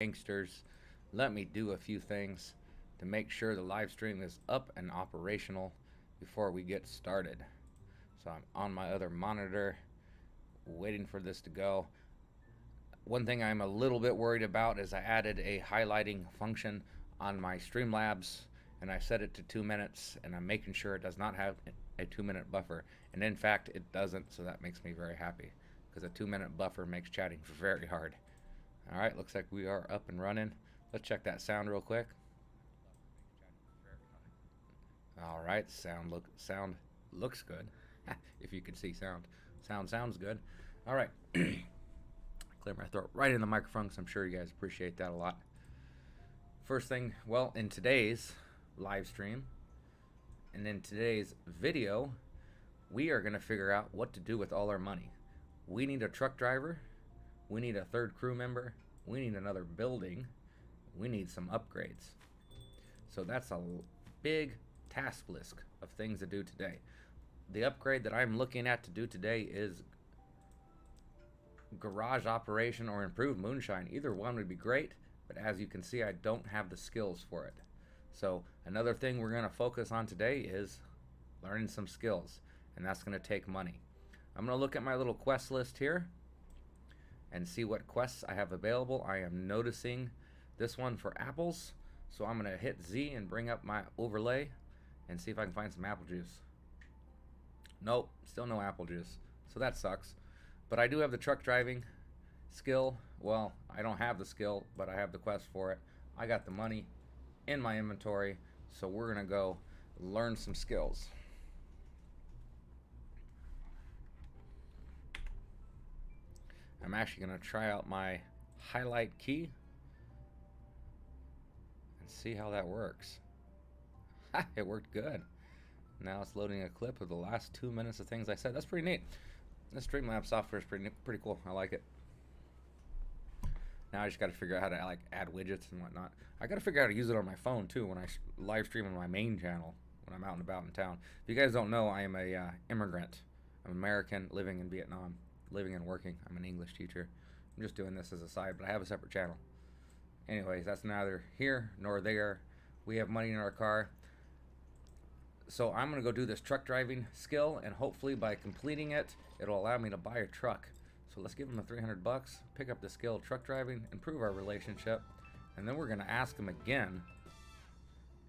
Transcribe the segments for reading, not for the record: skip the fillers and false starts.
Gangsters. Let me do a few things to make sure the live stream is up and operational before we get started. So I'm on my other monitor waiting for this to go. One thing I'm a little bit worried about is I added a highlighting function on my Streamlabs and I set it to 2 minutes, and I'm making sure it does not have a 2 minute buffer. And in fact, it doesn't, so that makes me very happy because a 2 minute buffer makes chatting very hard. All right, looks like we are up and running. Let's check that sound real quick. All right, sound looks good. If you can see sound. Sounds good. All right. Clear my throat right in the microphone because I'm sure you guys appreciate that a lot. First thing, well, in today's live stream and in today's video, we are going to figure out what to do with all our money. We need a truck driver. We need a third crew member. We need another building. We need some upgrades. So that's a big task list of things to do today. The upgrade that I'm looking at to do today is garage operation or improved moonshine. Either one would be great, but as you can see, I don't have the skills for it. So another thing we're going to focus on today is learning some skills, and that's going to take money. I'm going to look at my little quest list here and see what quests I have available. I am noticing this one for apples, so I'm going to hit Z and bring up my overlay and see if I can find some apple juice. Nope, still no apple juice, so that sucks. But I do have the truck driving skill. Well, I don't have the skill, but I have the quest for it. I got the money in my inventory, so we're going to go learn some skills. I'm actually going to try out my highlight key and see how that works. It worked good. Now it's loading a clip of the last 2 minutes of things I said. That's pretty neat. This Streamlabs software is pretty cool. I like it. Now I just got to figure out how to like add widgets and whatnot. I got to figure out how to use it on my phone too when I live stream on my main channel when I'm out and about in town. If you guys don't know, I am a immigrant. I'm American, living in Vietnam, living and working. I'm an English teacher. I'm just doing this as a side, but I have a separate channel. Anyways, that's neither here nor there. We have money in our car. So I'm going to go do this truck driving skill, and hopefully by completing it, it'll allow me to buy a truck. So let's give him the 300 bucks, pick up the skill of truck driving, improve our relationship, and then we're going to ask him again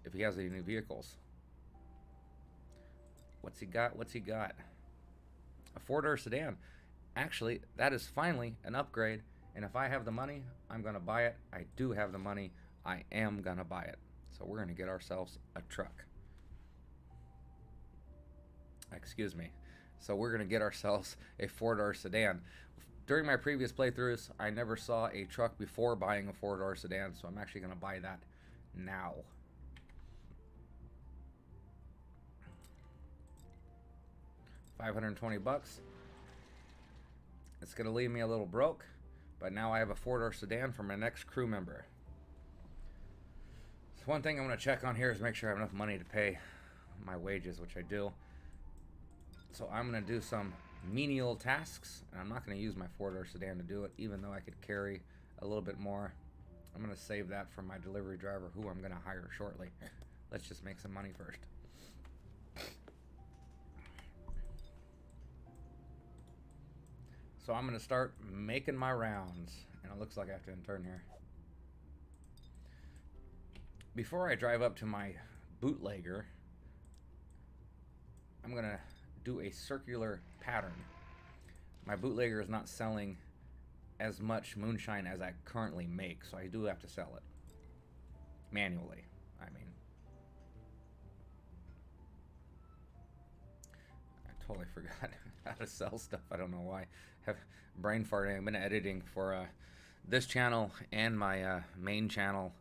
if he has any new vehicles. What's he got? What's he got? A four-door sedan. Actually, that is finally an upgrade, and if I have the money, I'm going to buy it. I do have the money. I am going to buy it. So we're going to get ourselves a truck. Excuse me. So we're going to get ourselves a four-door sedan. During my previous playthroughs, I never saw a truck before buying a four-door sedan, so I'm actually going to buy that now. $520. It's going to leave me a little broke, but now I have a four-door sedan for my next crew member. So one thing I'm going to check on here is make sure I have enough money to pay my wages, which I do. So I'm going to do some menial tasks, and I'm not going to use my four-door sedan to do it, even though I could carry a little bit more. I'm going to save that for my delivery driver, who I'm going to hire shortly. Let's just make some money first. So I'm going to start making my rounds, and it looks like I have to turn here. Before I drive up to my bootlegger, I'm going to do a circular pattern. My bootlegger is not selling as much moonshine as I currently make, so I do have to sell it manually. I totally forgot how to sell stuff. I don't know why. Have brain farting. I've been editing for this channel and my main channel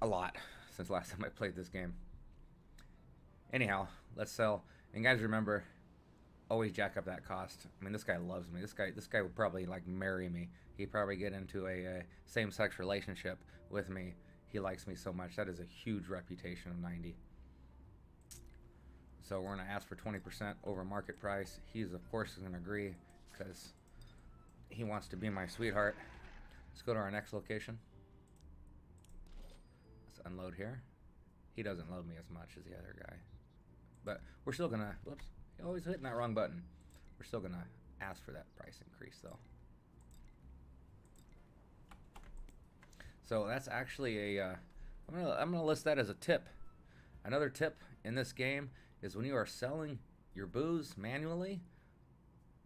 a lot since last time I played this game. Anyhow, let's sell. And guys, remember, always jack up that cost. I mean, this guy loves me. This guy would probably like marry me. He'd probably get into a same-sex relationship with me. He likes me so much. That is a huge reputation of 90. So we're going to ask for 20% over market price. He's, of course, going to agree because he wants to be my sweetheart. Let's go to our next location. Let's unload here. He doesn't load me as much as the other guy. But we're still gonna, whoops, always hitting that wrong button. We're still gonna ask for that price increase though. So that's actually a, I'm gonna list that as a tip. Another tip in this game is when you are selling your booze manually,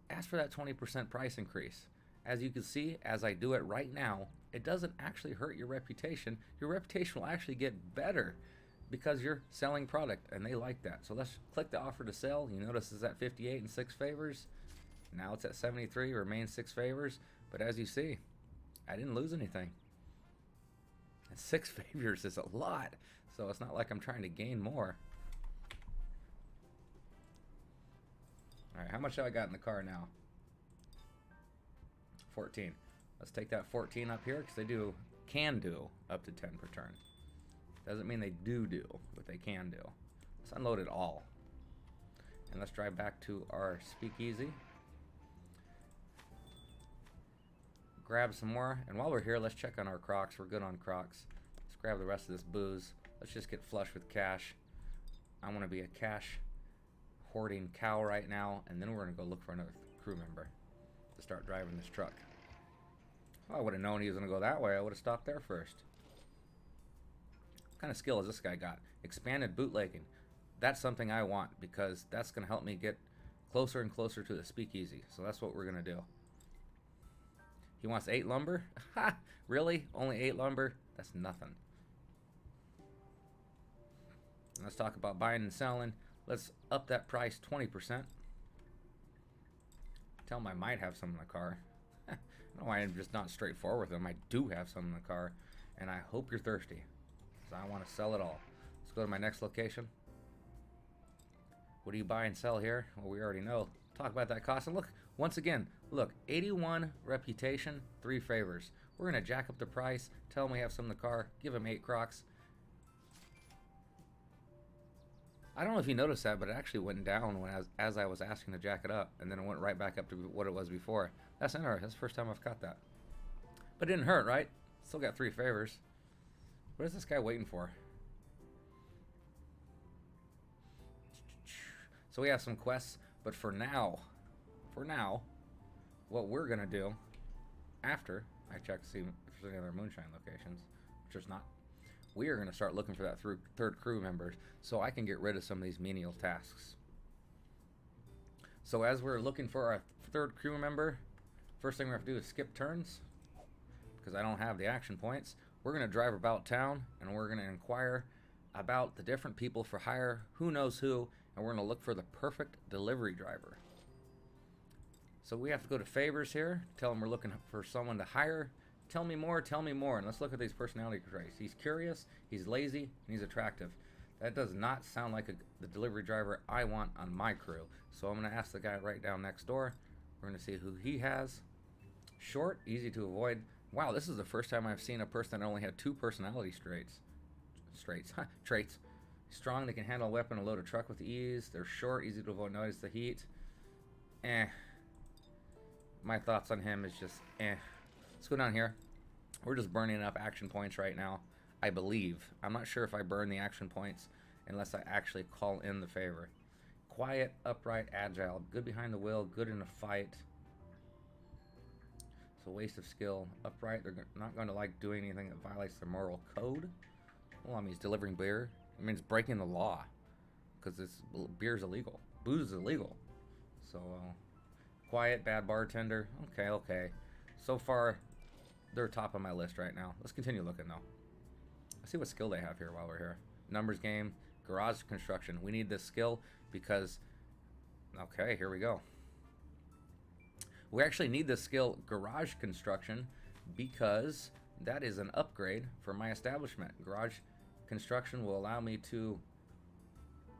ask for that 20% price increase. As you can see, as I do it right now, it doesn't actually hurt your reputation. Your reputation will actually get better because you're selling product and they like that. So let's click the offer to sell. You notice it's at 58 and 6 favors. Now it's at 73, remains 6 favors. But as you see, I didn't lose anything. And 6 favors is a lot. So it's not like I'm trying to gain more. All right, how much have I got in the car now? 14. Let's take that 14 up here because they can do up to 10 per turn. Doesn't mean they do, but they can do. Let's unload it all. And let's drive back to our speakeasy. Grab some more. And while we're here, let's check on our Crocs. We're good on Crocs. Let's grab the rest of this booze. Let's just get flush with cash. I want to be a cash hoarding cow right now. And then we're going to go look for another crew member to start driving this truck. Well, I would have known he was going to go that way. I would have stopped there first. What kind of skill has this guy got? Expanded bootlegging. That's something I want because that's going to help me get closer and closer to the speakeasy. So that's what we're going to do. He wants 8 lumber? Ha! Really? Only 8 lumber? That's nothing. And let's talk about buying and selling. Let's up that price 20%. Tell him I might have some in the car. I don't know why I'm just not straightforward with them. I do have some in the car. And I hope you're thirsty. I want to sell it all. Let's go to my next location. What do you buy and sell here? Well, we already know. Talk about that cost. And look, once again, look, 81 reputation, 3 favors. We're going to jack up the price, tell them we have some in the car, give them 8 Crocs. I don't know if you noticed that, but it actually went down when as I was asking to jack it up, and then it went right back up to what it was before. That's interesting. That's the first time I've caught that. But it didn't hurt, right? Still got 3 favors. What is this guy waiting for? So we have some quests, but for now, what we're gonna do after I check to see if there's any other moonshine locations, which there's not, we are gonna start looking for that third crew members so I can get rid of some of these menial tasks. So as we're looking for our third crew member, first thing we have to do is skip turns because I don't have the action points. We're going to drive about town and we're going to inquire about the different people for hire, who knows who, and we're going to look for the perfect delivery driver. So we have to go to favors here, tell them we're looking for someone to hire. Tell me more, and let's look at these personality traits. He's curious, he's lazy, and he's attractive. That does not sound like the delivery driver I want on my crew. So I'm going to ask the guy right down next door. We're going to see who he has. Short, easy to avoid. Wow, this is the first time I've seen a person that only had 2 personality traits. Strong, they can handle a weapon and load a truck with ease. They're short, easy to avoid, notice the heat. My thoughts on him is just Let's go down here. We're just burning up action points right now, I believe. I'm not sure if I burn the action points unless I actually call in the favor. Quiet, upright, agile, good behind the wheel, good in a fight. So waste of skill. Upright, they're not going to like doing anything that violates their moral code. Well, I mean, he's delivering beer. It means breaking the law because beer's illegal. Booze is illegal. So, quiet, bad bartender. Okay. So far, they're top of my list right now. Let's continue looking, though. Let's see what skill they have here while we're here. Numbers game, garage construction. We need this skill because... Okay, here we go. We actually need this skill, garage construction, because that is an upgrade for my establishment. Garage construction will allow me to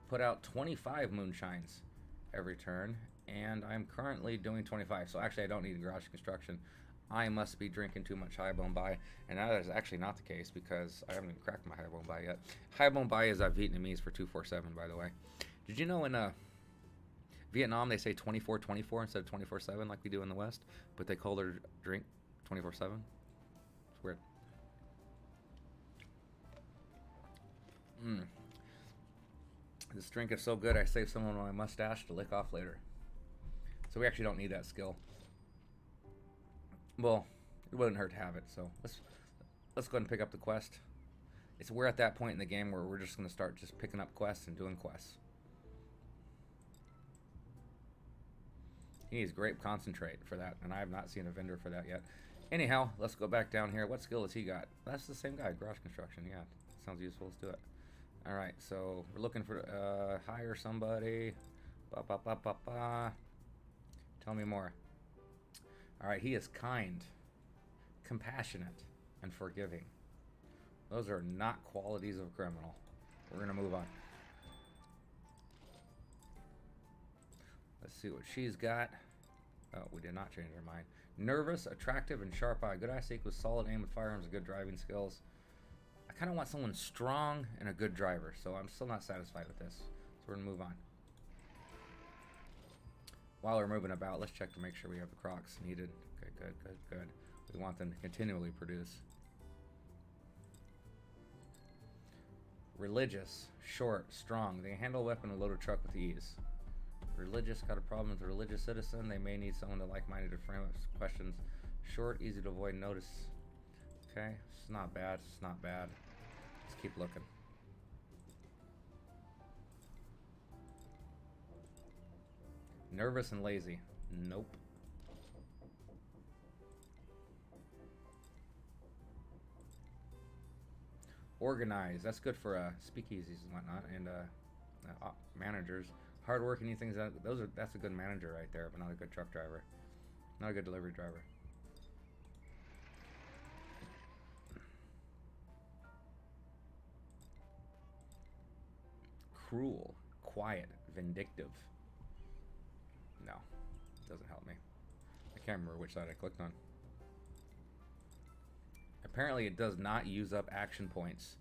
put out 25 moonshines every turn, and I'm currently doing 25. So actually, I don't need garage construction. I must be drinking too much High Bone Bai, and that is actually not the case because I haven't even cracked my High Bone Bai yet. High Bone Bai is Vietnamese for 247, by the way. Did you know in Vietnam they say 24-24 instead of 24-7 like we do in the West, but they call their drink 24-7? It's weird. Mmm. This drink is so good I saved some on my mustache to lick off later. So we actually don't need that skill. Well, it wouldn't hurt to have it, so let's go ahead and pick up the quest. We're at that point in the game where we're just going to start just picking up quests and doing quests. He needs grape concentrate for that, and I have not seen a vendor for that yet. Anyhow, let's go back down here. What skill has he got? That's the same guy, garage construction. Yeah, sounds useful. Let's do it. All right, so we're looking for hire somebody. Ba, ba, ba, ba, ba. Tell me more. All right, he is kind, compassionate, and forgiving. Those are not qualities of a criminal. We're gonna move on. Let's see what she's got. Oh, we did not change our mind. Nervous, attractive, and sharp eye. Good eyesight with solid aim with firearms and good driving skills. I kind of want someone strong and a good driver, so I'm still not satisfied with this. So we're gonna move on. While we're moving about, let's check to make sure we have the crocs needed. Okay, good, good, good. We want them to continually produce. Religious, short, strong. They can handle a weapon and load a truck with ease. Religious, got a problem with a religious citizen. They may need someone to like-minded to frame up questions. Short, easy to avoid notice. Okay, it's not bad. It's not bad. Let's keep looking. Nervous and lazy. Nope. Organized. That's good for speakeasies and whatnot, and managers. Hardworking things. That's a good manager right there, but not a good truck driver. Not a good delivery driver. Cruel, quiet, vindictive. No, doesn't help me. I can't remember which side I clicked on. Apparently it does not use up action points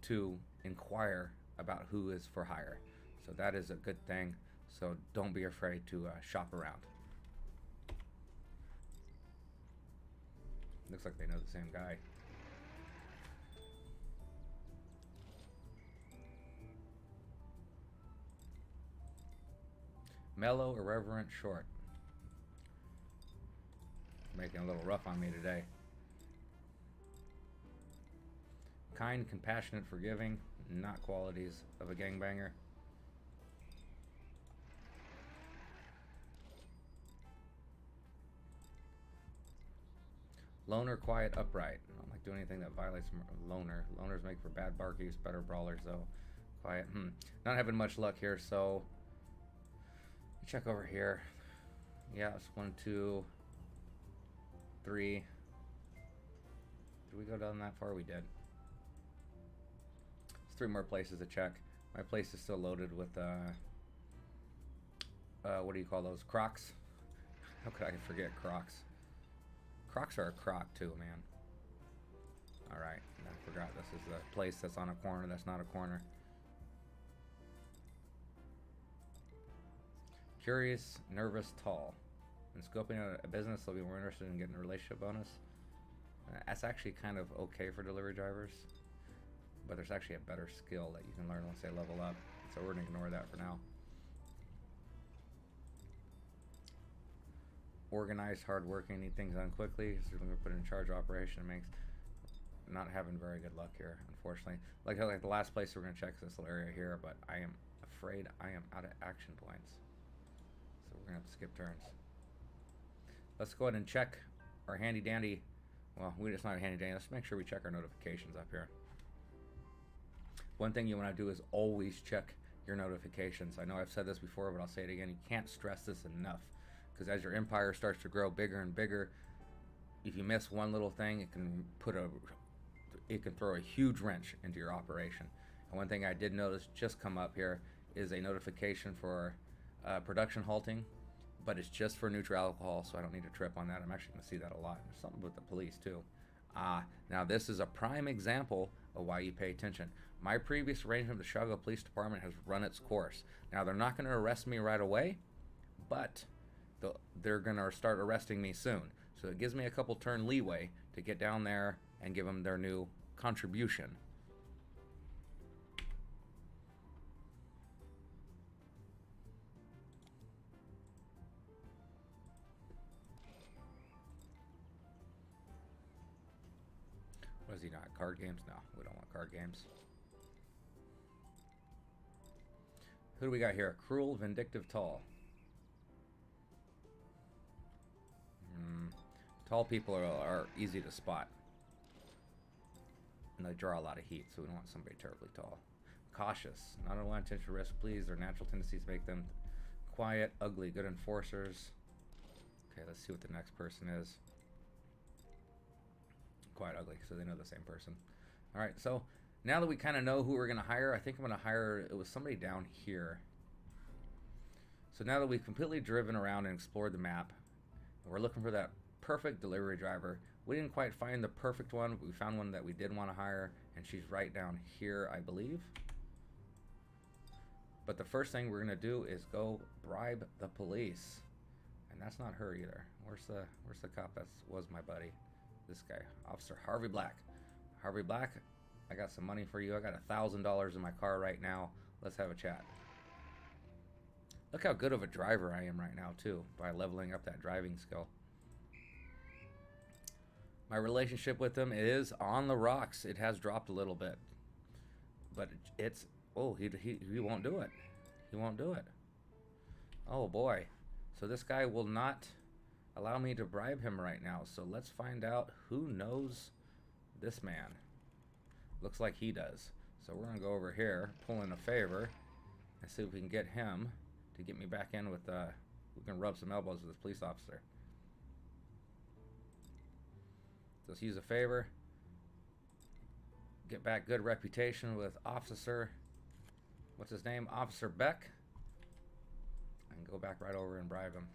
to inquire about who is for hire. So that is a good thing. So don't be afraid to shop around. Looks like they know the same guy. Mellow, irreverent, short. Making a little rough on me today. Kind, compassionate, forgiving. Not qualities of a gangbanger. Loner, quiet, upright. I don't like doing anything that violates loner. Loners make for bad barkeys, better brawlers though. Quiet. Not having much luck here, so check over here. Yeah, it's 1, 2, 3. Did we go down that far? We did. There's 3 more places to check. My place is still loaded with what do you call those? Crocs? How could I forget Crocs? Crocs are a croc too, man. Alright, I forgot this is the place that's on a corner that's not a corner. Curious, nervous, tall. When scoping out a business, they'll be more interested in getting a relationship bonus. That's actually kind of okay for delivery drivers, but there's actually a better skill that you can learn once they level up. So we're gonna ignore that for now. Organized, hardworking, need things done quickly. So we're gonna put in charge of operation. Makes not having very good luck here, unfortunately. Like the last place we're gonna check is this little area here, but I am afraid I am out of action points. So we're gonna have to skip turns. Let's go ahead and check our handy dandy. Well, it's not a handy dandy. Let's make sure we check our notifications up here. One thing you want to do is always check your notifications. I know I've said this before, but I'll say it again. You can't stress this enough, because as your empire starts to grow bigger and bigger, if you miss one little thing, it can throw a huge wrench into your operation. And one thing I did notice just come up here is a notification for production halting, but it's just for neutral alcohol, so I don't need to trip on that. I'm actually going to see that a lot. There's something with the police too. Now this is a prime example of why you pay attention. My previous arrangement with the Chicago Police Department has run its course. Now they're not going to arrest me right away, but they're going to start arresting me soon. So it gives me a couple turn leeway to get down there and give them their new contribution. What is he not? Card games? No, we don't want card games. Who do we got here? Cruel, vindictive, tall. Tall people are easy to spot. And they draw a lot of heat, so we don't want somebody terribly tall. Cautious. Not a lot of attention to risk, please. Their natural tendencies make them quiet, ugly, good enforcers. Okay, let's see what the next person is. Quite ugly, so they know the same person. All right, so now that we kind of know who we're going to hire, I think I'm going to hire, it was somebody down here. So now that we've completely driven around and explored the map, and we're looking for that perfect delivery driver, we didn't quite find the perfect one, but we found one that we did want to hire, and she's right down here, I believe. But the first thing we're going to do is go bribe the police. And that's not her either. Where's the cop that was my buddy? This guy, Officer Harvey Black. Harvey Black, I got some money for you. I got $1,000 in my car right now. Let's have a chat. Look how good of a driver I am right now too, by leveling up that driving skill. My relationship with him is on the rocks. It has dropped a little bit, but it's, oh, he won't do it. He won't do it. Oh boy. So this guy will not allow me to bribe him right now. So let's find out who knows this man. Looks like he does. So we're gonna go over here, pull in a favor, and see if we can get him to get me back in with, we can rub some elbows with this police officer. Let's use a favor. Get back good reputation with Officer, what's his name? Officer Beck. And go back right over and bribe him.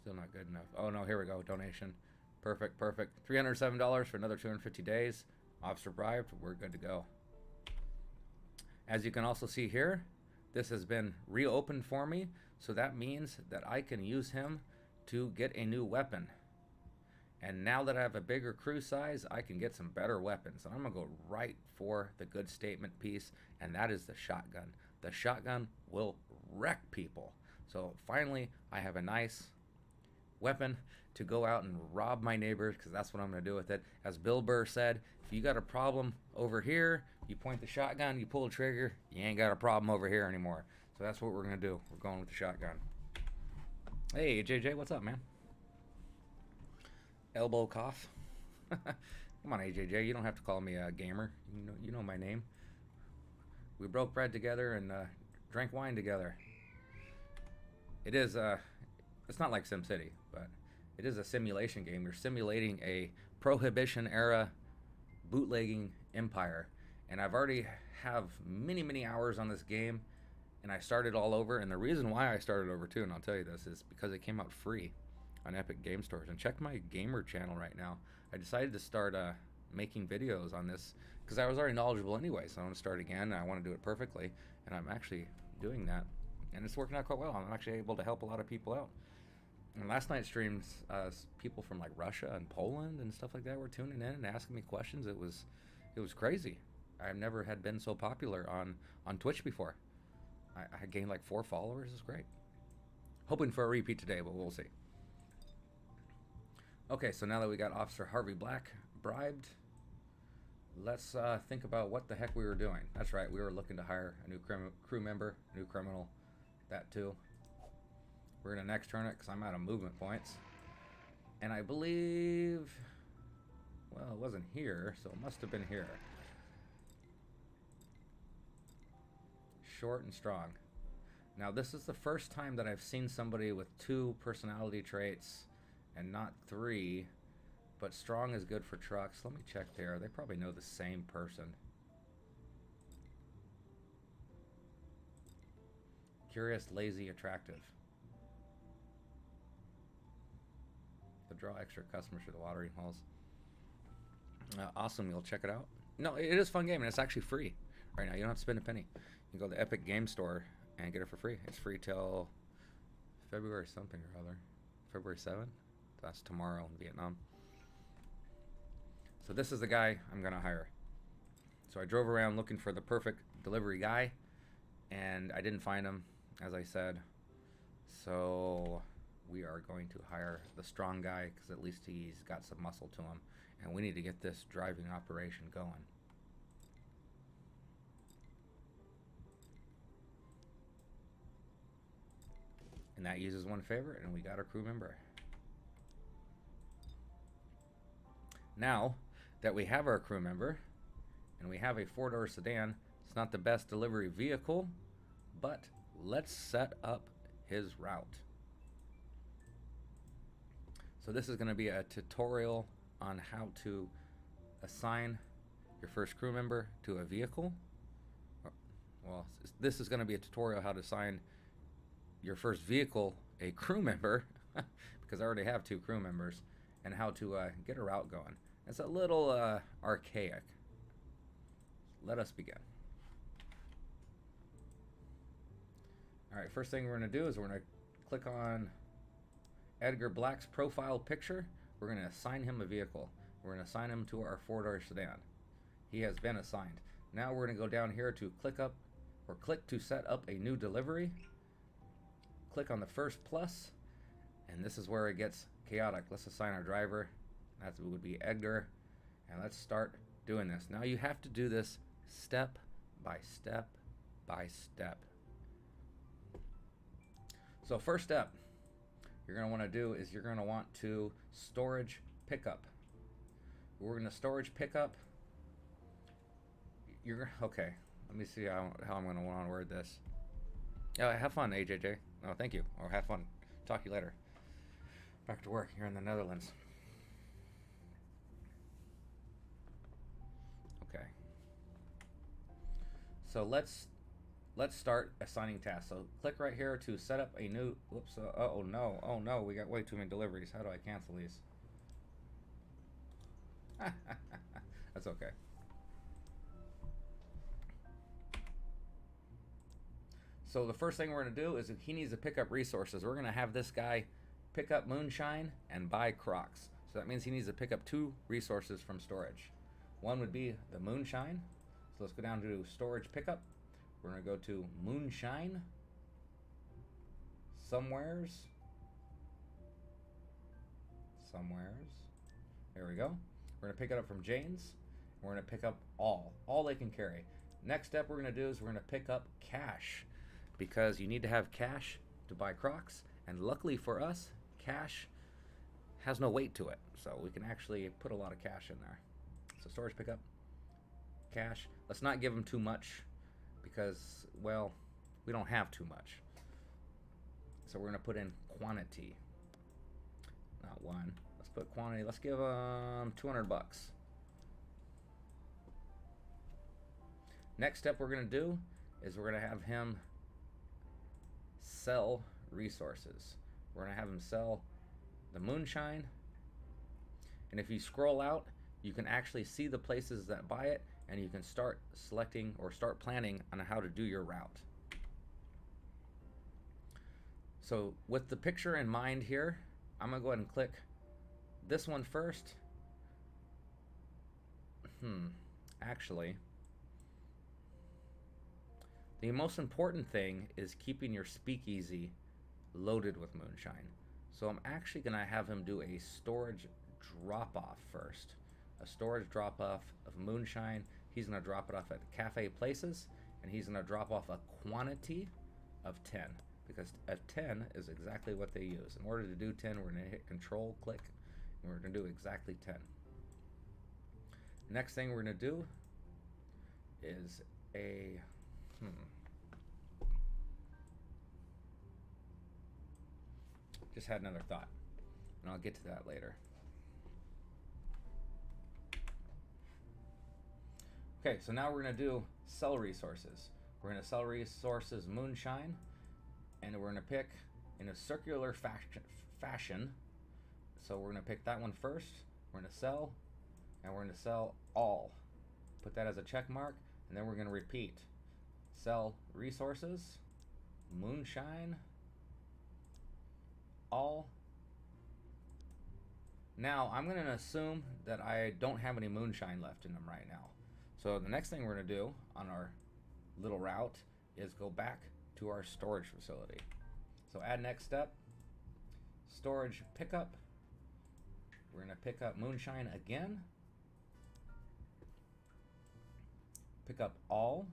Still not good enough. Oh no, here we go. Donation. Perfect, perfect. $307 for another 250 days. Officer bribed. We're good to go. As you can also see here, this has been reopened for me. So that means that I can use him to get a new weapon. And now that I have a bigger crew size, I can get some better weapons. And I'm going to go right for the good statement piece, and that is the shotgun. The shotgun will wreck people. So finally, I have a nice weapon to go out and rob my neighbors, because that's what I'm going to do with it. As Bill Burr said, if you got a problem over here, you point the shotgun, you pull the trigger, you ain't got a problem over here anymore. So that's what we're going to do. We're going with the shotgun. Hey, JJ, what's up, man? Elbow cough. Come on, AJJ, you don't have to call me a gamer. You know my name. We broke bread together and drank wine together. It is, it's not like SimCity, but it is a simulation game. You're simulating a Prohibition-era bootlegging empire. And I've already have many, many hours on this game, and I started all over. And the reason why I started over too, and I'll tell you this, is because it came out free on Epic Game Stores. And check my gamer channel right now. I decided to start making videos on this because I was already knowledgeable anyway, so I want to start again, and I want to do it perfectly, and I'm actually doing that, and it's working out quite well. I'm actually able to help a lot of people out. And last night's streams, people from like Russia and Poland and stuff like that were tuning in and asking me questions. It was crazy. I've never had been so popular on Twitch before. I gained like 4 followers. It's great. Hoping for a repeat today, but we'll see. Okay, so now that we got Officer Harvey Black bribed, let's think about what the heck we were doing. That's right, we were looking to hire a new crew member, new criminal, that too. We're gonna next turn it because I'm out of movement points. And I believe, well, it wasn't here, so it must have been here. Short and strong. Now this is the first time that I've seen somebody with 2 personality traits and not 3, but strong is good for trucks. Let me check there. They probably know the same person. Curious, lazy, attractive. To draw extra customers for the watering holes. Awesome, you'll check it out. No, it is a fun game, and it's actually free right now. You don't have to spend a penny. You can go to the Epic Game Store and get it for free. It's free till February something or other. February 7th? That's tomorrow in Vietnam. So this is the guy I'm going to hire. So I drove around looking for the perfect delivery guy, and I didn't find him, as I said. So we are going to hire the strong guy, because at least he's got some muscle to him, and we need to get this driving operation going. And that uses one favorite, and we got a crew member. Now that we have our crew member, and we have a 4-door sedan, it's not the best delivery vehicle, but let's set up his route. So this is going to be a tutorial on how to assign your first crew member to a vehicle. Well, this is going to be a tutorial how to assign your first vehicle a crew member, because I already have 2 crew members, and how to get a route going. It's a little archaic. Let us begin. Alright, first thing we're going to do is we're going to click on Edgar Black's profile picture. We're going to assign him a vehicle. We're going to assign him to our 4-door sedan. He has been assigned. Now we're going to go down here to click to set up a new delivery. Click on the first plus, and this is where it gets chaotic. Let's assign our driver. That would be Edgar, and let's start doing this. Now you have to do this step by step by step. So first step you're going to want to do is you're going to want to storage pickup. We're going to storage pickup. Okay, let me see how I'm going to want to word this. Have fun, AJJ. Oh, thank you. Or have fun. Talk to you later. Back to work here in the Netherlands. Okay. So let's start assigning tasks. So click right here to set up a new. Whoops. Oh no. We got way too many deliveries. How do I cancel these? That's okay. So the first thing we're going to do is he needs to pick up resources. We're going to have this guy pick up moonshine and buy Crocs. So that means he needs to pick up 2 resources from storage. One would be the moonshine. So let's go down to storage pickup. We're going to go to moonshine. Somewheres. There we go. We're going to pick it up from Jane's. We're going to pick up all they can carry. Next step we're going to do is we're going to pick up cash, because you need to have cash to buy Crocs, and luckily for us, cash has no weight to it, so we can actually put a lot of cash in there. So storage pickup, cash. Let's not give them too much, because, well, we don't have too much. So we're going to put in quantity, not 1. Let's put quantity. Let's give them 200 bucks. Next step we're going to do is we're going to have him sell resources. We're going to have him sell the moonshine, and if you scroll out, you can actually see the places that buy it, and you can start selecting or start planning on how to do your route. So with the picture in mind here, I'm going to go ahead and click this one first. Actually, the most important thing is keeping your speakeasy loaded with moonshine. So I'm actually going to have him do a storage drop-off first. A storage drop-off of moonshine. He's going to drop it off at the cafe places, and he's going to drop off a quantity of 10, because a 10 is exactly what they use. In order to do 10, we're going to hit Control, click, and we're going to do exactly 10. Next thing we're going to do is a just had another thought, and I'll get to that later. Okay, so now we're going to do sell resources. We're going to sell resources moonshine, and we're going to pick in a circular fashion. So we're going to pick that one first. We're going to sell, and we're going to sell all. Put that as a check mark, and then we're going to repeat. Sell resources, moonshine, all. Now I'm going to assume that I don't have any moonshine left in them right now. So the next thing we're going to do on our little route is go back to our storage facility. So add next step, storage pickup. We're going to pick up moonshine again. Pick up all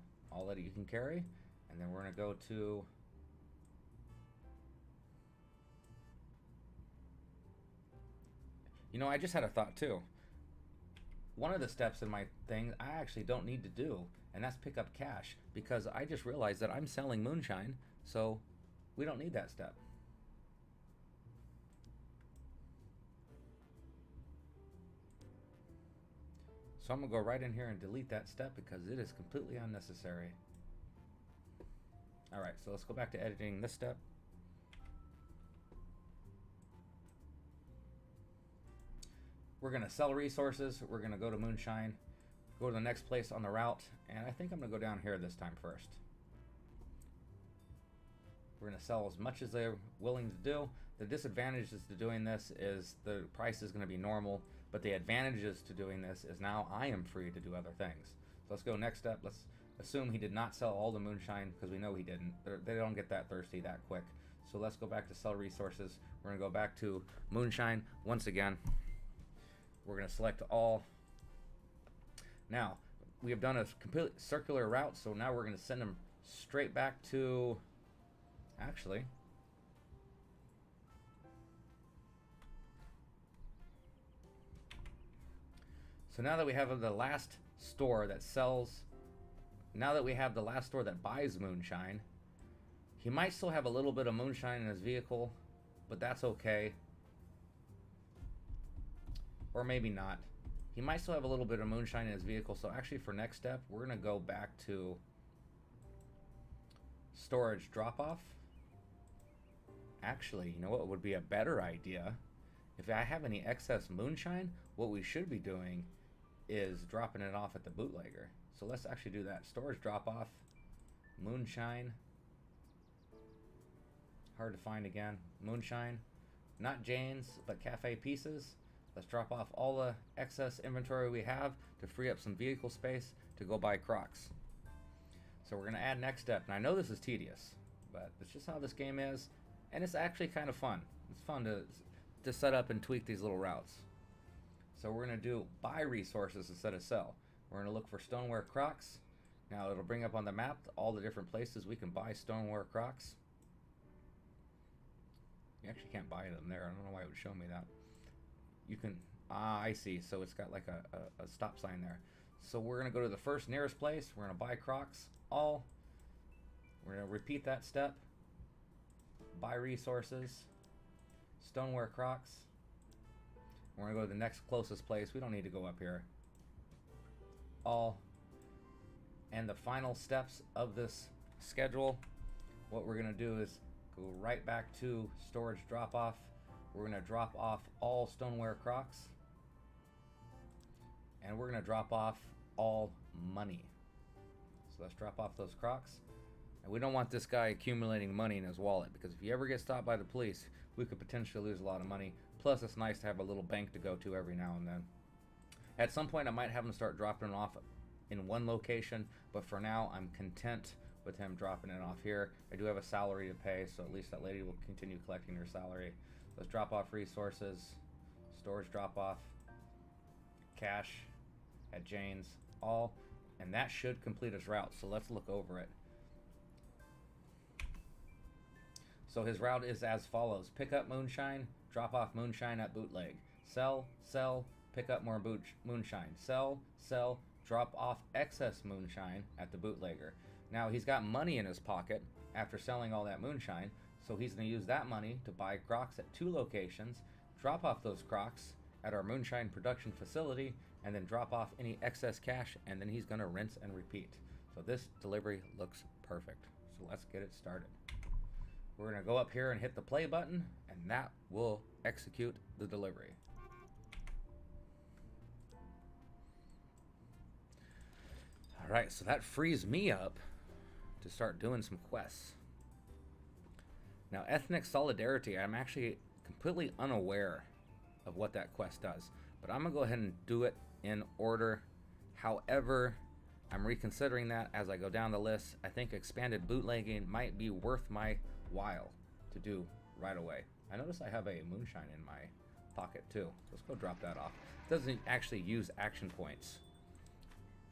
that you can carry, and then we're going to go to I just had a thought too. One of the steps in my thing I actually don't need to do, and that's pick up cash, because I just realized that I'm selling moonshine, so we don't need that step. So I'm going to go right in here and delete that step because it is completely unnecessary. Alright, so let's go back to editing this step. We're going to sell resources. We're going to go to moonshine, go to the next place on the route, and I think I'm going to go down here this time first. We're going to sell as much as they're willing to do. The disadvantages to doing this is the price is going to be normal, but the advantages to doing this is now I am free to do other things. So let's go next step. Let's assume he did not sell all the moonshine, because we know he didn't. They don't get that thirsty that quick. So let's go back to sell resources. We're going to go back to moonshine once again. We're going to select all. Now, we have done a complete circular route, so now we're going to send them straight back to, actually, so now that we have the last store that sells, now that we have the last store that buys moonshine, he might still have a little bit of moonshine in his vehicle, but that's okay. Or maybe not. He might still have a little bit of moonshine in his vehicle, so actually for next step, we're going to go back to storage drop-off. Actually, you know what would be a better idea? If I have any excess moonshine, what we should be doing is dropping it off at the bootlegger. So let's actually do that. Storage drop-off, moonshine. Hard to find again. Moonshine. Not Jane's, but Cafe Pieces. Let's drop off all the excess inventory we have to free up some vehicle space to go buy Crocs. So we're going to add next step. And I know this is tedious, but it's just how this game is. And it's actually kind of fun. It's fun to set up and tweak these little routes. So we're going to do buy resources instead of sell. We're going to look for stoneware Crocs. Now it'll bring up on the map all the different places we can buy stoneware Crocs. You actually can't buy them there. I don't know why it would show me that. You can, I see, so it's got like a stop sign there. So we're going to go to the first nearest place. We're going to buy Crocs, all. We're going to repeat that step. Buy resources, stoneware Crocs. We're going to go to the next closest place. We don't need to go up here. All. And the final steps of this schedule, what we're going to do is go right back to storage drop-off. We're going to drop off all stoneware Crocs. And we're going to drop off all money. So let's drop off those Crocs. And we don't want this guy accumulating money in his wallet, because if you ever get stopped by the police, we could potentially lose a lot of money. Plus, it's nice to have a little bank to go to every now and then. At some point, I might have him start dropping it off in one location, but for now, I'm content with him dropping it off here. I do have a salary to pay, so at least that lady will continue collecting her salary. Let's drop off resources, storage drop off, cash at Jane's, all, and that should complete his route. So let's look over it. So his route is as follows: pick up moonshine, drop off moonshine at bootleg, sell, pick up more moonshine, sell, drop off excess moonshine at the bootlegger. Now he's got money in his pocket after selling all that moonshine, so he's going to use that money to buy Crocs at 2 locations, drop off those Crocs at our moonshine production facility, and then drop off any excess cash, and then he's going to rinse and repeat. So this delivery looks perfect. So let's get it started. We're going to go up here and hit the play button, and that will execute the delivery. All right, so that frees me up to start doing some quests. Now, ethnic solidarity, I'm actually completely unaware of what that quest does. But I'm going to go ahead and do it in order. However, I'm reconsidering that as I go down the list. I think expanded bootlegging might be worth my while to do right away. I notice I have a moonshine in my pocket too. Let's go drop that off. It doesn't actually use action points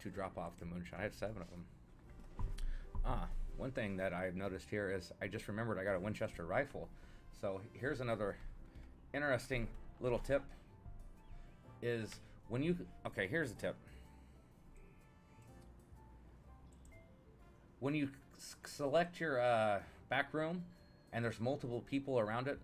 to drop off the moonshine. I had 7 of them. One thing that I've noticed here is I just remembered I got a Winchester rifle. So here's another interesting little tip is when you, okay, here's a tip. When you select your back room and there's multiple people around it,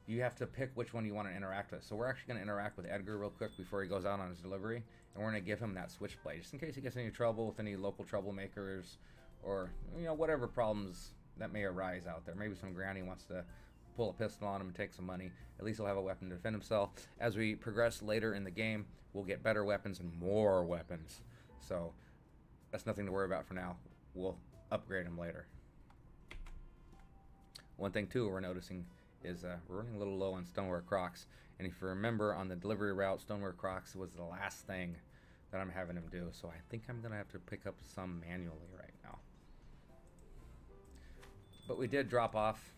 you have to pick which one you want to interact with. So we're actually going to interact with Edgar real quick before he goes out on his delivery, and we're going to give him that switchblade just in case he gets any trouble with any local troublemakers or, you know, whatever problems that may arise out there. Maybe some granny wants to pull a pistol on him and take some money. At least he'll have a weapon to defend himself. As we progress later in the game, we'll get better weapons and more weapons. So that's nothing to worry about for now. We'll upgrade him later. One thing too we're noticing is we're running a little low on stoneware Crocs, and if you remember on the delivery route, stoneware Crocs was the last thing that I'm having him do, so I think I'm gonna have to pick up some manually right now. But we did drop off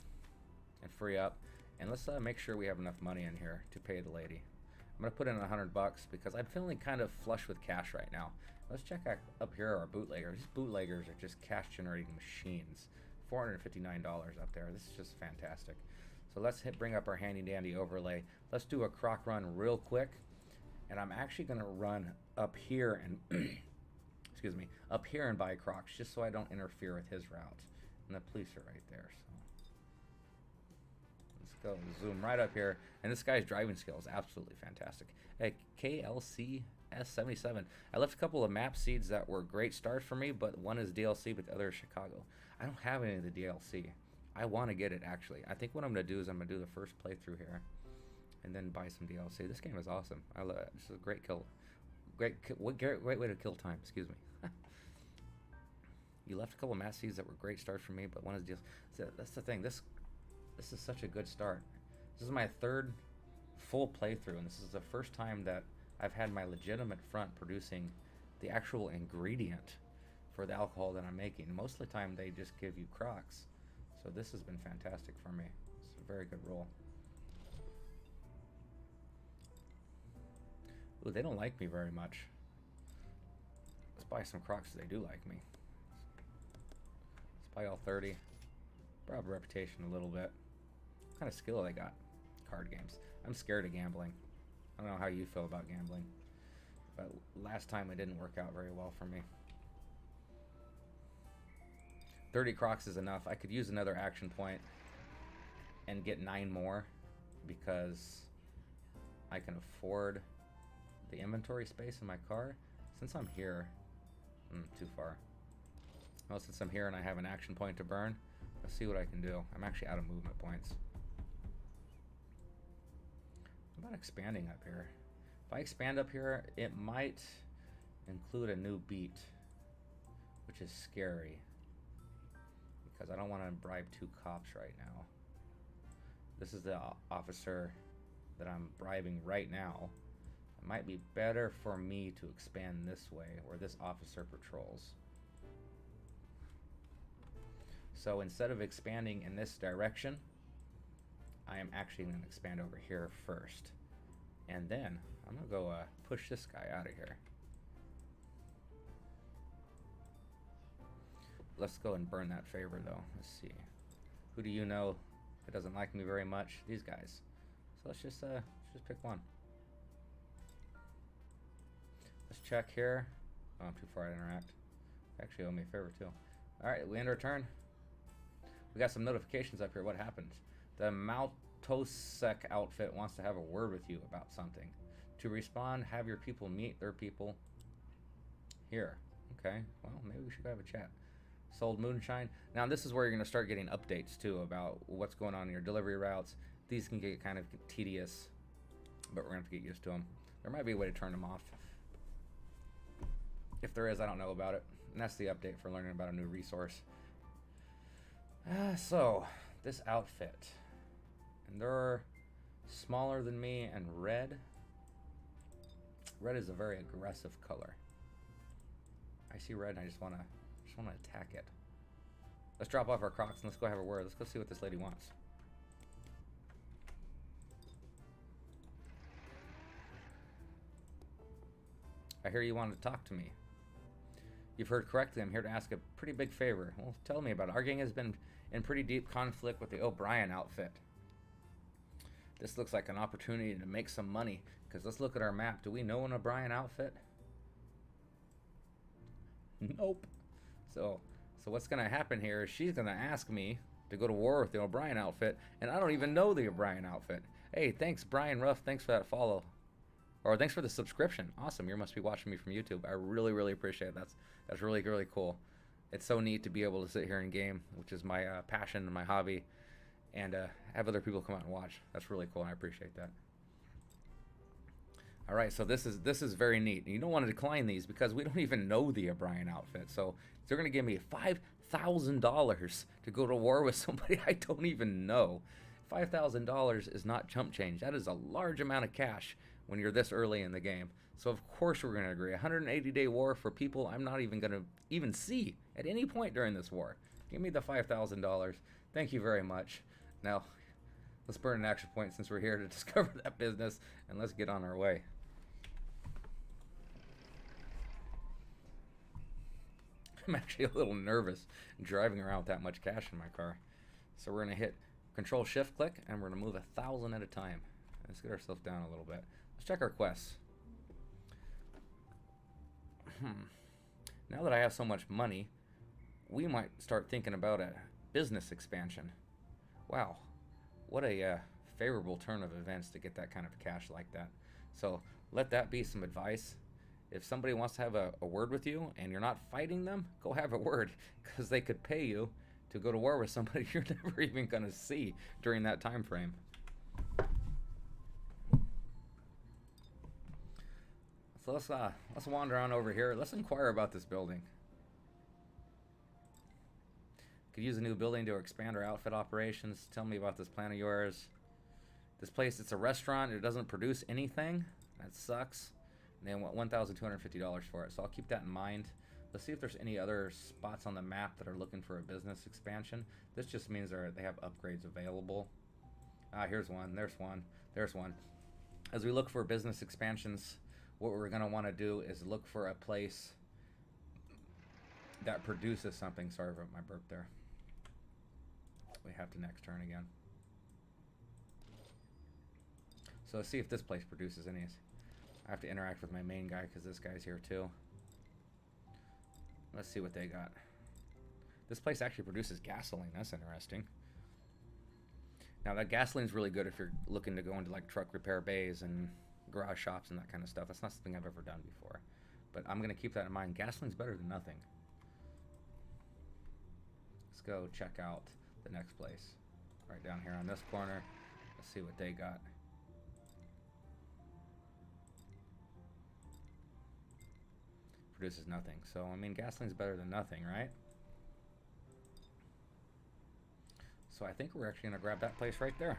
and free up, and let's make sure we have enough money in here to pay the lady. I'm gonna put in $100 because I'm feeling kind of flush with cash right now. Let's check up here our bootleggers. These bootleggers are just cash generating machines. $459 up there. This is just fantastic. So let's bring up our handy dandy overlay. Let's do a croc run real quick, and I'm actually going to run up here and excuse me, up here and buy crocs just so I don't interfere with his route. And the police are right there. So let's go zoom right up here, and this guy's driving skill is absolutely fantastic. Hey, KLC S77. I left a couple of map seeds that were great starts for me, but one is DLC, but the other is Chicago. I don't have any of the DLC. I want to get it actually. I think what I'm going to do is I'm going to do the first playthrough here and then buy some DLC. This game is awesome. I love it. This is a great kill. Great way to kill time. Excuse me. You left a couple of map seeds that were great starts for me, but one is DLC. So that's the thing. This is such a good start. This is my 3rd full playthrough, and this is the first time that I've had my legitimate front producing the actual ingredient for the alcohol that I'm making. Most of the time they just give you crocs. So this has been fantastic for me. It's a very good roll. Ooh, they don't like me very much. Let's buy some crocs so they do like me. Let's buy all 30. Bribe reputation a little bit. What kind of skill they got? Card games. I'm scared of gambling. I don't know how you feel about gambling, but last time it didn't work out very well for me. 30 crocs is enough. I could use another action point and get 9 more because I can afford the inventory space in my car. Since I'm here, too far. Well, since I'm here and I have an action point to burn, let's see what I can do. I'm actually out of movement points. How about expanding up here? If I expand up here, it might include a new beat, which is scary because I don't want to bribe 2 cops right now. This is the officer that I'm bribing right now. It might be better for me to expand this way where this officer patrols. So instead of expanding in this direction, I am actually going to expand over here first. And then I'm going to go push this guy out of here. Let's go and burn that favor though. Let's see. Who do you know that doesn't like me very much? These guys. So let's just pick one. Let's check here. Oh, I'm too far to interact. Actually owe me a favor too. Alright, we end our turn. We got some notifications up here. What happened? The Maltosek outfit wants to have a word with you about something. To respond, have your people meet their people here. Okay, well, maybe we should have a chat. Sold moonshine. Now this is where you're going to start getting updates too about what's going on in your delivery routes. These can get kind of tedious, but we're going to have to get used to them. There might be a way to turn them off. If there is, I don't know about it. And that's the update for learning about a new resource. So, this outfit. And there are smaller than me, and red. Red is a very aggressive color. I see red and I just wanna attack it. Let's drop off our Crocs and let's go have a word. Let's go see what this lady wants. I hear you wanted to talk to me. You've heard correctly. I'm here to ask a pretty big favor. Well, tell me about it. Our gang has been in pretty deep conflict with the O'Brien outfit. This looks like an opportunity to make some money, because let's look at our map. Do we know an O'Brien outfit? Nope. So what's going to happen here is she's going to ask me to go to war with the O'Brien outfit, and I don't even know the O'Brien outfit. Hey, thanks, Brian Ruff. Thanks for that follow. Or thanks for the subscription. Awesome. You must be watching me from YouTube. I really, really appreciate it. That's really, really cool. It's so neat to be able to sit here and game, which is my passion and my hobby, and have other people come out and watch. That's really cool, and I appreciate that. All right, so this is very neat. You don't want to decline these because we don't even know the O'Brien outfit. So they're going to give me $5,000 to go to war with somebody I don't even know. $5,000 is not chump change. That is a large amount of cash when you're this early in the game. So of course we're going to agree. 180-day war for people I'm not even going to even see at any point during this war. Give me the $5,000. Thank you very much. Now, let's burn an action point since we're here to discover that business, and let's get on our way. I'm actually a little nervous driving around with that much cash in my car. So we're going to hit Control-Shift-Click, and we're going to move 1,000 at a time. Let's get ourselves down a little bit. Let's check our quests. Now that I have so much money, we might start thinking about a business expansion. Wow, what a favorable turn of events to get that kind of cash like that. So let that be some advice. If somebody wants to have a word with you and you're not fighting them, go have a word, because they could pay you to go to war with somebody you're never even going to see during that time frame. So let's wander on over here. Let's inquire about this building. Could use a new building to expand our outfit operations. Tell me about this plan of yours. This place, it's a restaurant. It doesn't produce anything. That sucks. And they want $1,250 for it. So I'll keep that in mind. Let's see if there's any other spots on the map that are looking for a business expansion. This just means they have upgrades available. Here's one. There's one. There's one. As we look for business expansions, what we're going to want to do is look for a place that produces something. Sorry about my burp there. We have to next turn again. So let's see if this place produces any. I have to interact with my main guy because this guy's here too. Let's see what they got. This place actually produces gasoline. That's interesting. Now that gasoline's really good if you're looking to go into like truck repair bays and garage shops and that kind of stuff. That's not something I've ever done before. But I'm going to keep that in mind. Gasoline's better than nothing. Let's go check out the next place. Right down here on this corner. Let's see what they got. Produces nothing. So, I mean, gasoline's better than nothing, right? So I think we're actually going to grab that place right there.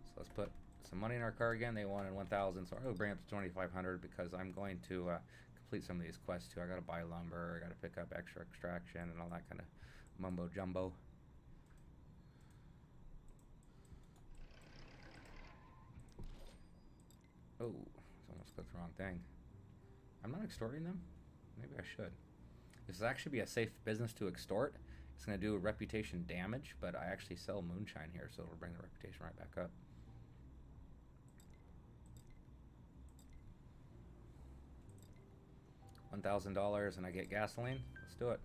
So let's put some money in our car again. They wanted 1,000, so I'll bring it up to 2,500 because I'm going to complete some of these quests too. I got to buy lumber, I got to pick up extra extraction and all that kind of mumbo jumbo. Oh, almost clicked the wrong thing. I'm not extorting them? Maybe I should. This will actually be a safe business to extort. It's going to do reputation damage, but I actually sell moonshine here, so it'll bring the reputation right back up. $1,000 and I get gasoline. Let's do it.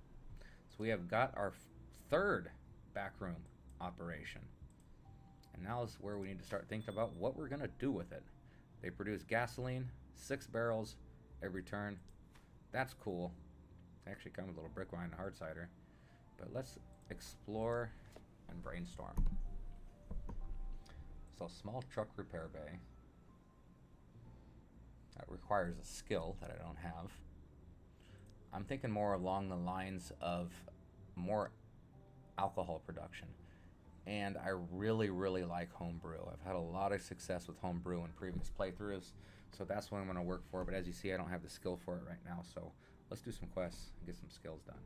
So we have got our third backroom operation. And now is where we need to start thinking about what we're going to do with it. They produce gasoline, 6 barrels every turn. That's cool. They actually come with a little brick wine and hard cider. But let's explore and brainstorm. So small truck repair bay. That requires a skill that I don't have. I'm thinking more along the lines of more alcohol production. and I really, really like homebrew. I've had a lot of success with homebrew in previous playthroughs, so that's what I'm going to work for. But as you see, I don't have the skill for it right now, so let's do some quests and get some skills done.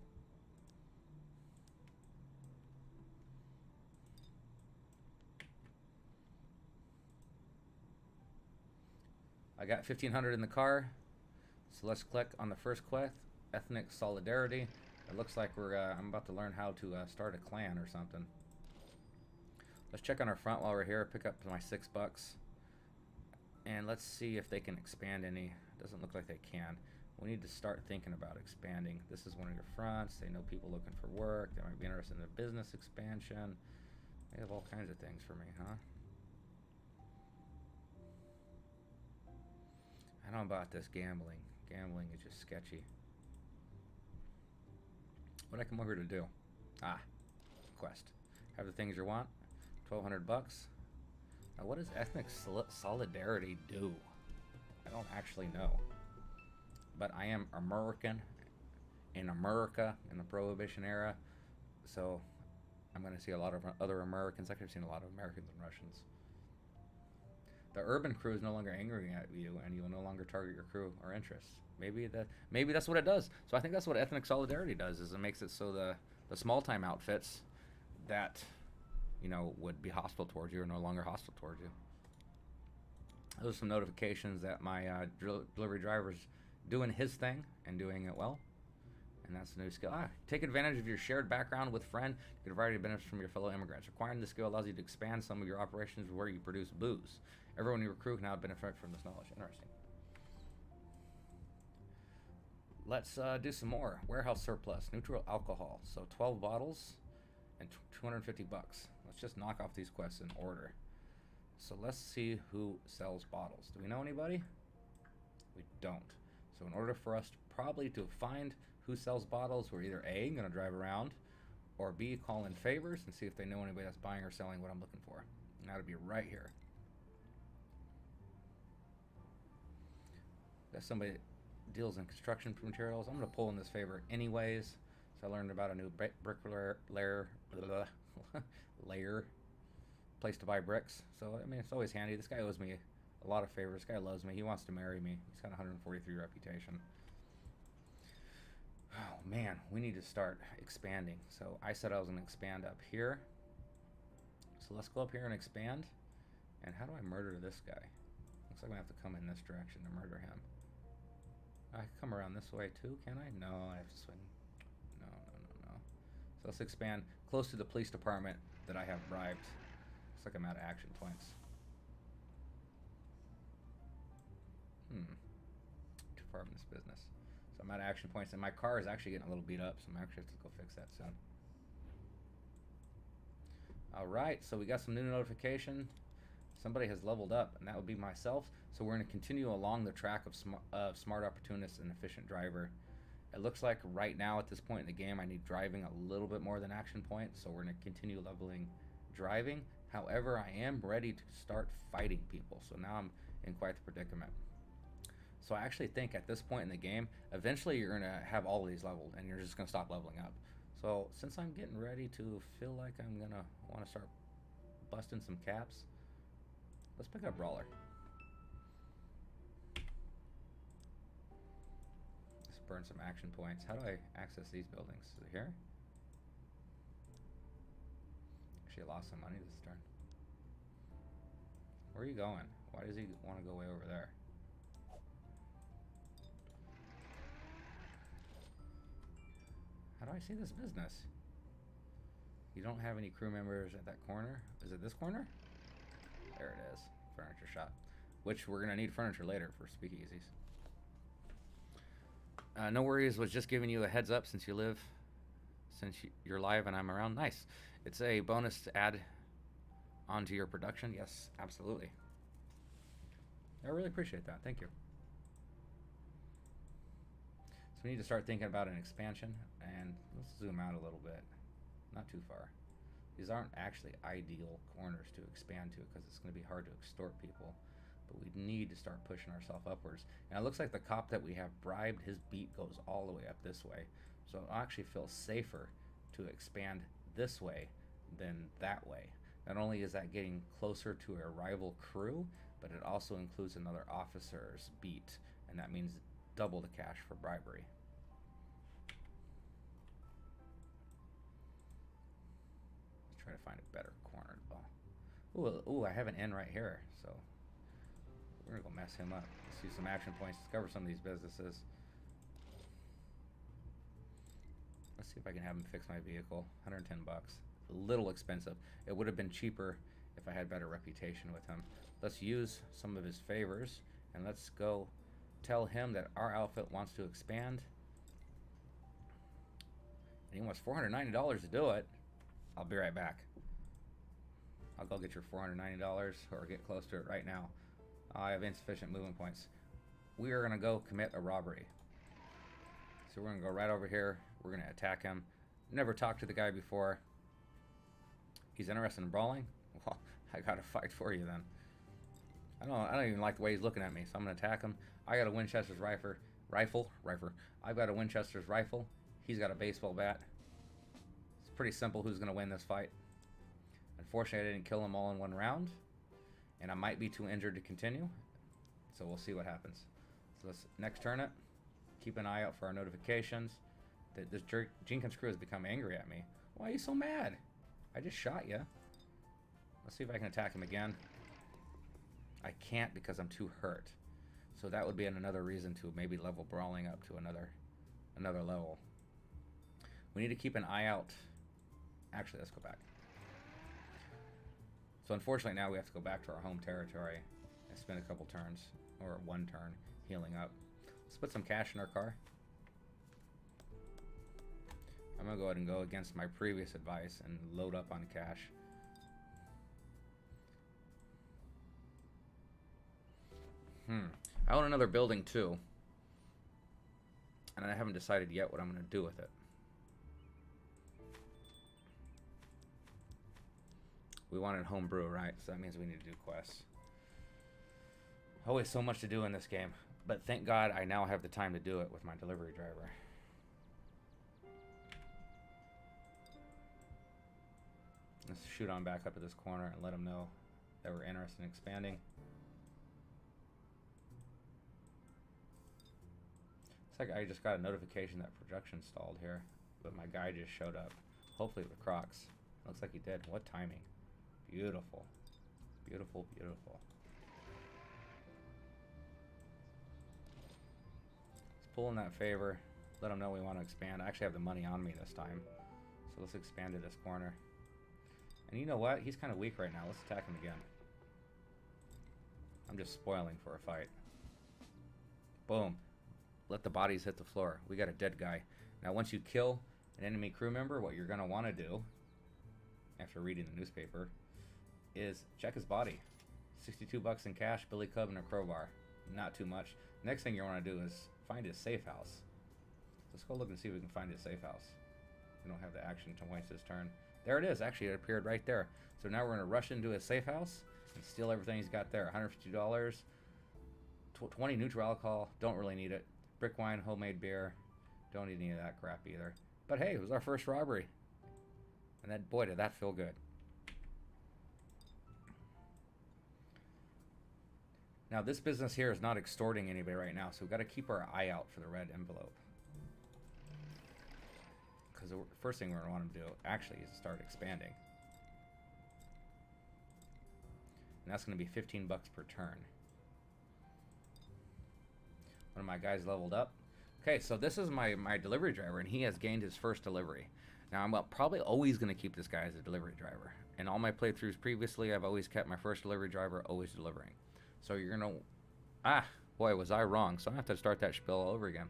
I got 1,500 in the car, so let's click on the first quest, Ethnic Solidarity. It looks like I'm about to learn how to start a clan or something. Let's check on our front while we're here, pick up my $6. And let's see if they can expand any. Doesn't look like they can. We need to start thinking about expanding. This is one of your fronts. They know people looking for work. They might be interested in the business expansion. They have all kinds of things for me, huh? I don't know about this gambling. Gambling is just sketchy. What I come over here to do? Quest. Have the things you want. 1,200 bucks. Now, what does ethnic solidarity do? I don't actually know. But I am American in America in the Prohibition era, so I'm going to see a lot of other Americans. I've seen a lot of Americans and Russians. The urban crew is no longer angry at you, and you will no longer target your crew or interests. Maybe that's what it does. So I think that's what ethnic solidarity does. Is it makes it so the small time outfits that would be hostile towards you are no longer hostile towards you. Those are some notifications that my delivery driver's doing his thing and doing it well. And that's a new skill. Take advantage of your shared background with friend. You get a variety of benefits from your fellow immigrants. Acquiring this skill allows you to expand some of your operations where you produce booze. Everyone you recruit can now benefit from this knowledge. Interesting. Let's do some more. Warehouse surplus. Neutral alcohol. So 12 bottles and 250 bucks. Let's just knock off these quests in order. So let's see who sells bottles. Do we know anybody? We don't. So in order for us to find who sells bottles, we're either A, going to drive around, or B, call in favors and see if they know anybody that's buying or selling what I'm looking for. And that'll be right here. Got somebody that deals in construction materials. I'm going to pull in this favor anyways. So I learned about a new bricklayer place to buy bricks. So I mean, it's always handy. This guy owes me a lot of favors. This guy loves me. He wants to marry me. He's got 143 reputation. Oh man, we need to start expanding. So I said I was going to expand up here. So let's go up here and expand. And how do I murder this guy? Looks like I have to come in this direction to murder him. I can come around this way too, can I? No, I have to swing. No. So let's expand close to the police department that I have bribed. Looks like I'm out of action points. Too far from this business. So I'm out of action points, and my car is actually getting a little beat up, so I'm actually have to go fix that soon. Alright, so we got some new notification. Somebody has leveled up, and that would be myself. So we're going to continue along the track of smart opportunist and efficient driver. It looks like right now at this point in the game I need driving a little bit more than action point, so we're going to continue leveling driving. However, I am ready to start fighting people, so now I'm in quite the predicament. So I actually think at this point in the game, eventually you're going to have all of these leveled, and you're just going to stop leveling up. So since I'm getting ready to feel like I'm going to want to start busting some caps, let's pick up Brawler. Let's burn some action points. How do I access these buildings? Is it here? Actually, I lost some money this turn. Where are you going? Why does he want to go way over there? How do I see this business? You don't have any crew members at that corner. Is it this corner? There it is. Furniture shop. Which we're going to need furniture later for speakeasies. No worries, was just giving you a heads up since you're live and I'm around. Nice. It's a bonus to add onto your production. Yes, absolutely. I really appreciate that. Thank you. So we need to start thinking about an expansion, and let's zoom out a little bit. Not too far. These aren't actually ideal corners to expand to because it's going to be hard to extort people, but we need to start pushing ourselves upwards. And it looks like the cop that we have bribed, his beat goes all the way up this way. So it'll actually feel safer to expand this way then that way. Not only is that getting closer to a rival crew, but it also includes another officer's beat, and that means double the cash for bribery. Let's try to find a better corner. Ooh, I have an N right here, so we're gonna go mess him up. Let's use some action points, discover some of these businesses. Let's see if I can have him fix my vehicle. 110 bucks. A little expensive. It would have been cheaper if I had better reputation with him. Let's use some of his favors, and let's go tell him that our outfit wants to expand. And he wants $490 to do it. I'll be right back. I'll go get your $490 or get close to it right now. I have insufficient movement points. We are going to go commit a robbery. So we're going to go right over here. We're going to attack him. Never talked to the guy before. He's interested in brawling? Well, I got to fight for you then. I don't even like the way he's looking at me, so I'm going to attack him. I got a Winchester's rifle. I've got a Winchester's rifle. He's got a baseball bat. It's pretty simple who's going to win this fight. Unfortunately, I didn't kill them all in one round, and I might be too injured to continue, so we'll see what happens. So let's next turn it. Keep an eye out for our notifications. This Jenkins crew has become angry at me. Why are you so mad? I just shot you. Let's see if I can attack him again. I can't because I'm too hurt. So that would be another reason to maybe level brawling up to another level. We need to keep an eye out. Actually, let's go back. So unfortunately now we have to go back to our home territory and spend a couple turns, or one turn, healing up. Let's put some cash in our car. I'm going to go ahead and go against my previous advice and load up on cash. I own another building too, and I haven't decided yet what I'm going to do with it. We wanted homebrew, right? So that means we need to do quests. Always so much to do in this game, but thank God I now have the time to do it with my delivery driver. Let's shoot on back up to this corner and let them know that we're interested in expanding. It's like I just got a notification that production stalled here, but my guy just showed up. Hopefully with Crocs. Looks like he did. What timing. Beautiful. Beautiful, beautiful. Let's pull in that favor. Let them know we want to expand. I actually have the money on me this time. So let's expand to this corner. And you know what? He's kind of weak right now. Let's attack him again. I'm just spoiling for a fight. Boom. Let the bodies hit the floor. We got a dead guy. Now once you kill an enemy crew member, what you're going to want to do, after reading the newspaper, is check his body. 62 bucks in cash, Billy Club, and a crowbar. Not too much. Next thing you want to do is find his safe house. Let's go look and see if we can find his safe house. We don't have the action to waste his turn. There it is. Actually, it appeared right there. So now we're going to rush into his safe house and steal everything he's got there. $150, 20 neutral alcohol. Don't really need it. Brick wine, homemade beer. Don't need any of that crap either. But hey, it was our first robbery. And that, boy, did that feel good. Now, this business here is not extorting anybody right now, so we've got to keep our eye out for the red envelope. Because the first thing we're going to want to do, actually, is start expanding. And that's going to be 15 bucks per turn. One of my guys leveled up. Okay, so this is my delivery driver, and he has gained his first delivery. Now, I'm probably always going to keep this guy as a delivery driver. In all my playthroughs previously, I've always kept my first delivery driver always delivering. So you're going to... boy, was I wrong. So I have to start that spiel all over again.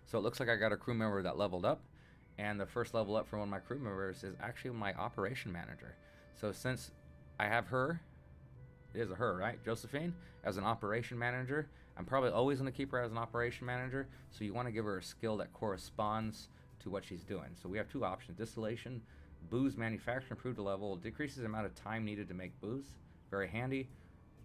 So it looks like I got a crew member that leveled up. And the first level up for one of my crew members is actually my operation manager. So since I have her, it is a her, right? Josephine, as an operation manager, I'm probably always going to keep her as an operation manager. So you want to give her a skill that corresponds to what she's doing. So we have two options. Distillation, booze manufacture, improved to level, decreases the amount of time needed to make booze. Very handy.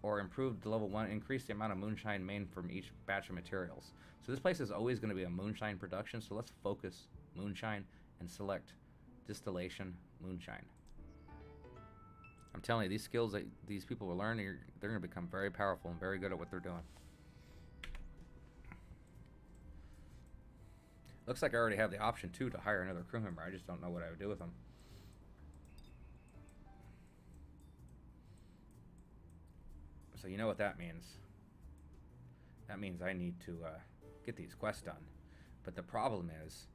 Or improved to level 1, increase the amount of moonshine made from each batch of materials. So this place is always going to be a moonshine production. So let's focus moonshine and select distillation moonshine. I'm telling you, these skills that these people are learning, they're going to become very powerful and very good at what they're doing. Looks like I already have the option, too, to hire another crew member. I just don't know what I would do with them. So you know what that means. That means I need to get these quests done. But the problem is,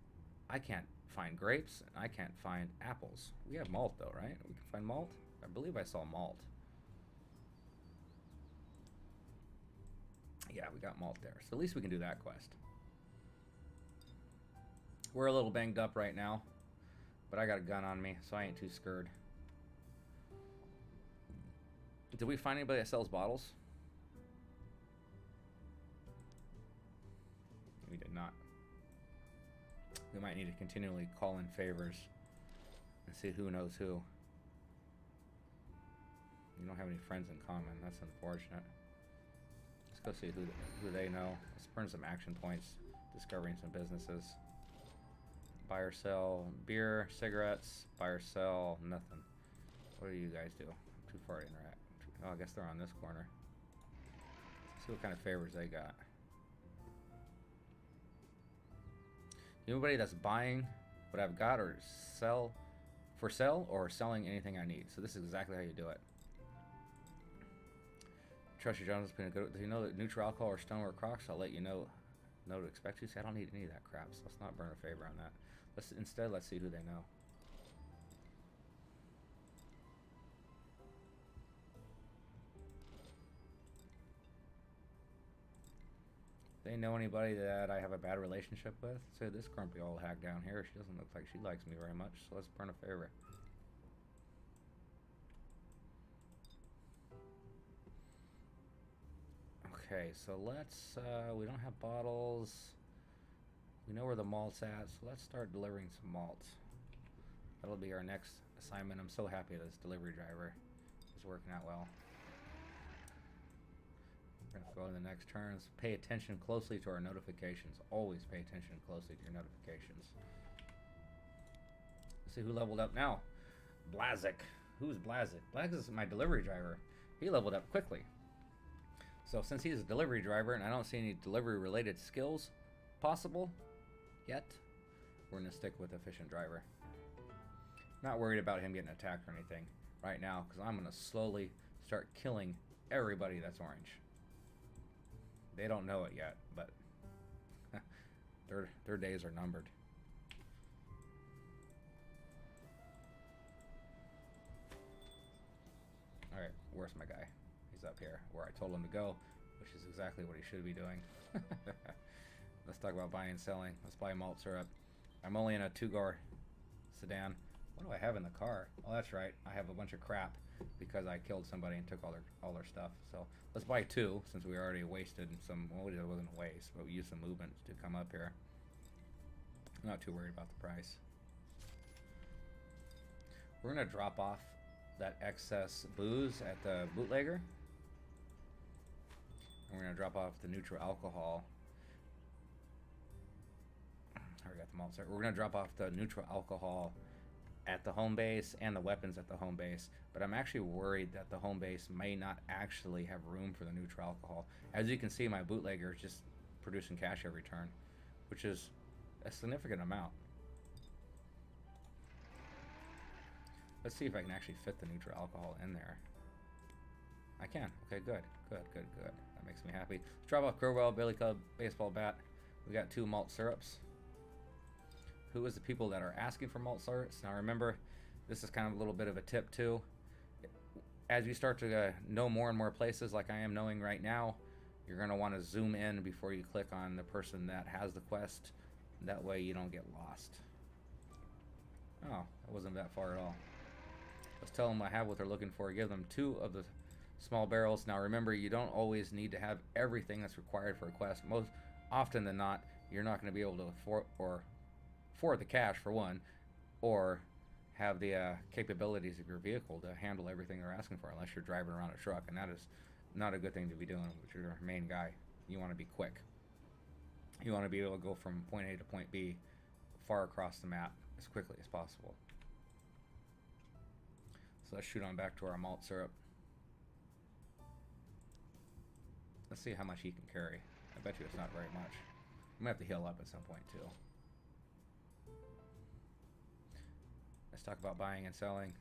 I can't find grapes, and I can't find apples. We have malt, though, right? We can find malt? I believe I saw malt. Yeah, we got malt there. So at least we can do that quest. We're a little banged up right now, but I got a gun on me, so I ain't too scared. Did we find anybody that sells bottles? We did not. We might need to continually call in favors and see who knows who. You don't have any friends in common. That's unfortunate. Let's go see who they know. Let's burn some action points, discovering some businesses. Buy or sell beer, cigarettes. Buy or sell nothing. What do you guys do? Too far to interact. Oh, I guess they're on this corner. Let's see what kind of favors they got. Anybody that's buying what I've got or for sale or selling anything I need. So this is exactly how you do it. Trust your Jones has been a good. Do you know that neutral alcohol or stoneware Crocs? I'll let you know to expect you. See, I don't need any of that crap, so let's not burn a favor on that. Let's see who they know. They know anybody that I have a bad relationship with? Say this grumpy old hag down here. She doesn't look like she likes me very much, so let's burn a favor. Okay, so let's, we don't have bottles. We know where the malt's at, so let's start delivering some malt. That'll be our next assignment. I'm so happy this delivery driver is working out well. We're going to go to the next turns. Pay attention closely to our notifications. Always pay attention closely to your notifications. Let's see who leveled up now. Blazik. Who's Blazik? Blazik is my delivery driver. He leveled up quickly. So since he's a delivery driver and I don't see any delivery related skills possible yet, we're going to stick with efficient driver. Not worried about him getting attacked or anything right now, because I'm going to slowly start killing everybody that's orange. They don't know it yet, but their days are numbered. Alright, where's my guy? He's up here, where I told him to go, which is exactly what he should be doing. Let's talk about buying and selling. Let's buy malt syrup. I'm only in a 2-door sedan. What do I have in the car? Oh, that's right. I have a bunch of crap because I killed somebody and took all their stuff. So let's buy 2 since we already wasted some. Well, it wasn't a waste, but we used some movement to come up here. I'm not too worried about the price. We're gonna drop off that excess booze at the bootlegger. And we're gonna drop off the neutral alcohol. I already got the malt syrup. We're gonna drop off the neutral alcohol at the home base and the weapons at the home base, but I'm actually worried that the home base may not actually have room for the neutral alcohol. As you can see, my bootlegger is just producing cash every turn, which is a significant amount. Let's see if I can actually fit the neutral alcohol in there. I can. Okay, good. That makes me happy. Let's drop off crowbar, billy club, baseball bat. We got 2 malt syrups. Who is the people that are asking for malt syrups? Now remember, this is kind of a little bit of a tip too. As you start to know more and more places like I am knowing right now, you're going to want to zoom in before you click on the person that has the quest. That way you don't get lost. Oh, that wasn't that far at all. Let's tell them I have what they're looking for. Give them 2 of the small barrels. Now remember, you don't always need to have everything that's required for a quest. Most often than not, you're not going to be able to afford the cash for one, or have the capabilities of your vehicle to handle everything they're asking for, unless you're driving around a truck, and that is not a good thing to be doing with your main guy. You want to be quick. You want to be able to go from point A to point B far across the map as quickly as possible. So let's shoot on back to our malt syrup. Let's see how much he can carry. I bet you it's not very much. I'm gonna have to heal up at some point too. Let's talk about buying and selling.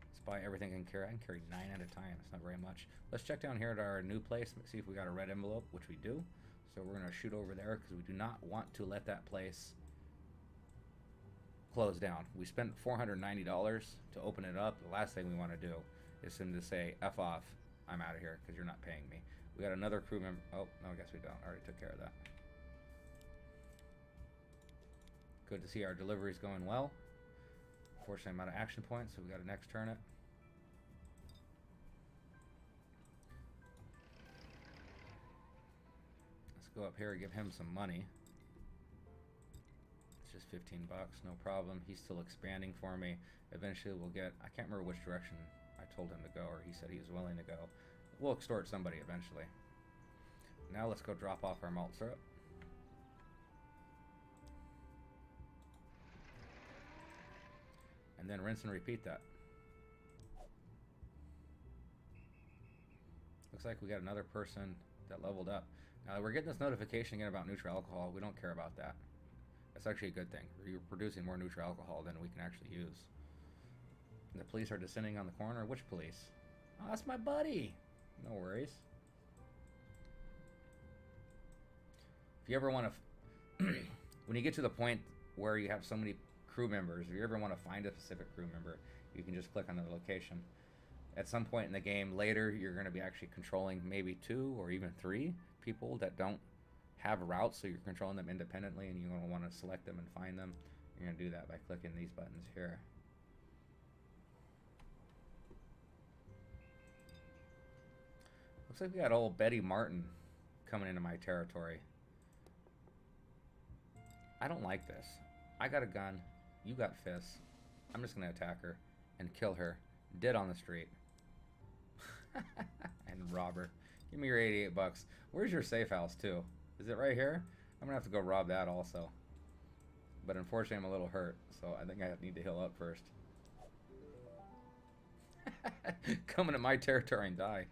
Let's buy everything I can carry. I can carry 9 at a time. It's not very much. Let's check down here at our new place. See if we got a red envelope, which we do. So we're gonna shoot over there because we do not want to let that place close down. We spent $490 to open it up. The last thing we want to do is him to say, F off, I'm out of here because you're not paying me. We got another crew member. Oh, no, I guess we don't. I already took care of that. Good to see our delivery's going well. Unfortunately, I'm out of action points, so we got to next turn it. Let's go up here and give him some money. Just 15 bucks, no problem. He's still expanding for me. Eventually we'll get, I can't remember which direction I told him to go, or he said he was willing to go. We'll extort somebody eventually. Now let's go drop off our malt syrup. And then rinse and repeat that. Looks like we got another person that leveled up. Now we're getting this notification again about neutral alcohol. We don't care about that. That's actually a good thing. You're producing more neutral alcohol than we can actually use. The police are descending on the corner. Which police? Oh, that's my buddy. No worries. If you ever want to... when you get to the point where you have so many crew members, if you ever want to find a specific crew member, you can just click on the location. At some point in the game later, you're going to be actually controlling maybe 2 or even 3 people that don't have routes, so you're controlling them independently, and you're going to want to select them and find them. You're going to do that by clicking these buttons here. Looks like we got old Betty Martin coming into my territory. I don't like this. I got a gun, you got fists. I'm just going to attack her and kill her dead on the street. And rob her. Give me your 88 bucks. Where's your safe house too? Is it right here? I'm gonna have to go rob that also. But unfortunately I'm a little hurt, so I think I need to heal up first. Coming to my territory and die.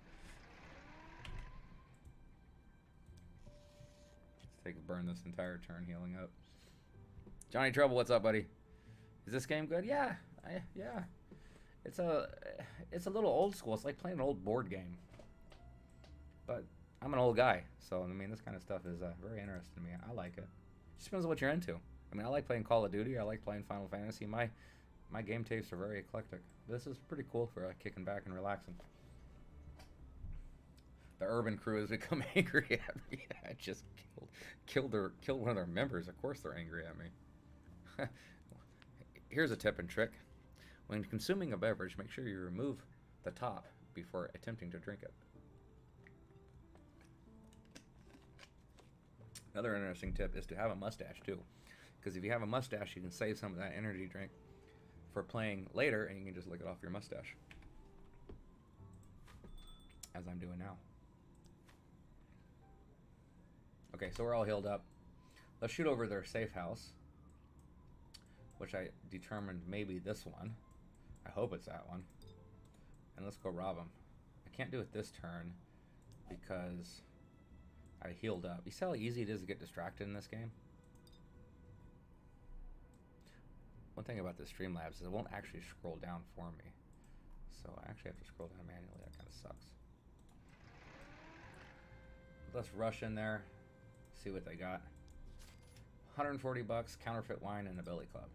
Let's take a burn this entire turn healing up. Johnny Trouble, what's up, buddy? Is this game good? Yeah, yeah. It's a little old school. It's like playing an old board game. But I'm an old guy, so I mean this kind of stuff is very interesting to me. I like it. Just depends on what you're into. I mean, I like playing Call of Duty. I like playing Final Fantasy. My game tastes are very eclectic. This is pretty cool for kicking back and relaxing. The urban crew has become angry at me. I just killed one of their members. Of course they're angry at me. Here's a tip and trick. When consuming a beverage, make sure you remove the top before attempting to drink it. Another interesting tip is to have a mustache too, because if you have a mustache, you can save some of that energy drink for playing later, and you can just lick it off your mustache, as I'm doing now. Okay, so we're all healed up. Let's shoot over their safe house, which I determined maybe this one. I hope it's that one. And let's go rob them. I can't do it this turn because I healed up. You see how easy it is to get distracted in this game? One thing about the Streamlabs is it won't actually scroll down for me. So I actually have to scroll down manually. That kind of sucks. Let's rush in there, see what they got. 140 bucks, counterfeit wine, and a billy club.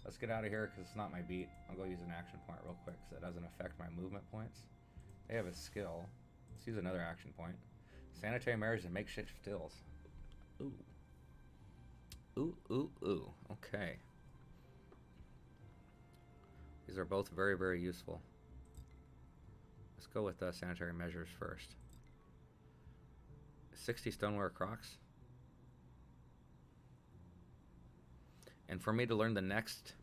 Let's get out of here because it's not my beat. I'll go use an action point real quick because it doesn't affect my movement points. They have a skill. Let's use another action point. Sanitary measures and makeshift stills. Ooh. Ooh, ooh, ooh. Okay. These are both very, very useful. Let's go with sanitary measures first. 60 stoneware Crocs. And for me to learn the next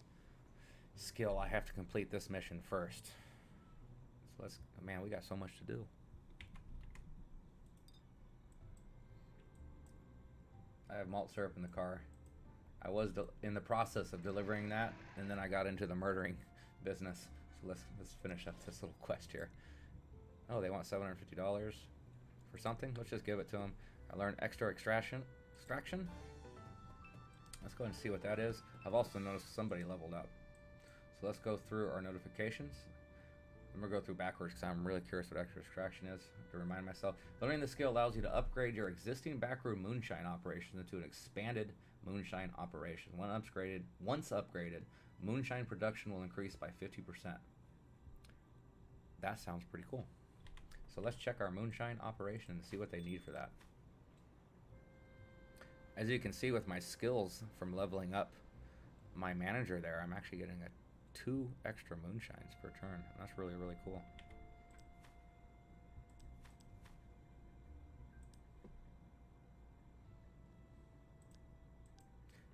skill, I have to complete this mission first. So let's, man, we got so much to do. I have malt syrup in the car. I was in the process of delivering that, and then I got into the murdering business. So let's finish up this little quest here. Oh, they want $750 for something. Let's just give it to them. I learned extra extraction. Let's go ahead and see what that is. I've also noticed somebody leveled up. So let's go through our notifications. I'm going to go through backwards because I'm really curious what extra extraction is, to remind myself. Learning the skill allows you to upgrade your existing backroom moonshine operation into an expanded moonshine operation. Once upgraded, moonshine production will increase by 50%. That sounds pretty cool. So let's check our moonshine operation and see what they need for that. As you can see with my skills from leveling up my manager there, I'm actually getting 2 extra moonshines per turn. That's really, really cool.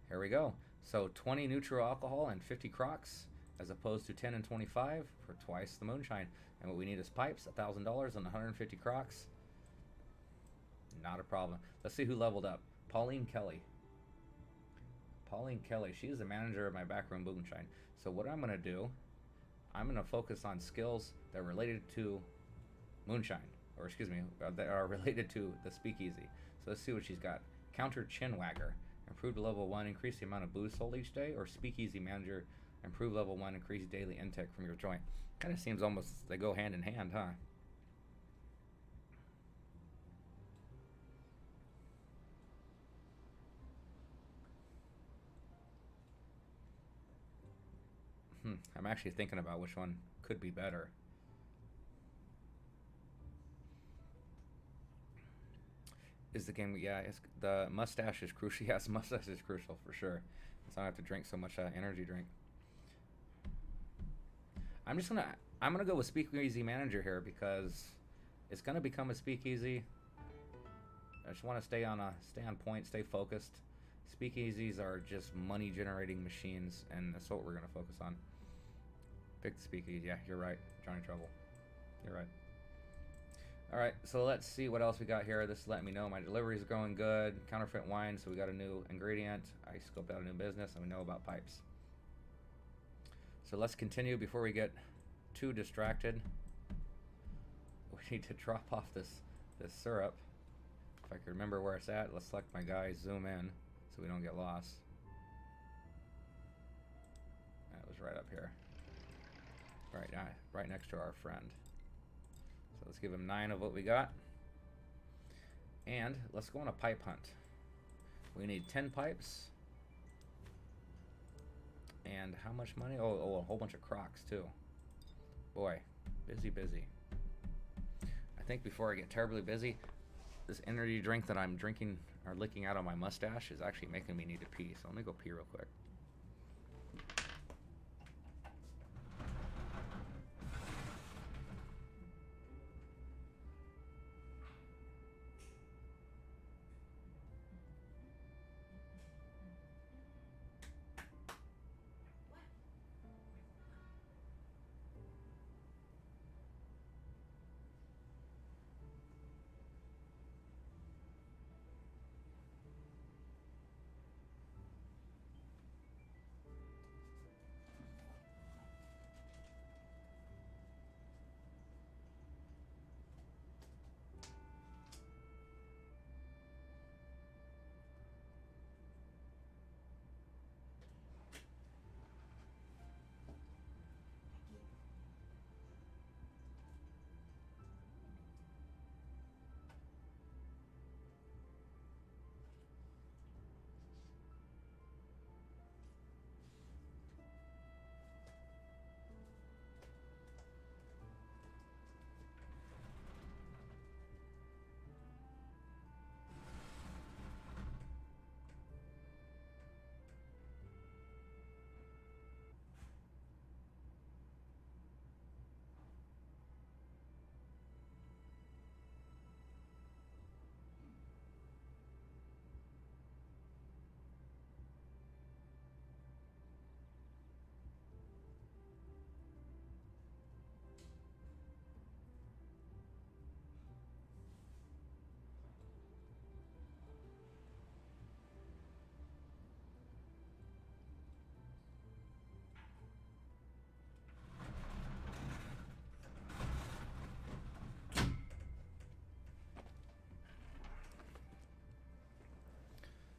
Here we go. So 20 neutral alcohol and 50 crocks, as opposed to 10 and 25 for twice the moonshine. And what we need is pipes, $1,000 and 150 crocks. Not a problem. Let's see who leveled up. Pauline Kelly. Pauline Kelly, she is the manager of my backroom moonshine. So what I'm going to do, I'm going to focus on skills that are related to moonshine, or excuse me, that are related to the speakeasy. So let's see what she's got. Counter chin wagger, improved to level 1, increase the amount of booze sold each day, or speakeasy manager, improve level 1, increase daily intake from your joint. Kind of seems almost they go hand in hand, huh? I'm actually thinking about which one could be better. Is the game? Yeah, the mustache is crucial. Yes, mustache is crucial for sure. So I don't have to drink so much energy drink. I'm gonna go with speakeasy manager here because it's gonna become a speakeasy. I just want to stay on point, stay focused. Speakeasies are just money generating machines, and that's what we're gonna focus on. Pick the speakeasy. Yeah, you're right, Johnny Trouble. You're right. All right, so let's see what else we got here. This is letting me know my deliveries are going good. Counterfeit wine, so we got a new ingredient. I scoped out a new business, and we know about pipes. So let's continue before we get too distracted. We need to drop off this syrup. If I can remember where it's at, let's select my guy, zoom in, so we don't get lost. That was right up here. Right next to our friend. So let's give him 9 of what we got. And let's go on a pipe hunt. We need 10 pipes. And how much money? Oh, a whole bunch of crocks too. Boy, busy. I think before I get terribly busy, this energy drink that I'm drinking or licking out of my mustache is actually making me need to pee. So let me go pee real quick.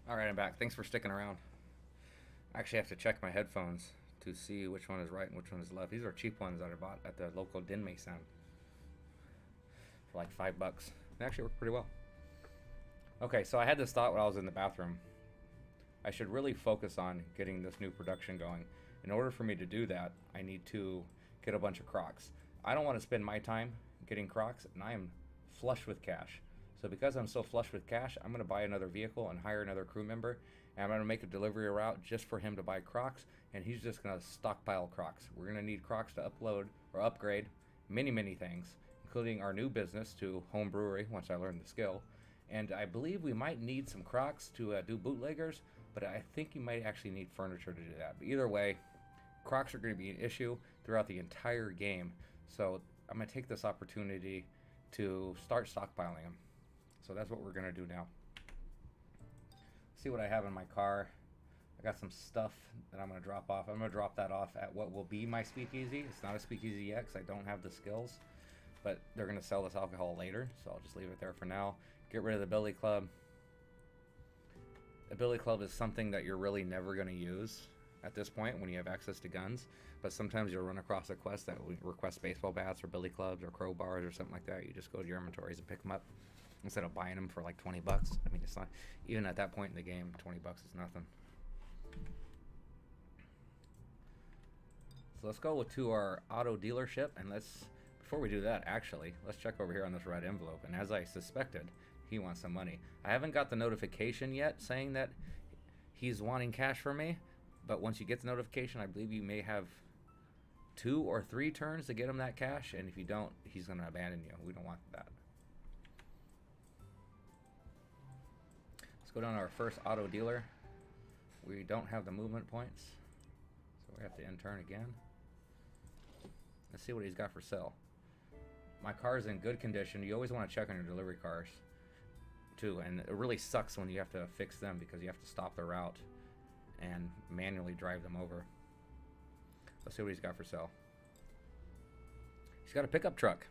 Alright, I'm back. Thanks for sticking around. I actually have to check my headphones to see which one is right and which one is left. These are cheap ones that I bought at the local Din Mason for like $5. They actually work pretty well. Okay, so I had this thought when I was in the bathroom. I should really focus on getting this new production going. In order for me to do that, I need to get a bunch of Crocs. I don't want to spend my time getting Crocs, and I am flush with cash. So because I'm so flush with cash, I'm going to buy another vehicle and hire another crew member, and I'm going to make a delivery route just for him to buy Crocs, and he's just going to stockpile Crocs. We're going to need Crocs to upload or upgrade many things, including our new business to home brewery once I learn the skill. And I believe we might need some Crocs to do bootleggers, but I think you might actually need furniture to do that. But either way, Crocs are going to be an issue throughout the entire game. So I'm going to take this opportunity to start stockpiling them. So that's what we're going to do now. See what I have in my car. I got some stuff that I'm going to drop off. I'm going to drop that off at what will be my speakeasy. It's not a speakeasy yet because I don't have the skills. But they're going to sell this alcohol later. So I'll just leave it there for now. Get rid of the billy club. A billy club is something that you're really never going to use at this point when you have access to guns. But sometimes you'll run across a quest that will request baseball bats or billy clubs or crowbars or something like that. You just go to your inventories and pick them up instead of buying them for like $20. I mean, it's not, even at that point in the game, $20 is nothing. So let's go to our auto dealership, and before we do that, actually, let's check over here on this red envelope. And as I suspected, he wants some money. I haven't got the notification yet saying that he's wanting cash from me, but once you get the notification, I believe you may have 2 or 3 turns to get him that cash, and if you don't, he's going to abandon you. We don't want that. Let's go down to our first auto dealer. We don't have the movement points, so we have to intern again. Let's see what he's got for sale. My car is in good condition. You always want to check on your delivery cars too, and it really sucks when you have to fix them because you have to stop the route and manually drive them over. Let's see what he's got for sale. He's got a pickup truck.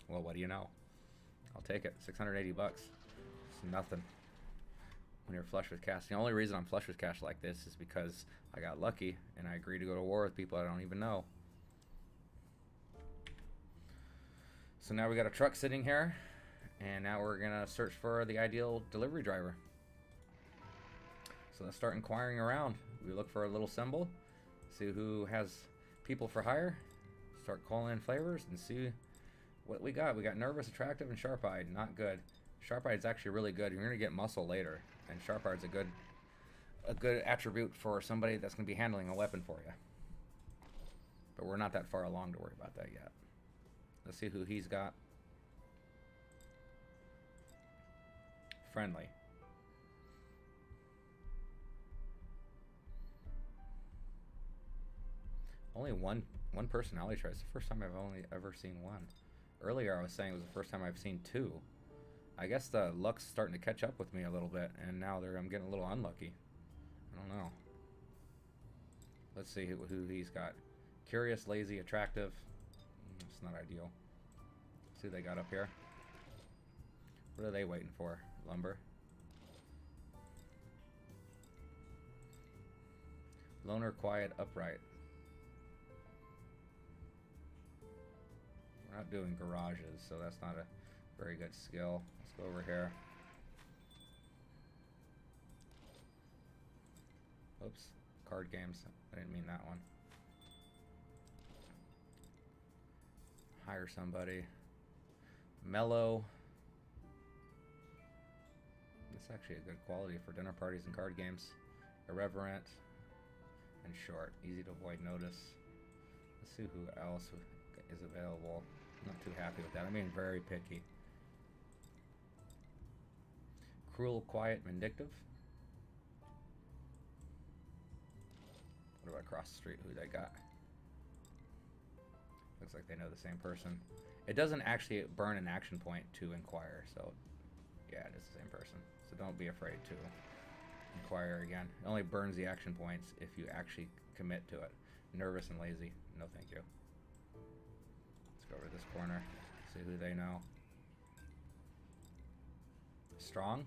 Well, what do you know? I'll take it. $680. It's nothing when you're flush with cash. The only reason I'm flush with cash like this is because I got lucky and I agreed to go to war with people I don't even know. So now we got a truck sitting here, and now we're gonna search for the ideal delivery driver. So let's start inquiring around. We look for a little symbol, see who has people for hire, start calling in flavors, and see what we got. We got nervous, attractive, and sharp-eyed. Not good. Sharp-eyed is actually really good. You're gonna get muscle later, and sharp-eyed is a good attribute for somebody that's gonna be handling a weapon for you. But we're not that far along to worry about that yet. Let's see who he's got. Friendly. Only one personality trait. It's the first time I've only ever seen one. Earlier I was saying it was the first time I've seen 2. I guess the luck's starting to catch up with me a little bit, and now I'm getting a little unlucky. I don't know. Let's see who he's got. Curious, lazy, attractive. It's not ideal. Let's see what they got up here. What are they waiting for? Lumber. Loner, quiet, upright. We're not doing garages, so that's not a very good skill. Let's go over here. Oops. Card games. I didn't mean that one. Hire somebody. Mellow. That's actually a good quality for dinner parties and card games. Irreverent and short. Easy to avoid notice. Let's see who else is available. I'm not too happy with that. I'm being very picky. Cruel, quiet, vindictive. What about across the street? Who they got? Looks like they know the same person. It doesn't actually burn an action point to inquire, so yeah, it is the same person. So don't be afraid to inquire again. It only burns the action points if you actually commit to it. Nervous and lazy, no thank you. Let's go over to this corner, see who they know. Strong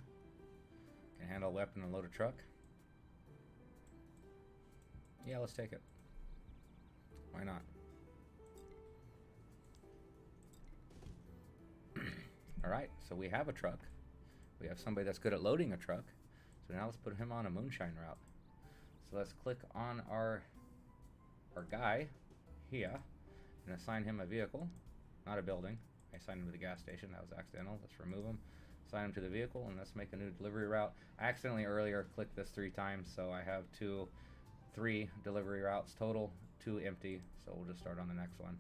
Can handle a weapon and load a truck? Yeah, let's take it. Why not? Alright, so we have a truck. We have somebody that's good at loading a truck. So now let's put him on a moonshine route. So let's click on our guy here and assign him a vehicle, not a building. I assigned him to the gas station. That was accidental. Let's remove him. Assign him to the vehicle, and let's make a new delivery route. I accidentally earlier clicked this 3 times, so I have 3 delivery routes total, 2 empty. So we'll just start on the next one.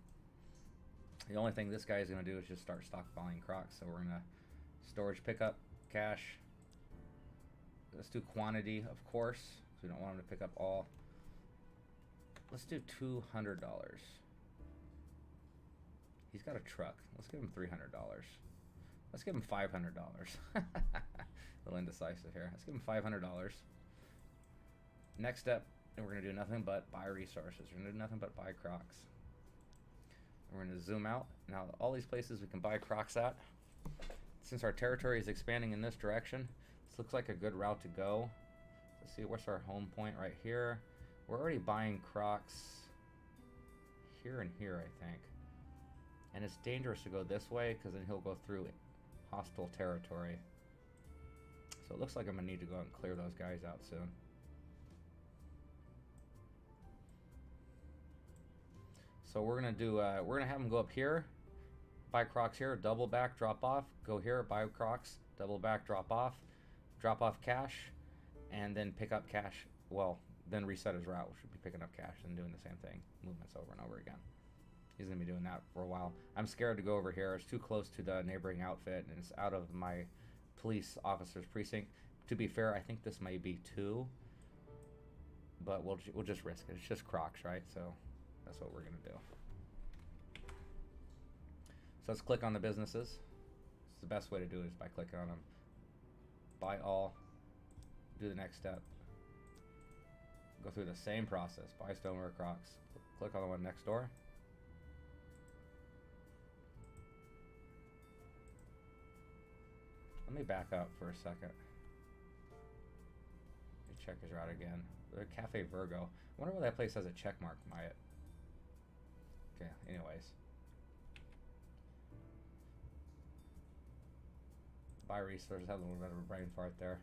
The only thing this guy is going to do is just start stockpiling Crocs. So we're going to storage pickup, cash. Let's do quantity, of course. So we don't want him to pick up all. Let's do $200. He's got a truck. Let's give him $300. Let's give him $500. A little indecisive here. Let's give him $500. Next step, and we're going to do nothing but buy resources. We're going to do nothing but buy Crocs. We're going to zoom out. Now, all these places we can buy Crocs at. Since our territory is expanding in this direction, this looks like a good route to go. Let's see, what's our home point right here? We're already buying Crocs here and here, I think. And it's dangerous to go this way because then he'll go through hostile territory. So it looks like I'm going to need to go out and clear those guys out soon. So we're going to do, we're going to have them go up here, buy Crocs here, double back, drop off, go here, buy Crocs, double back, drop off cash, and then pick up cash. Well, then reset his route, which would be picking up cash and doing the same thing, movements over and over again. He's going to be doing that for a while. I'm scared to go over here. It's too close to the neighboring outfit, and it's out of my police officer's precinct. To be fair, I think this may be 2, but we'll just risk it. It's just Crocs, right? So that's what we're going to do. So let's click on the businesses. It's the best way to do it is by clicking on them. Buy all. Do the next step. Go through the same process. Buy stoneware Crocs. Click on the one next door. Let me back up for a second. Let me check his route again. The Cafe Virgo. I wonder why that place has a check mark by it. Okay, anyways. Buy resources. Have a little bit of a brain fart there.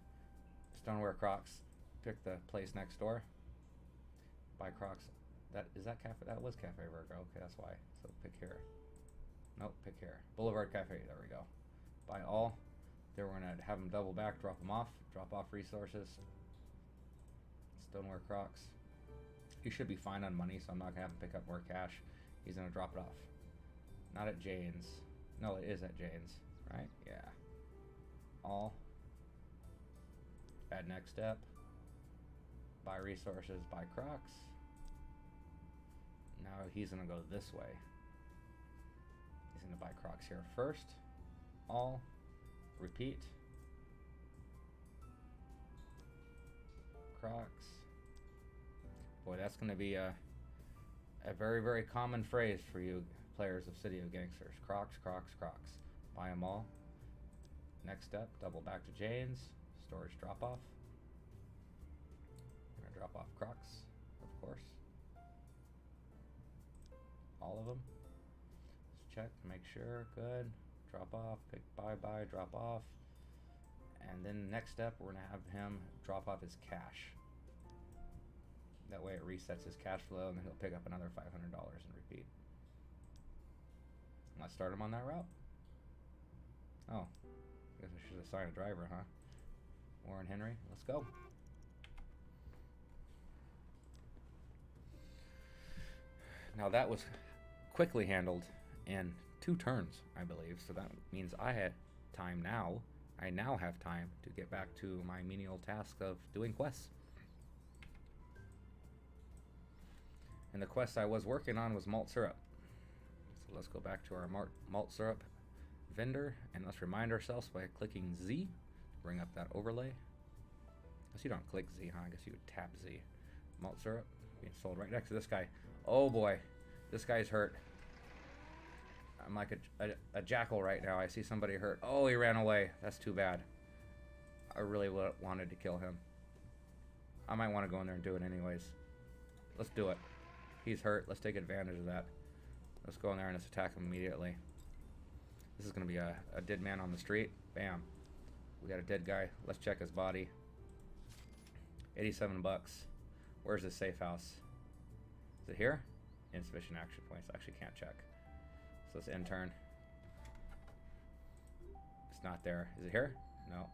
Stoneware Crocs. Pick the place next door. Buy Crocs. That was Cafe Virgo. Okay, that's why. So pick here. Nope, pick here. Boulevard Cafe. There we go. Buy all. Then we're going to have them double back, drop them off, drop off resources. Stoneware Crocs. He should be fine on money, so I'm not going to have him pick up more cash. He's going to drop it off. Not at Jane's. No, it is at Jane's, right? Yeah. All. Add next step. Buy resources, buy Crocs. Now he's going to go this way. He's going to buy Crocs here first. All. Repeat. Crocs. Boy, that's going to be a very, very common phrase for you players of City of Gangsters. Crocs, Crocs, Crocs. Buy them all. Next step, double back to Jane's. Storage drop off. We're going to drop off Crocs, of course. All of them. Let's check to make sure. Good. Drop off, pick buy, drop off. And then next step, we're going to have him drop off his cash. That way it resets his cash flow, and then he'll pick up another $500 and repeat. Let's start him on that route. Oh, I guess I should assign a driver, huh? Warren Henry, let's go. Now that was quickly handled in 2 turns, I believe. So that means I had time now. I now have time to get back to my menial task of doing quests. And the quest I was working on was malt syrup. So let's go back to our malt syrup vendor, and let's remind ourselves by clicking Z, bring up that overlay. I guess you don't click Z, huh? I guess you would tap Z. Malt syrup being sold right next to this guy. Oh boy, this guy's hurt. I'm like a jackal right now. I see somebody hurt. Oh, he ran away. That's too bad. I really wanted to kill him. I might want to go in there and do it anyways. Let's do it. He's hurt. Let's take advantage of that. Let's go in there and let's attack him immediately. This is going to be a dead man on the street. Bam. We got a dead guy. Let's check his body. 87 bucks. Where's his safe house? Is it here? Insufficient action points. I actually can't check. So let's intern. It's not there. Is it here? No.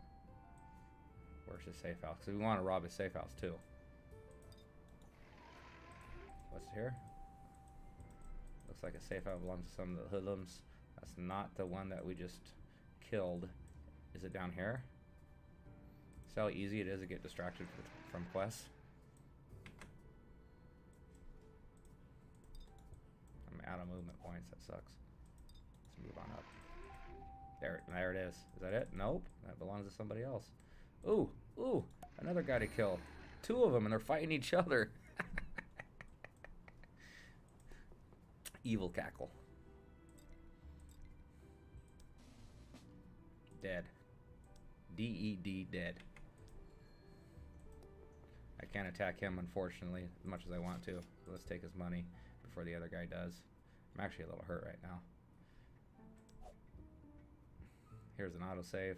Where's his safe house? Because we want to rob his safe house too. What's here? Looks like a safe house belongs to some of the hoodlums. That's not the one that we just killed. Is it down here? See how easy it is to get distracted from quests? I'm out of movement points. That sucks. Let's move on up. There it is. Is that it? Nope. That belongs to somebody else. Ooh, ooh, another guy to kill. Two of them, and they're fighting each other. Evil cackle. Dead. D-E-D, dead. I can't attack him, unfortunately, as much as I want to. So let's take his money before the other guy does. I'm actually a little hurt right now. Here's an autosave.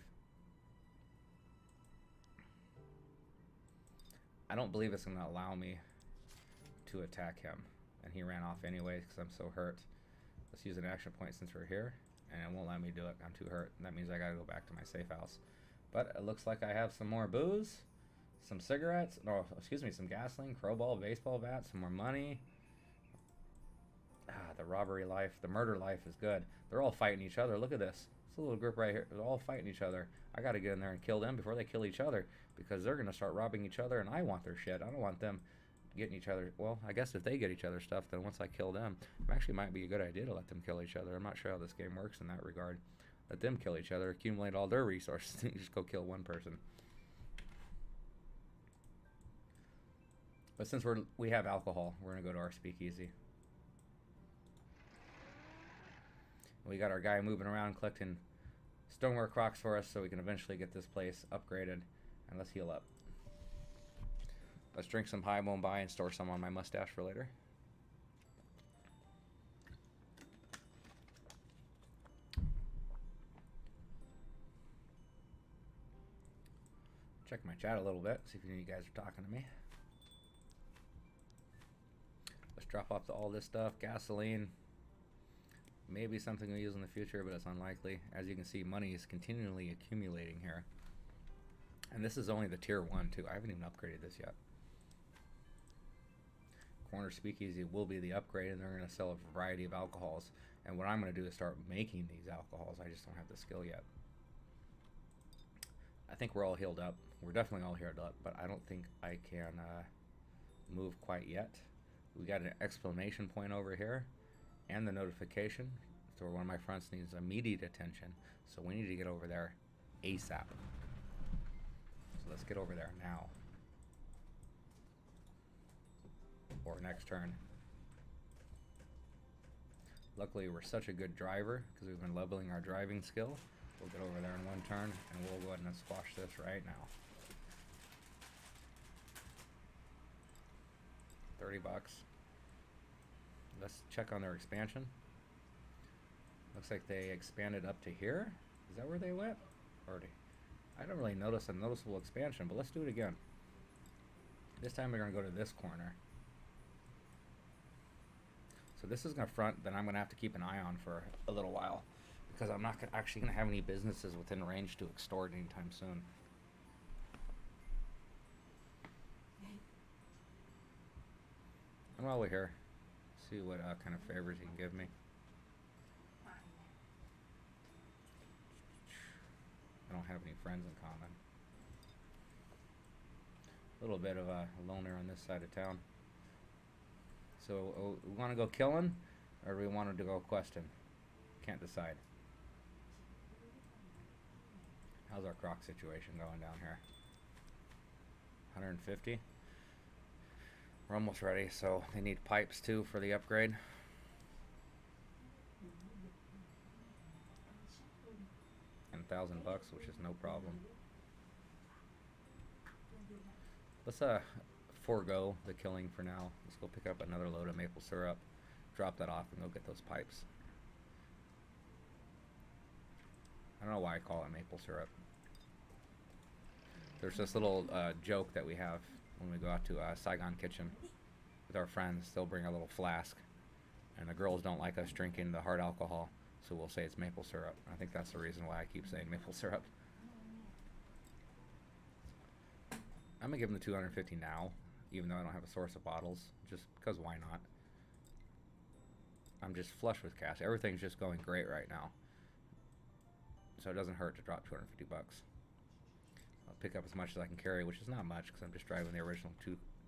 I don't believe it's going to allow me to attack him. And he ran off anyways because I'm so hurt. Let's use an action point since we're here. And it won't let me do it. I'm too hurt. And that means I got to go back to my safe house. But it looks like I have some more booze. Some cigarettes. No, excuse me, some gasoline, crowbar, baseball bat, some more money. The robbery life, the murder life is good. They're all fighting each other. Look at this. It's a little group right here. They're all fighting each other. I got to get in there and kill them before they kill each other. Because they're going to start robbing each other, and I want their shit. I don't want them getting each other. Well, I guess if they get each other stuff, then once I kill them, it actually might be a good idea to let them kill each other. I'm not sure how this game works in that regard. Let them kill each other, accumulate all their resources, and just go kill one person. But since we have alcohol, we're going to go to our speakeasy. We got our guy moving around collecting stoneware crocks for us so we can eventually get this place upgraded. And let's heal up. Let's drink some High Bone By and store some on my mustache for later. Check my chat a little bit, see if any of you guys are talking to me. Let's drop off all this stuff. Gasoline. Maybe something we'll use in the future, but it's unlikely. As you can see, money is continually accumulating here. And this is only the tier 1 too. I haven't even upgraded this yet. Corner Speakeasy will be the upgrade, and they're going to sell a variety of alcohols. And what I'm going to do is start making these alcohols. I just don't have the skill yet. I think we're all healed up. We're definitely all healed up, but I don't think I can move quite yet. We got an exclamation point over here and the notification. So one of my friends needs immediate attention. So we need to get over there ASAP. So let's get over there now. Or next turn. Luckily we're such a good driver because we've been leveling our driving skill. We'll get over there in one turn and we'll go ahead and squash this right now. 30 bucks. Let's check on their expansion. Looks like they expanded up to here. Is that where they went? Or I don't really notice a noticeable expansion, but let's do it again. This time we're going to go to this corner. So this is going to front, then I'm going to have to keep an eye on for a little while. Because I'm not actually going to have any businesses within range to extort anytime soon. And while we're here, see what kind of favors you can give me. I don't have any friends in common. A little bit of a loner on this side of town. So we want to go killing, or do we want to go questing? Can't decide. How's our croc situation going down here? 150. We're almost ready, so they need pipes too for the upgrade. And $1,000 bucks, which is no problem. Let's forego the killing for now. Let's go pick up another load of maple syrup, drop that off, and go get those pipes. I don't know why I call it maple syrup. There's this little joke that we have when we go out to Saigon Kitchen with our friends. They'll bring a little flask, and the girls don't like us drinking the hard alcohol, so we'll say it's maple syrup. I think that's the reason why I keep saying maple syrup. I'm gonna give them the 250 now, even though I don't have a source of bottles, just because why not? I'm just flush with cash. Everything's just going great right now, so it doesn't hurt to drop 250 bucks. I'll pick up as much as I can carry, which is not much because I'm just driving the original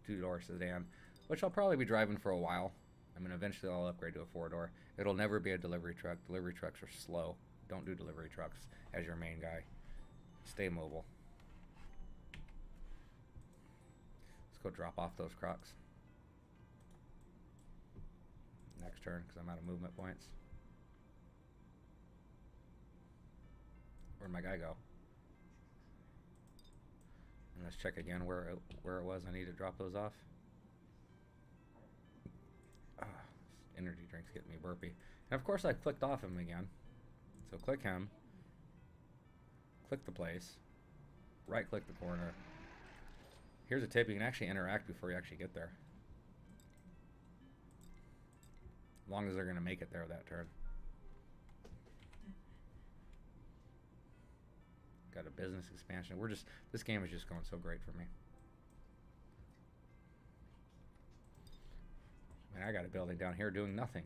two-door sedan, which I'll probably be driving for a while. I mean, eventually I'll upgrade to a 4-door. It'll never be a delivery truck. Delivery trucks are slow. Don't do delivery trucks as your main guy. Stay mobile. Let's go drop off those crocs. Next turn, because I'm out of movement points. Where'd my guy go? And let's check again where it was I need to drop those off. Energy drinks get me burpy. And of course I clicked off him again. So click him. Click the place. Right click the corner. Here's a tip, you can actually interact before you actually get there. As long as they're going to make it there that turn. Got a business expansion. This game is just going so great for me. Man, I got a building down here doing nothing.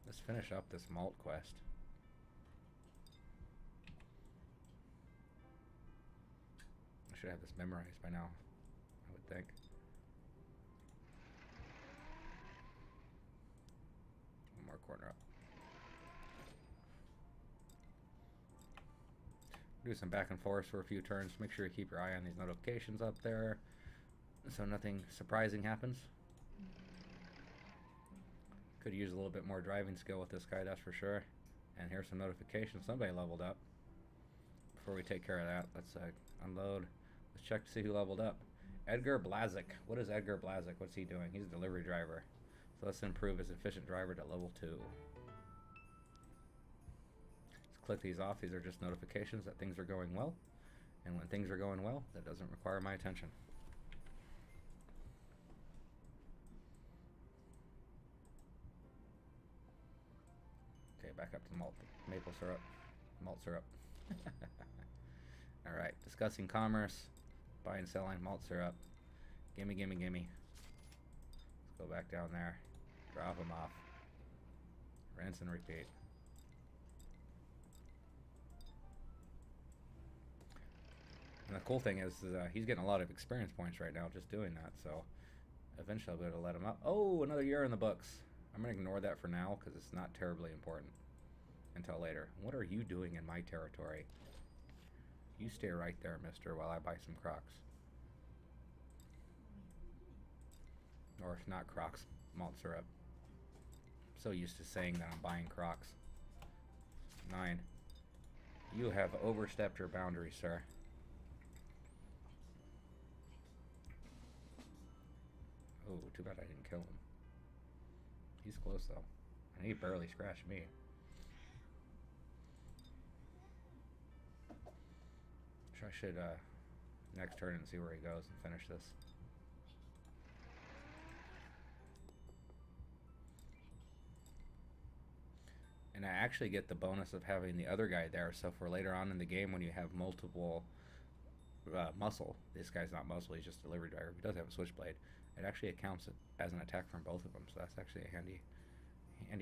Let's finish up this malt quest. I should have this memorized by now, I would think. One more corner up. Do some back and forth for a few turns. Make sure you keep your eye on these notifications up there, so nothing surprising happens. Could use a little bit more driving skill with this guy, that's for sure. And here's some notifications. Somebody leveled up. Before we take care of that, let's unload. Let's check to see who leveled up. Edgar Blazik. What is Edgar Blazik? What's he doing? He's a delivery driver. So let's improve his efficient driver to level 2. Let's click these off. These are just notifications that things are going well. And when things are going well, that doesn't require my attention. Okay, back up to maple syrup. Malt syrup. Alright, discussing commerce. Buying, selling malt syrup. Gimme, gimme, gimme. Let's go back down there. Drop them off. Rinse and repeat. And the cool thing is he's getting a lot of experience points right now just doing that, so eventually I'll be able to let him up. Oh, another year in the books. I'm going to ignore that for now because it's not terribly important until later. What are you doing in my territory? You stay right there, mister, while I buy some Crocs. Or if not Crocs, malt syrup. I'm so used to saying that I'm buying Crocs. 9. You have overstepped your boundaries, sir. Oh, too bad I didn't kill him. He's close, though. And he barely scratched me. I should next turn and see where he goes and finish this. And I actually get the bonus of having the other guy there, so for later on in the game when you have multiple muscle, this guy's not muscle, he's just a delivery driver, he does have a switchblade, it actually accounts as an attack from both of them, so that's actually a handy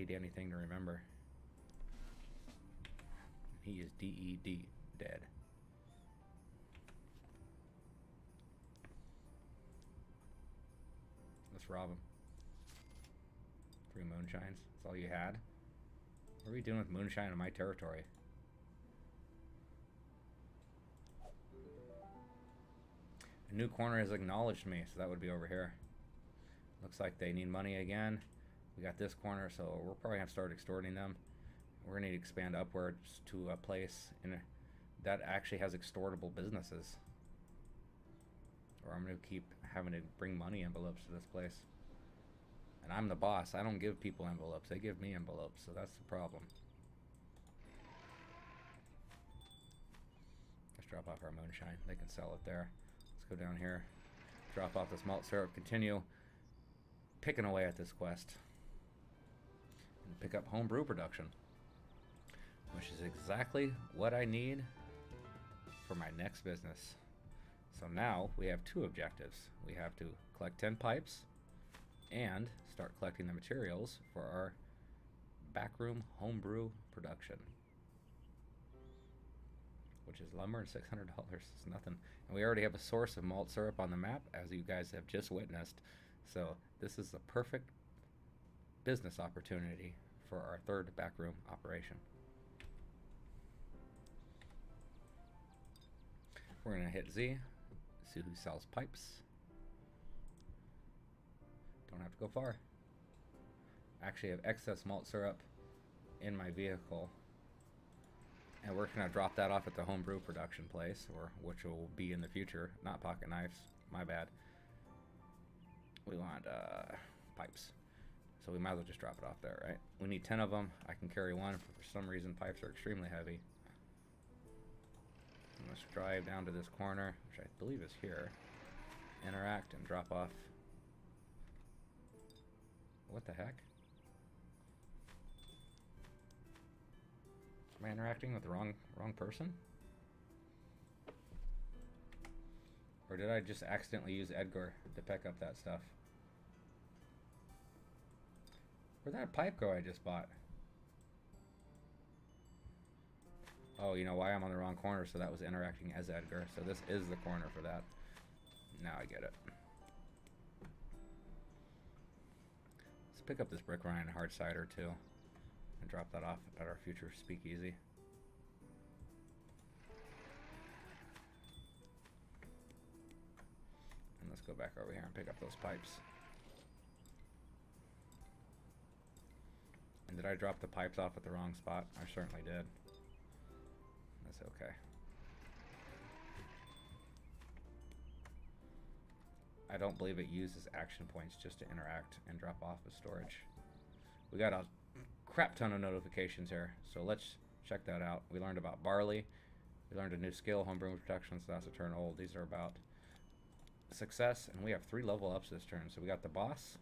dandy thing to remember. He is DED, dead. Let's rob him. 3 moonshines. That's all you had? What are we doing with moonshine in my territory? A new corner has acknowledged me, so that would be over here. Looks like they need money again. We got this corner, so we're probably going to start extorting them. We're going to need to expand upwards to a place that actually has extortable businesses. Or I'm going to keep having to bring money envelopes to this place. And I'm the boss. I don't give people envelopes. They give me envelopes. So that's the problem. Let's drop off our moonshine. They can sell it there. Let's go down here. Drop off this malt syrup. Continue picking away at this quest. And pick up homebrew production. Which is exactly what I need for my next business. So now we have two objectives. We have to collect 10 pipes and start collecting the materials for our backroom homebrew production, which is lumber and $600. It's nothing. And we already have a source of malt syrup on the map, as you guys have just witnessed. So this is the perfect business opportunity for our third backroom operation. We're going to hit Z, see who sells pipes. Don't have to go far. Actually, I have excess malt syrup in my vehicle, and we're going to drop that off at the homebrew production place, or which will be in the future. Not pocket knives, my bad. We want pipes, so we might as well just drop it off there, right? We need 10 of them. I can carry one. For some reason, pipes are extremely heavy. Let's drive down to this corner, which I believe is here. Interact and drop off. What the heck? Am I interacting with the wrong person? Or did I just accidentally use Edgar to pick up that stuff? Where'd that pipe go I just bought? Oh, you know why I'm on the wrong corner, so that was interacting as Edgar. So this is the corner for that. Now I get it. Let's pick up this brick rind hard cider too, and drop that off at our future speakeasy. And let's go back over here and pick up those pipes. And did I drop the pipes off at the wrong spot? I certainly did. That's okay. I don't believe it uses action points just to interact and drop off with storage. We got a crap ton of notifications here, so let's check that out. We learned about barley. We learned a new skill, homebrew production, so that's a turn old. These are about success, and we have 3 level ups this turn. So we got the boss.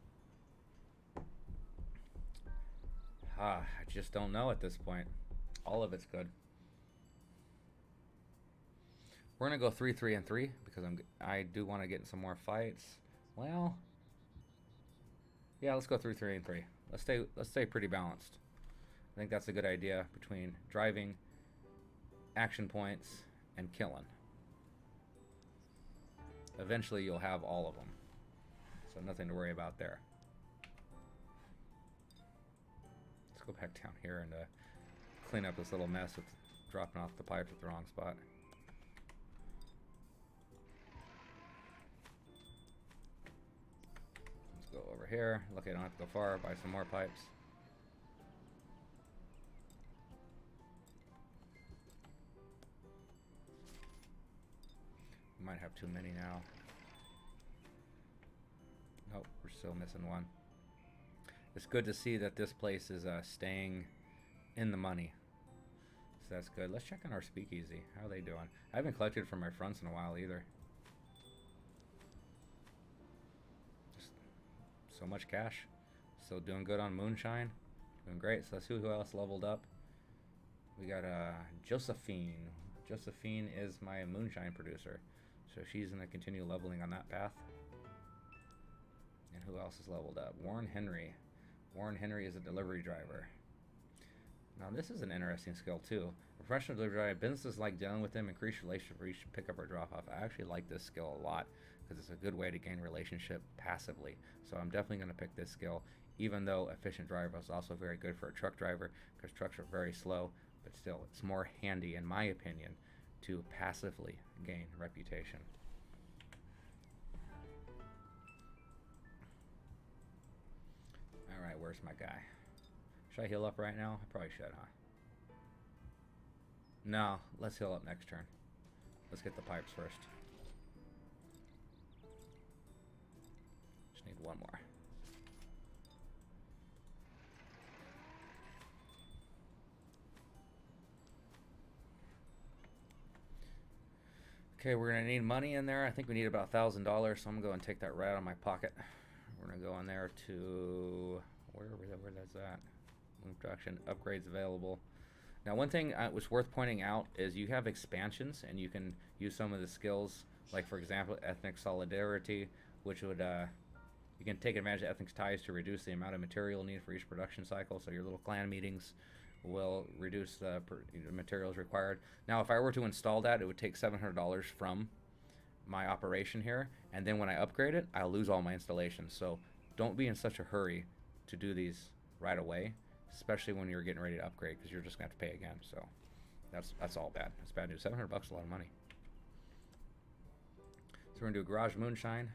I just don't know at this point. All of it's good. We're gonna go 3, 3, and 3 because I do want to get in some more fights. Well, yeah, let's go 3, 3, and 3. Let's stay pretty balanced. I think that's a good idea between driving, action points, and killing. Eventually, you'll have all of them, so nothing to worry about there. Let's go back down here and clean up this little mess with dropping off the pipes at the wrong spot. Go over here. Lucky I don't have to go far. Buy some more pipes. We might have too many now. Nope, we're still missing one. It's good to see that this place is staying in the money. So that's good. Let's check on our speakeasy. How are they doing? I haven't collected from my fronts in a while either. So much cash. Still doing good on moonshine. Doing great. So let's see who else leveled up. We got Josephine. Josephine is my moonshine producer. So she's going to continue leveling on that path. And who else is leveled up? Warren Henry. Warren Henry is a delivery driver. Now this is an interesting skill too. A professional delivery driver, businesses like dealing with them, increase relationship, reach, pick up or drop off. I actually like this skill a lot because it's a good way to gain relationship passively. So I'm definitely going to pick this skill, even though efficient driver is also very good for a truck driver because trucks are very slow, but still it's more handy in my opinion to passively gain reputation. Alright, where's my guy? Should I heal up right now? I probably should, huh? No, let's heal up next turn. Let's get the pipes first. Just need one more. Okay, we're gonna need money in there. I think we need about $1,000, so I'm gonna go and take that right out of my pocket. We're gonna go in there to where that's at. Move production upgrades available. Now, one thing was worth pointing out is you have expansions, and you can use some of the skills, like for example, ethnic solidarity, which would you can take advantage of ethnic ties to reduce the amount of material needed for each production cycle. So your little clan meetings will reduce the materials required. Now, if I were to install that, it would take $700 from my operation here, and then when I upgrade it, I'll lose all my installations. So don't be in such a hurry to do these right away, especially when you're getting ready to upgrade, because you're just gonna have to pay again. So that's all bad. That's bad news. $700 is a lot of money. So we're gonna do garage moonshine.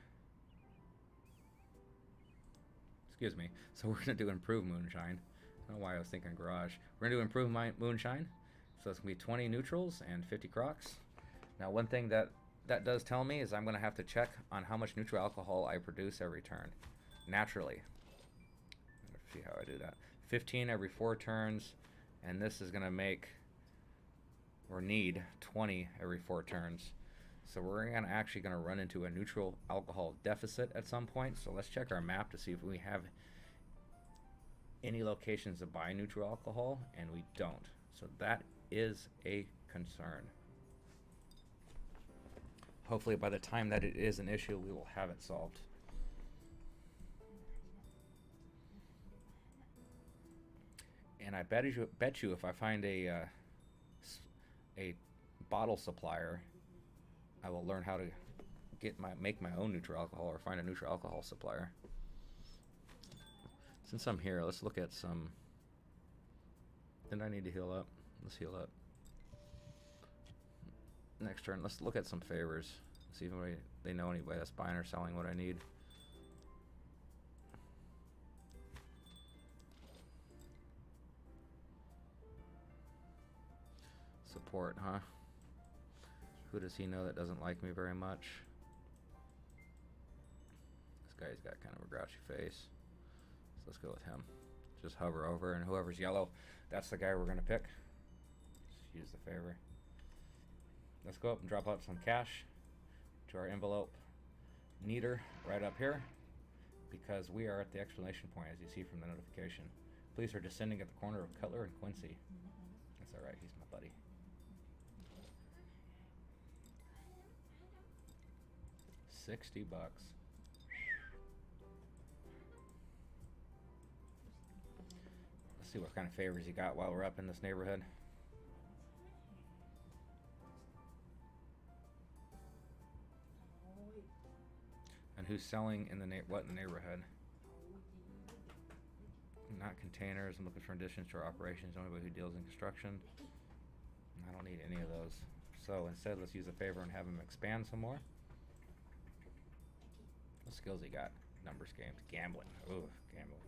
Excuse me. So we're gonna do improved moonshine. I don't know why I was thinking garage. We're gonna do improved moonshine. So it's gonna be 20 neutrals and 50 crocks. Now, one thing that does tell me is I'm gonna have to check on how much neutral alcohol I produce every turn, naturally. Let's see how I do that. 15 every 4 turns, and this is gonna make or need 20 every 4 turns. So we're actually gonna run into a neutral alcohol deficit at some point. So let's check our map to see if we have any locations to buy neutral alcohol, and we don't. So that is a concern. Hopefully by the time that it is an issue, we will have it solved. And I bet you if I find a bottle supplier, I will learn how to make my own neutral alcohol, or find a neutral alcohol supplier. Since I'm here, let's look at some. Didn't I need to heal up? Let's heal up. Next turn, let's look at some favors. See if they know anybody that's buying or selling what I need. Support, huh? Who does he know that doesn't like me very much? This guy's got kind of a grouchy face. So let's go with him. Just hover over, and whoever's yellow, that's the guy we're gonna pick. Just use the favor. Let's go up and drop out some cash to our envelope neater right up here, because we are at the exclamation point, as you see from the notification. Police are descending at the corner of Cutler and Quincy. That's all right, he's my buddy. $60. Let's see what kind of favors you got while we're up in this neighborhood. And who's selling in the what in the neighborhood? Not containers. I'm looking for additions to our operations. Anybody who deals in construction. I don't need any of those. So instead, let's use a favor and have him expand some more. What skills he got? Numbers games. Gambling. Ooh, gambling.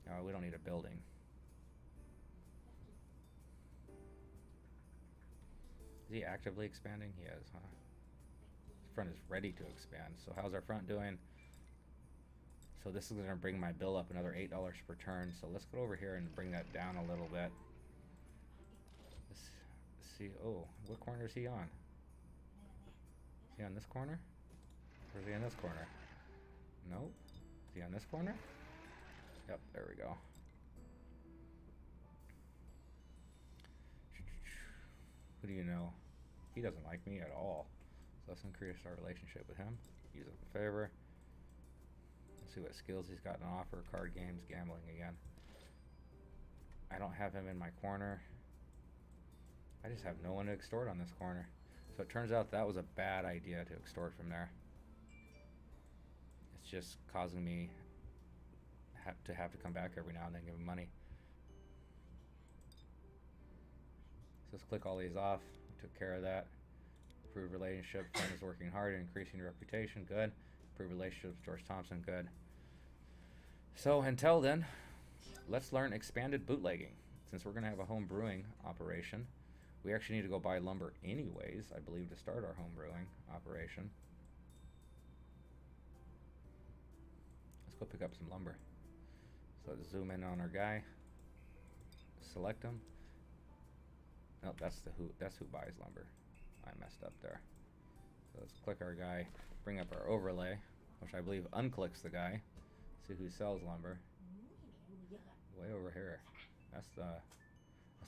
No, we don't need a building. Is he actively expanding? He is, huh? His front is ready to expand. So how's our front doing? So this is going to bring my bill up another $8 per turn. So let's go over here and bring that down a little bit. Let's see. Oh, what corner is he on? Is he on this corner? Or is he on this corner? Nope. Is he on this corner? Yep, there we go. Who do you know? He doesn't like me at all. So let's increase our relationship with him. Use him in favor. Let's see what skills he's got to offer. Card games, gambling again. I don't have him in my corner. I just have no one to extort on this corner. So it turns out that was a bad idea to extort from there. It's just causing me to have to come back every now and then and give him money. So let's click all these off. We took care of that. Improved relationship. Friend is working hard and increasing your reputation. Good. Improved relationships. George Thompson. Good. So until then, let's learn expanded bootlegging. since we're going to have a home brewing operation, we actually need to go buy lumber anyways, I believe, to start our home brewing operation. Let's go pick up some lumber. So let's zoom in on our guy, select him. Nope, that's who buys lumber. I messed up there. So let's click our guy, bring up our overlay, which I believe unclicks the guy. See who sells lumber. Way over here. That's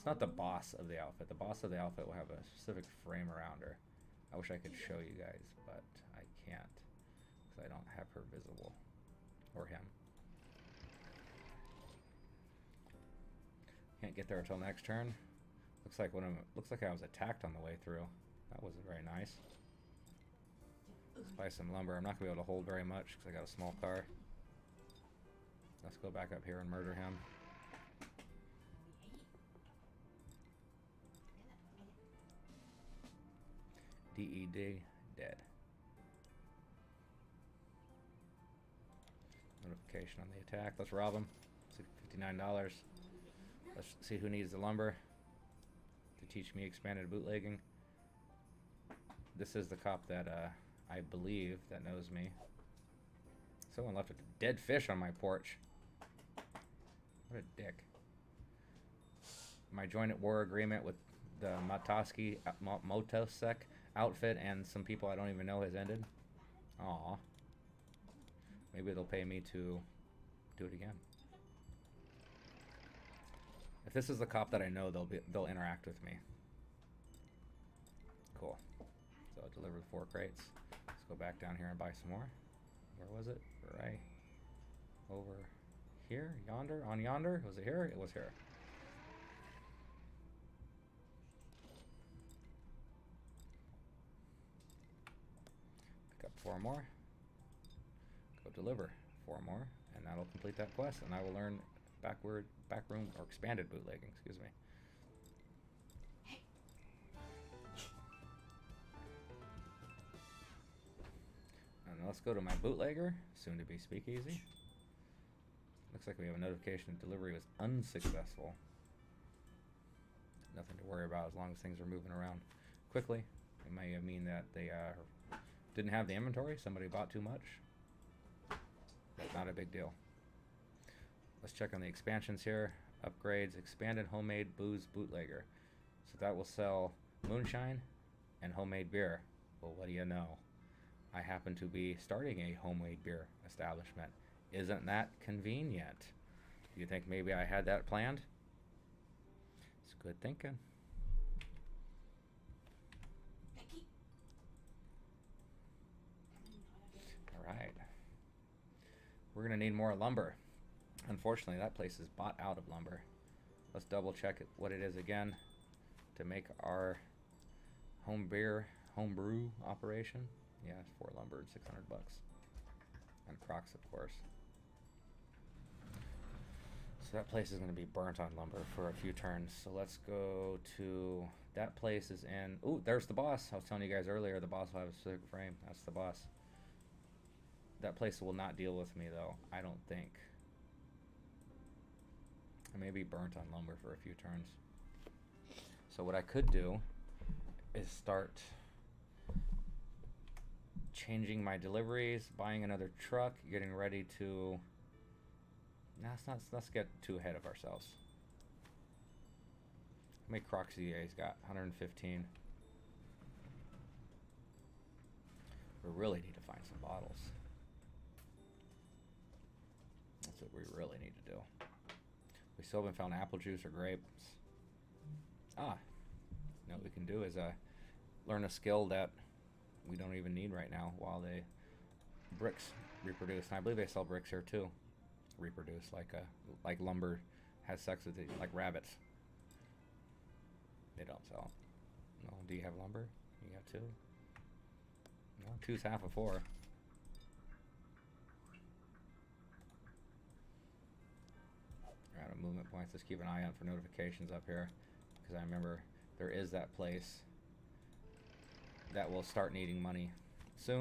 not the boss of the outfit. The boss of the outfit will have a specific frame around her. I wish I could show you guys, but I can't because I don't have her visible, or him. Can't get there until next turn. Looks like I was attacked on the way through. That wasn't very nice. Let's buy some lumber. I'm not gonna be able to hold very much because I got a small car. Let's go back up here and murder him. DED, dead. Notification on the attack. Let's rob him. $59. Let's see who needs the lumber to teach me expanded bootlegging. This is the cop that I believe that knows me. Someone left a dead fish on my porch. What a dick. My joint at war agreement with the Matoski Motosek outfit and some people I don't even know has ended. Aw. Maybe they'll pay me to do it again. If this is the cop that I know, they'll interact with me. Cool. So I'll deliver the 4 crates. Let's go back down here and buy some more. Where was it? Right over here? Yonder? On yonder? Was it here? It was here. Pick up 4 more. Go deliver 4 more. And that'll complete that quest. And I will learn backroom, or expanded bootlegging, excuse me. And let's go to my bootlegger, soon to be speakeasy. Looks like we have a notification that delivery was unsuccessful. Nothing to worry about as long as things are moving around quickly. It may mean that they didn't have the inventory, somebody bought too much. But not a big deal. Let's check on the expansions here. Upgrades, expanded homemade booze bootlegger. So that will sell moonshine and homemade beer. Well, what do you know? I happen to be starting a homemade beer establishment. Isn't that convenient? Do you think maybe I had that planned? It's good thinking. All right. We're gonna need more lumber. Unfortunately, that place is bought out of lumber. Let's double check what it is again to make our home brew operation. Yeah, it's 4 lumber and $600. And Crocs, of course. So that place is going to be burnt on lumber for a few turns. So let's go to, that place is in, ooh, there's the boss. I was telling you guys earlier, the boss will have a specific frame. That's the boss. That place will not deal with me though, I don't think. I may be burnt on lumber for a few turns. So what I could do is start changing my deliveries, buying another truck, getting ready to... No, let's get too ahead of ourselves. How many Crocs EA's got? 115. We really need to find some bottles. That's what we really need to do. We still haven't found apple juice or grapes. What we can do is learn a skill that we don't even need right now while the bricks reproduce. And I believe they sell bricks here too. Reproduce, like lumber has sex with it, like rabbits. They don't sell. No, do you have lumber? You got 2? No, 2's half of 4. We're out of movement points. Let's keep an eye out for notifications up here, because I remember there is that place that will start needing money soon,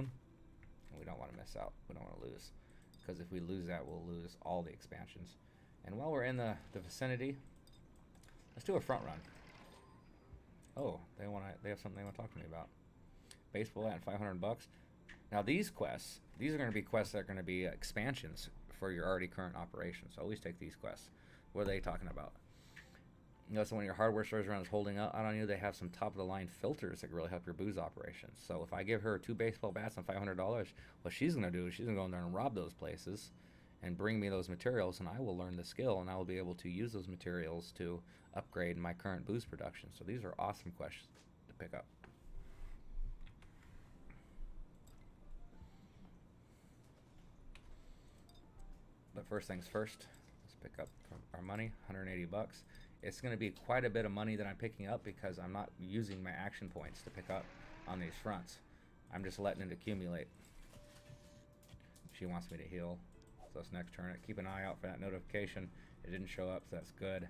and we don't want to miss out. We don't want to lose, because if we lose that, we'll lose all the expansions. And while we're in the vicinity, Let's do a front run. Oh, they have something they want to talk to me about. Baseball at $500. Now these quests, these are going to be quests that are going to be expansions for your already current operation. So always take these quests. What are they talking about? You know, so when your hardware stores around is holding out on you, they have some top of the line filters that can really help your booze operations. So if I give her 2 baseball bats and $500, what she's going to do is she's going to go in there and rob those places and bring me those materials, and I will learn the skill, and I will be able to use those materials to upgrade my current booze production. So these are awesome quests to pick up. But first things first, let's pick up our money, $180. It's going to be quite a bit of money that I'm picking up because I'm not using my action points to pick up on these fronts. I'm just letting it accumulate. She wants me to heal, so it's next turn. Keep an eye out for that notification. It didn't show up, so that's good.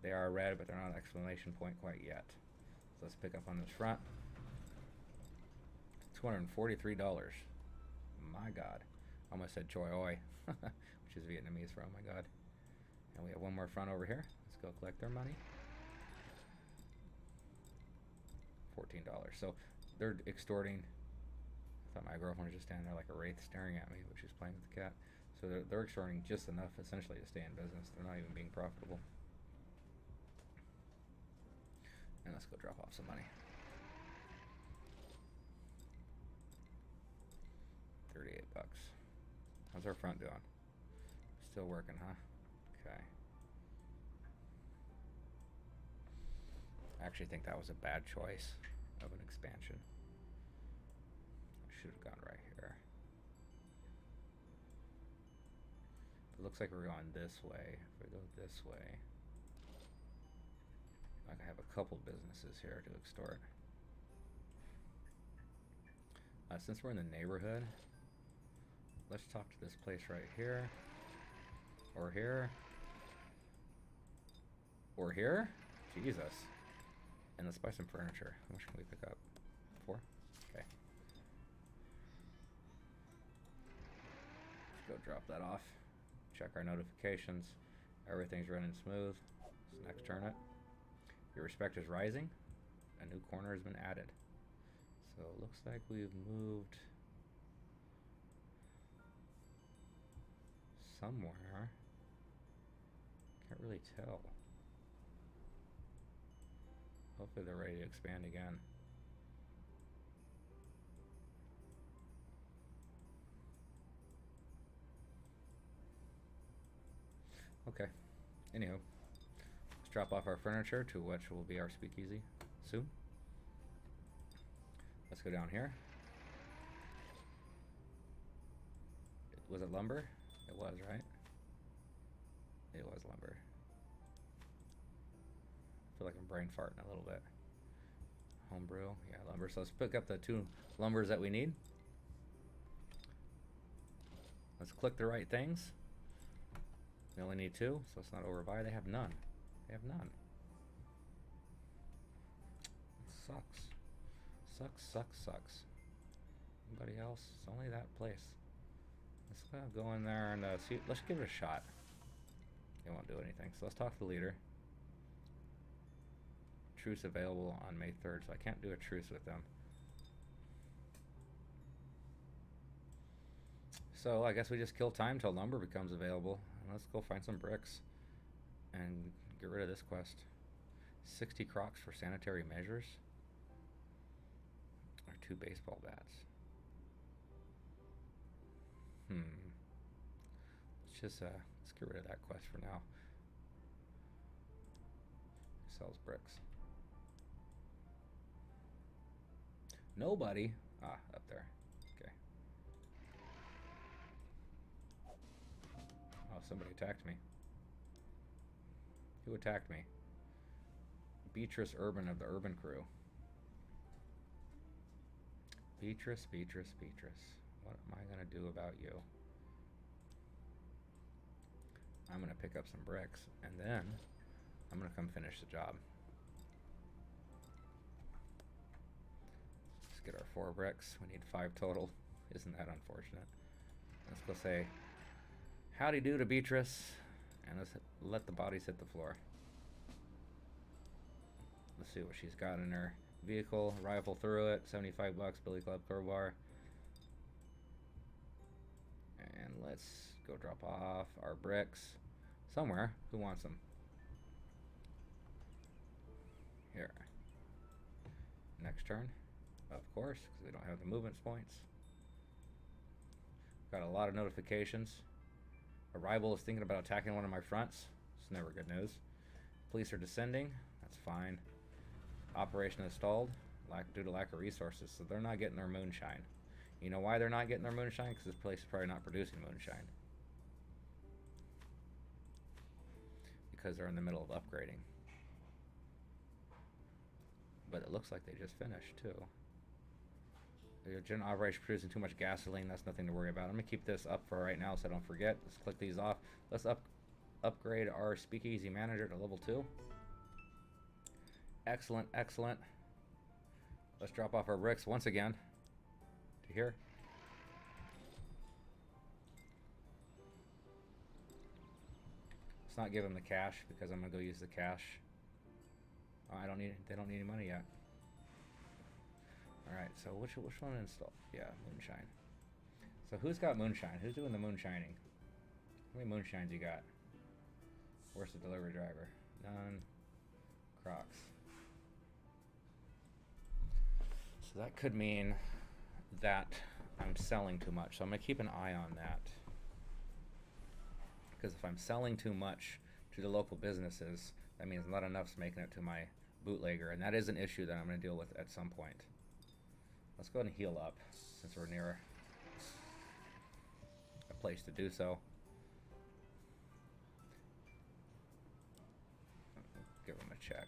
They are red, but they're not an exclamation point quite yet. So let's pick up on this front. $243. My God. Almost said choi oi, which is Vietnamese for oh my God. And we have one more front over here. Let's go collect their money. $14. So they're extorting. I thought my girlfriend was just standing there like a wraith staring at me, but she's playing with the cat. So they're extorting just enough essentially to stay in business. They're not even being profitable. And let's go drop off some money. 38 bucks. How's our front doing? Still working, huh? Okay. I actually think that was a bad choice of an expansion. I should have gone right here. It looks like we're going this way. If we go this way, I have a couple businesses here to extort. Since we're in the neighborhood, let's talk to this place right here, or here, or here. Jesus. And let's buy some furniture. How much can we pick up? 4? Okay. Let's go drop that off. Check our notifications. Everything's running smooth. Let's next turn it. Your respect is rising. A new corner has been added. So it looks like we've moved somewhere. Can't really tell. Hopefully they're ready to expand again. Okay. Anywho, let's drop off our furniture to which will be our speakeasy soon. Let's go down here. Was it lumber? It was, right? It was lumber. I feel like I'm brain farting a little bit. Homebrew, yeah, lumber. So let's pick up the 2 lumbers that we need. Let's click the right things. We only need 2, so it's not overbuy. They have none. They have none. It sucks. Sucks. Anybody else? It's only that place. Let's go in there and see. Let's give it a shot. They won't do anything. So let's talk to the leader. Truce available on May 3rd, so I can't do a truce with them. So I guess we just kill time till lumber becomes available. And let's go find some bricks and get rid of this quest. 60 crocs for sanitary measures. Or 2 baseball bats. Let's get rid of that quest for now. Who sells bricks? Nobody. Ah, up there. Okay. Oh, somebody attacked me. Who attacked me? Beatrice Urban of the Urban Crew. Beatrice. What am I gonna do about you? I'm gonna pick up some bricks, and then I'm gonna come finish the job. Let's get our 4 bricks. We need 5 total. Isn't that unfortunate? Let's go say howdy do to Beatrice, and let's let the bodies hit the floor. Let's see what she's got in her vehicle. Rifle through it, 75 bucks, Billy Club crowbar. And let's go drop off our bricks somewhere. Who wants them? Here. Next turn, of course, because we don't have the movement points. Got a lot of notifications. A rival is thinking about attacking one of my fronts. It's never good news. Police are descending. That's fine. Operation is stalled due to lack of resources, so they're not getting their moonshine. You know why they're not getting their moonshine? Because this place is probably not producing moonshine. Because they're in the middle of upgrading. But it looks like they just finished too. The general operation producing too much gasoline. That's nothing to worry about. I'm gonna keep this up for right now so I don't forget. Let's click these off. Let's upgrade our speakeasy manager to level 2. Excellent, excellent. Let's drop off our bricks once again to here. Let's not give them the cash because I'm gonna go use the cash. Oh, they don't need any money yet. Alright, so which one install? Yeah, moonshine. So who's got moonshine? Who's doing the moonshining? How many moonshines you got? Where's the delivery driver? None. Crocs. So that could mean that I'm selling too much. So I'm going to keep an eye on that. Because if I'm selling too much to the local businesses, that means not enough's making it to my bootlegger. And that is an issue that I'm going to deal with at some point. Let's go ahead and heal up since we're near a place to do so. Give them a check.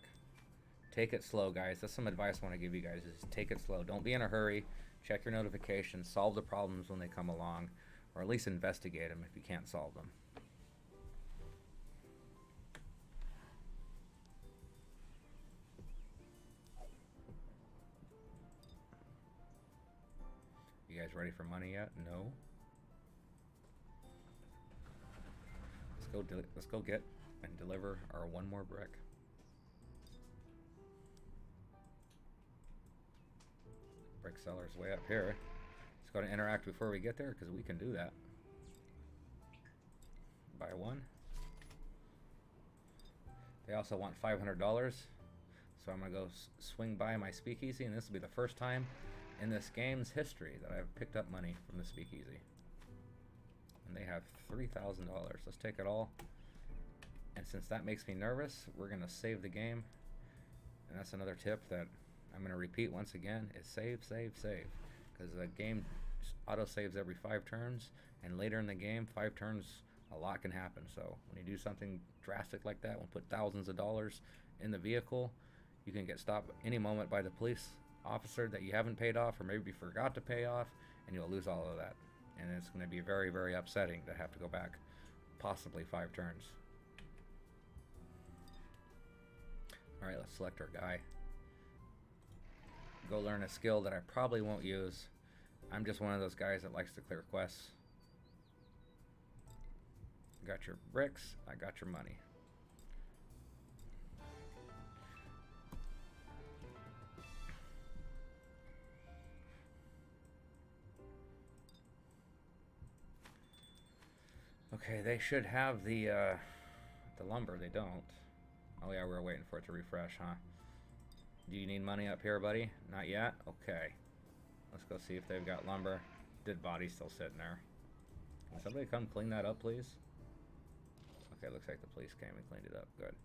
Take it slow, guys. That's some advice I want to give you guys is take it slow. Don't be in a hurry. Check your notifications. Solve the problems when they come along. Or at least investigate them if you can't solve them. You guys ready for money yet? No. Let's go get and deliver our one more brick. Brick seller's way up here. Let's go to interact before we get there because we can do that. Buy one. They also want $500, so I'm gonna go swing by my speakeasy, and this will be the first time in this game's history that I've picked up money from the speakeasy. And they have $3,000. Let's take it all. And since that makes me nervous, we're gonna save the game. And that's another tip that I'm gonna repeat once again, is save, save, save. Because the game auto saves every 5 turns, and later in the game, 5 turns, a lot can happen. So when you do something drastic like that, when you put thousands of dollars in the vehicle, you can get stopped any moment by the police officer that you haven't paid off, or maybe you forgot to pay off, and you'll lose all of that. And it's going to be very, very upsetting to have to go back possibly 5 turns. Alright, let's select our guy. Go learn a skill that I probably won't use. I'm just one of those guys that likes to clear quests. Got your bricks, I got your money. Okay, they should have the lumber. They don't. Oh yeah, we're waiting for it to refresh, huh? Do you need money up here, buddy? Not yet? Okay. Let's go see if they've got lumber. Dead body still sitting there. Can somebody come clean that up, please? Okay, looks like the police came and cleaned it up. Good.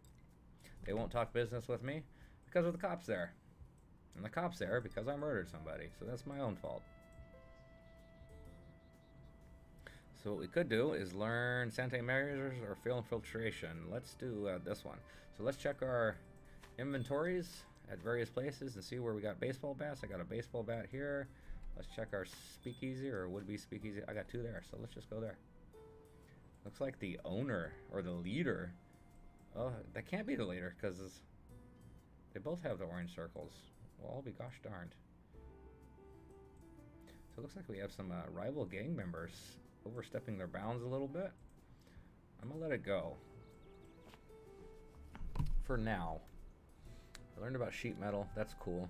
They won't talk business with me because of the cops there. And the cops there because I murdered somebody. So that's my own fault. So what we could do is learn Santa measures or field infiltration. Let's do this one. So let's check our inventories at various places and see where we got baseball bats. I got a baseball bat here. Let's check our speakeasy or would-be speakeasy. I got 2 there, so let's just go there. Looks like the owner or the leader. Oh, that can't be the leader because they both have the orange circles. Well, I'll be gosh darned. So it looks like we have some rival gang members overstepping their bounds a little bit. I'm gonna let it go for now. I learned about sheet metal. That's cool.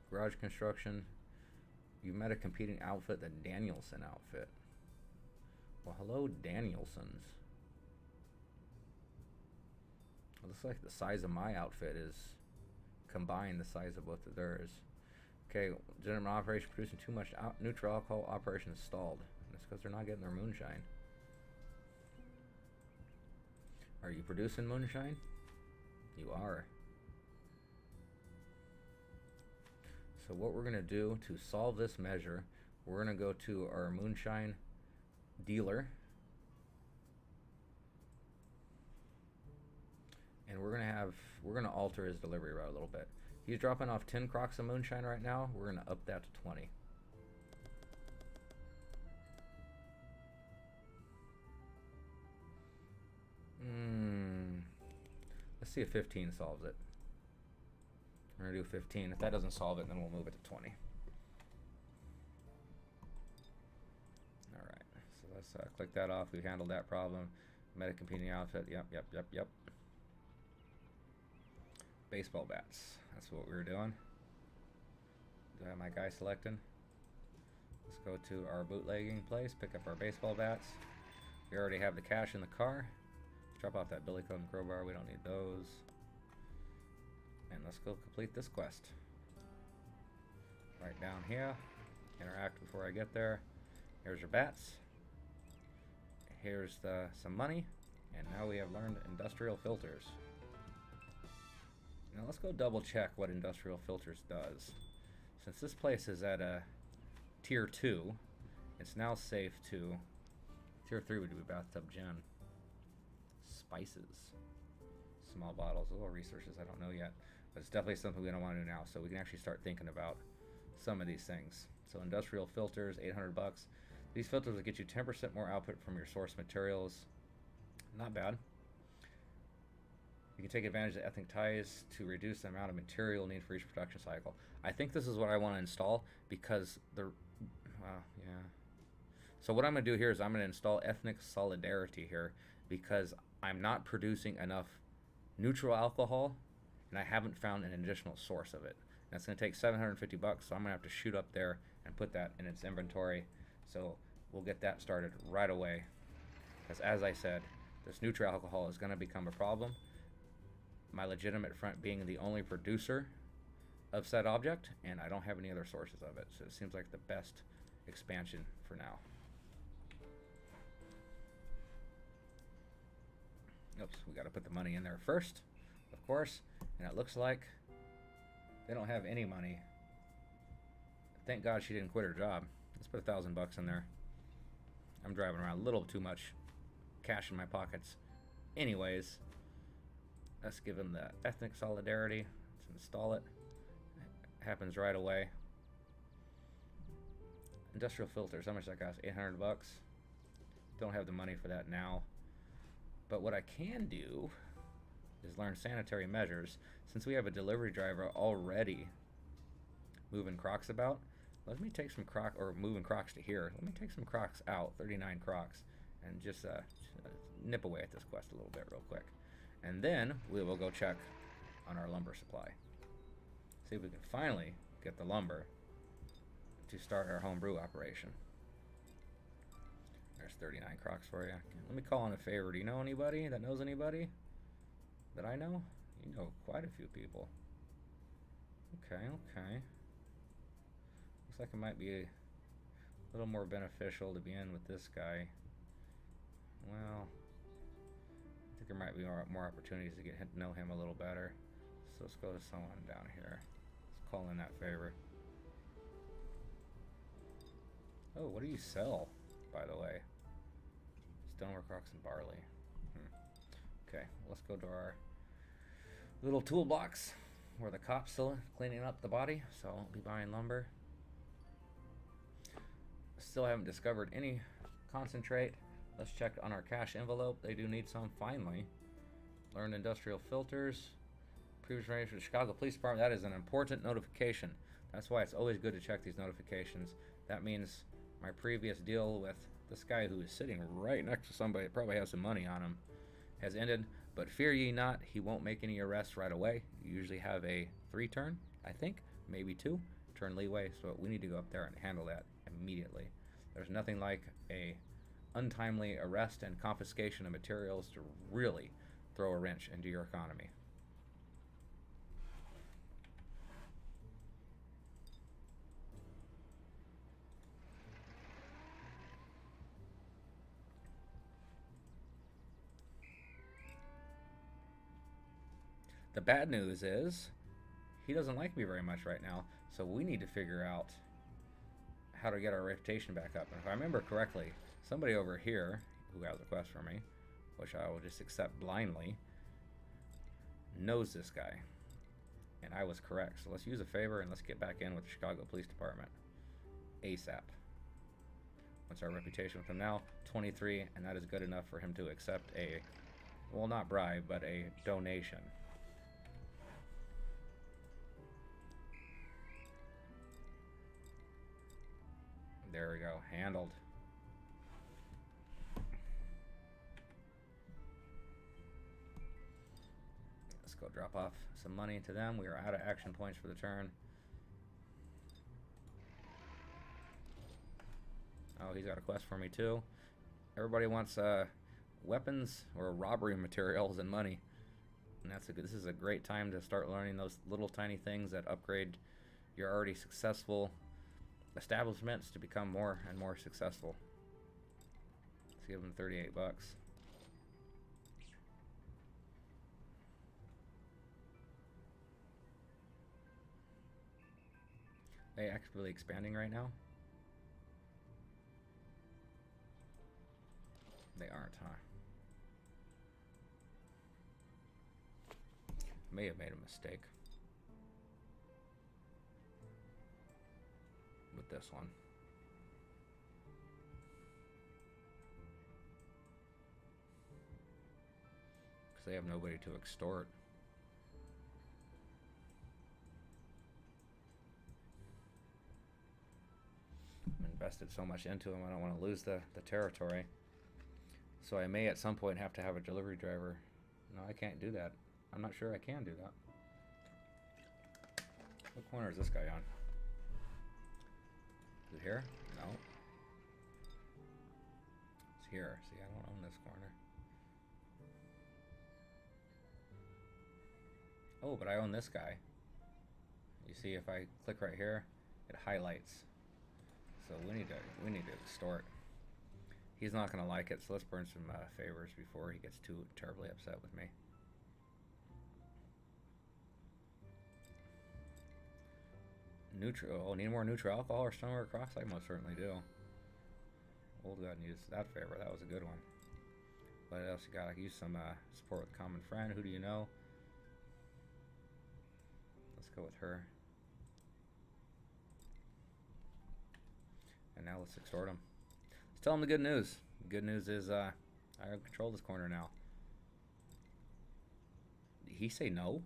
Garage construction. You met a competing outfit, the Danielson outfit. Well, hello, Danielsons. It looks like the size of my outfit is combined the size of both of theirs. Okay, legitimate operation producing too much neutral alcohol, operation stalled. That's because they're not getting their moonshine. Are you producing moonshine? You are. So what we're going to do to solve this measure, we're going to go to our moonshine dealer. And we're going to alter his delivery route a little bit. He's dropping off 10 crocks of moonshine right now. We're going to up that to 20. Let's see if 15 solves it. We're going to do 15. If that doesn't solve it, then we'll move it to 20. Alright, so let's click that off. We handled that problem. Met a competing outfit. Yep. Baseball bats. That's what we were doing. Do I have my guy selected? Let's go to our bootlegging place, pick up our baseball bats. We already have the cash in the car. Let's drop off that billy club and crowbar. We don't need those. And let's go complete this quest. Right down here. Interact before I get there. Here's your bats. Here's some money. And now we have learned industrial filters. Now let's go double check what industrial filters does. Since this place is at a tier 2, it's now safe to... Tier 3 would be bathtub gin. Spices. Small bottles, little resources, I don't know yet. But it's definitely something we don't want to do now, so we can actually start thinking about some of these things. So industrial filters, 800 bucks. These filters will get you 10% more output from your source materials. Not bad. You can take advantage of ethnic ties to reduce the amount of material needed for each production cycle. I think this is what I want to install because So what I'm going to do here is I'm going to install ethnic solidarity here because I'm not producing enough neutral alcohol and I haven't found an additional source of it. And it's going to take 750 bucks, so I'm going to have to shoot up there and put that in its inventory. So we'll get that started right away. Because as I said, this neutral alcohol is going to become a problem. My legitimate front being the only producer of said object, and I don't have any other sources of it. So it seems like the best expansion for now. Oops, we got to put the money in there first, of course. And it looks like they don't have any money. Thank God she didn't quit her job. Let's put $1,000 in there. I'm driving around a little too much cash in my pockets. Anyways, let's give them the ethnic solidarity. Let's install it. It happens right away. Industrial filters, how much that cost? 800 bucks. Don't have the money for that now. But what I can do is learn sanitary measures. Since we have a delivery driver already moving crocks about, let me take some moving crocks to here. Let me take some crocks out, 39 crocks, and just nip away at this quest a little bit real quick. And then we will go check on our lumber supply. See if we can finally get the lumber to start our homebrew operation. There's 39 crocks for you. Let me call in a favor. Do you know anybody that knows anybody that I know? You know quite a few people. Okay. Looks like it might be a little more beneficial to be in with this guy. Well, I think there might be more opportunities to get to know him a little better. So let's go to someone down here. Let's call in that favor. Oh, what do you sell, by the way? Stoneware crocks and barley. Okay, let's go to our little toolbox where the cop's still cleaning up the body, so I'll be buying lumber. Still haven't discovered any concentrate. Let's check on our cash envelope. They do need some, finally. Learned industrial filters. Previous range for the Chicago Police Department. That is an important notification. That's why it's always good to check these notifications. That means my previous deal with this guy who is sitting right next to somebody that probably has some money on him has ended. But fear ye not, he won't make any arrests right away. You usually have a 3 turn, I think, maybe 2 turn leeway, so we need to go up there and handle that immediately. There's nothing like a untimely arrest and confiscation of materials to really throw a wrench into your economy. The bad news is he doesn't like me very much right now, so we need to figure out how to get our reputation back up. And if I remember correctly, somebody over here who has a quest for me, which I will just accept blindly, knows this guy. And I was correct. So let's use a favor and let's get back in with the Chicago Police Department ASAP. What's our reputation with him now? 23, and that is good enough for him to accept a, well, not bribe, but a donation. There we go, handled. Let's go drop off some money to them. We are out of action points for the turn. Oh, he's got a quest for me too. Everybody wants weapons or robbery materials and money. And that's this is a great time to start learning those little tiny things that upgrade your already successful establishments to become more and more successful. Let's give them 38 bucks. They actively expanding right now? They aren't, huh? May have made a mistake with this one. Because they have nobody to extort. I've invested so much into them, I don't want to lose the territory. So I may at some point have to have a delivery driver. No, I can't do that. I'm not sure I can do that. What corner is this guy on? Is it here? No. It's here. See, I don't own this corner. Oh, but I own this guy. You see, if I click right here, it highlights. So we need to extort. He's not going to like it, so let's burn some favors before he gets too terribly upset with me. Neutral. Oh, need more neutral alcohol or stoneware cross? I most certainly do. Old God used that favor. That was a good one. What else you got? I can use some support with common friend. Who do you know? Let's go with her. And now let's extort him. Let's tell him the good news. The good news is I control this corner now. Did he say no?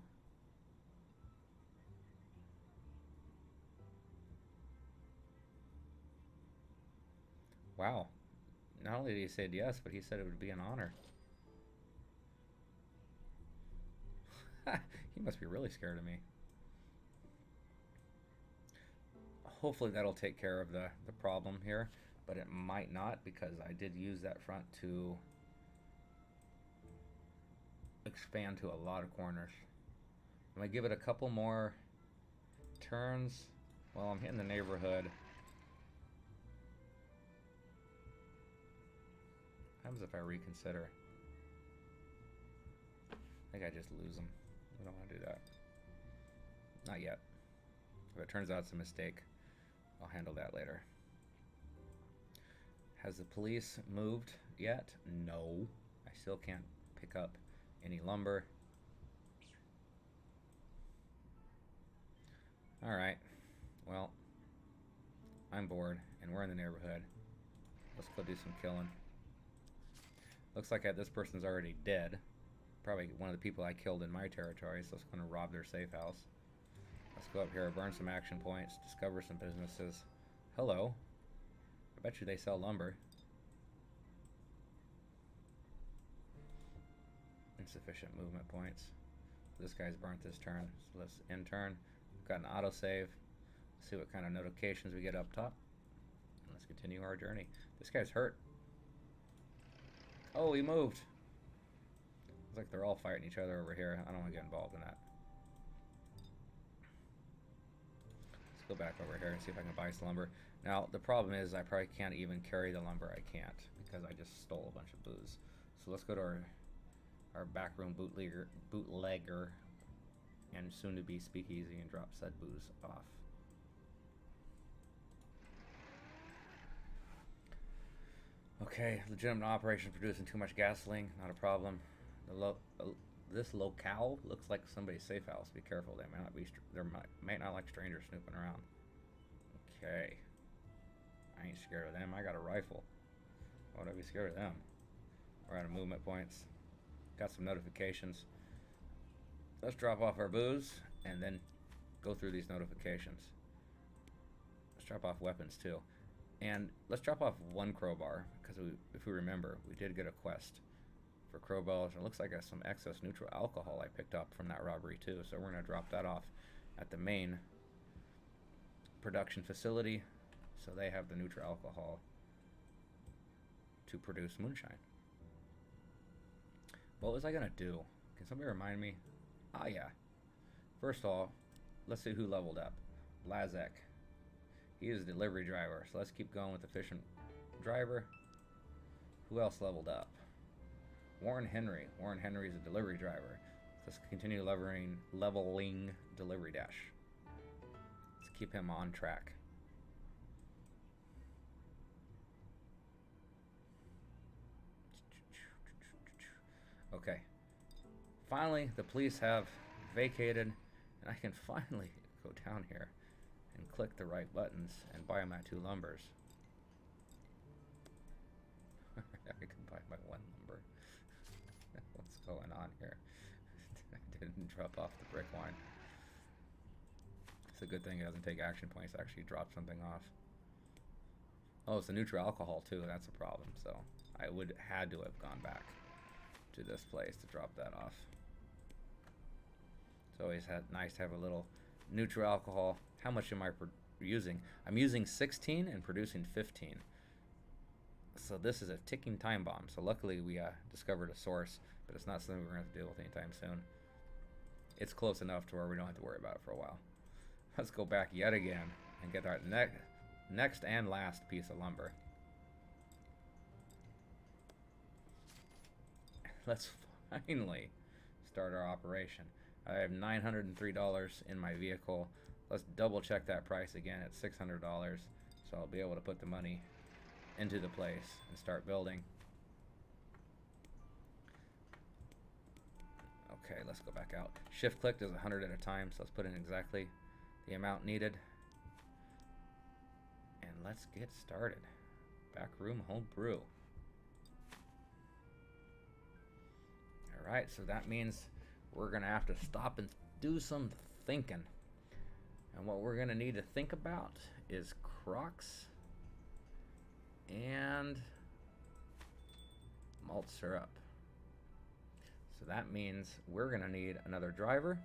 Wow. Not only did he say yes, but he said it would be an honor. He must be really scared of me. Hopefully that'll take care of the problem here, but it might not, because I did use that front to expand to a lot of corners. I'm gonna give it a couple more turns. Well, I'm hitting the neighborhood. What happens if I reconsider? I think I just lose them. I don't want to do that. Not yet. If it turns out it's a mistake, I'll handle that later. Has the police moved yet? No. I still can't pick up any lumber. Alright. Well, I'm bored, and we're in the neighborhood. Let's go do some killing. Looks like this person's already dead. Probably one of the people I killed in my territory, so I'm going to rob their safe house. Let's go up here, burn some action points, discover some businesses. Hello. I bet you they sell lumber. Insufficient movement points. This guy's burnt this turn, so let's end turn. We've got an autosave. See what kind of notifications we get up top. Let's continue our journey. This guy's hurt. Oh, he moved. Looks like they're all fighting each other over here. I don't want to get involved in that. Let's go back over here and see if I can buy some lumber. Now, the problem is I probably can't even carry the lumber. I can't because I just stole a bunch of booze. So let's go to our backroom bootlegger and soon to be speakeasy and drop said booze off. Okay, legitimate operation producing too much gasoline, not a problem. This locale looks like somebody's safe house. Be careful, they might not like strangers snooping around. Okay, I ain't scared of them. I got a rifle. Why would I be scared of them? We're out of movement points. Got some notifications. Let's drop off our booze and then go through these notifications. Let's drop off weapons too. And let's drop off one crowbar, because if we remember, we did get a quest for crowbars. It looks like some excess neutral alcohol I picked up from that robbery too. So we're going to drop that off at the main production facility, so they have the neutral alcohol to produce moonshine. What was I going to do? Can somebody remind me? Ah, yeah. First of all, let's see who leveled up. Blazek. He is a delivery driver, so let's keep going with efficient driver. Who else leveled up? Warren Henry. Warren Henry is a delivery driver. Let's continue leveling delivery dash. Let's keep him on track. Okay. Finally, the police have vacated, and I can finally go down here and click the right buttons and buy my 2 lumbers. I can buy my 1 lumber. What's going on here? I didn't drop off the brick wine. It's a good thing it doesn't take action points to actually drop something off. Oh, it's a neutral alcohol too. That's a problem. So I would had to have gone back to this place to drop that off. It's always nice to have a little neutral alcohol. How much am I using? I'm using 16 and producing 15. So this is a ticking time bomb. So luckily we discovered a source, but it's not something we're going to have to deal with anytime soon. It's close enough to where we don't have to worry about it for a while. Let's go back yet again and get our next and last piece of lumber. Let's finally start our operation. I have $903 in my vehicle. Let's double check that price again at $600, so I'll be able to put the money into the place and start building. Okay, let's go back out. Shift click does 100 at a time, so let's put in exactly the amount needed. And let's get started. Backroom home brew. Alright, so that means we're going to have to stop and do some thinking. And what we're going to need to think about is Crocs and malt syrup. So that means we're going to need another driver.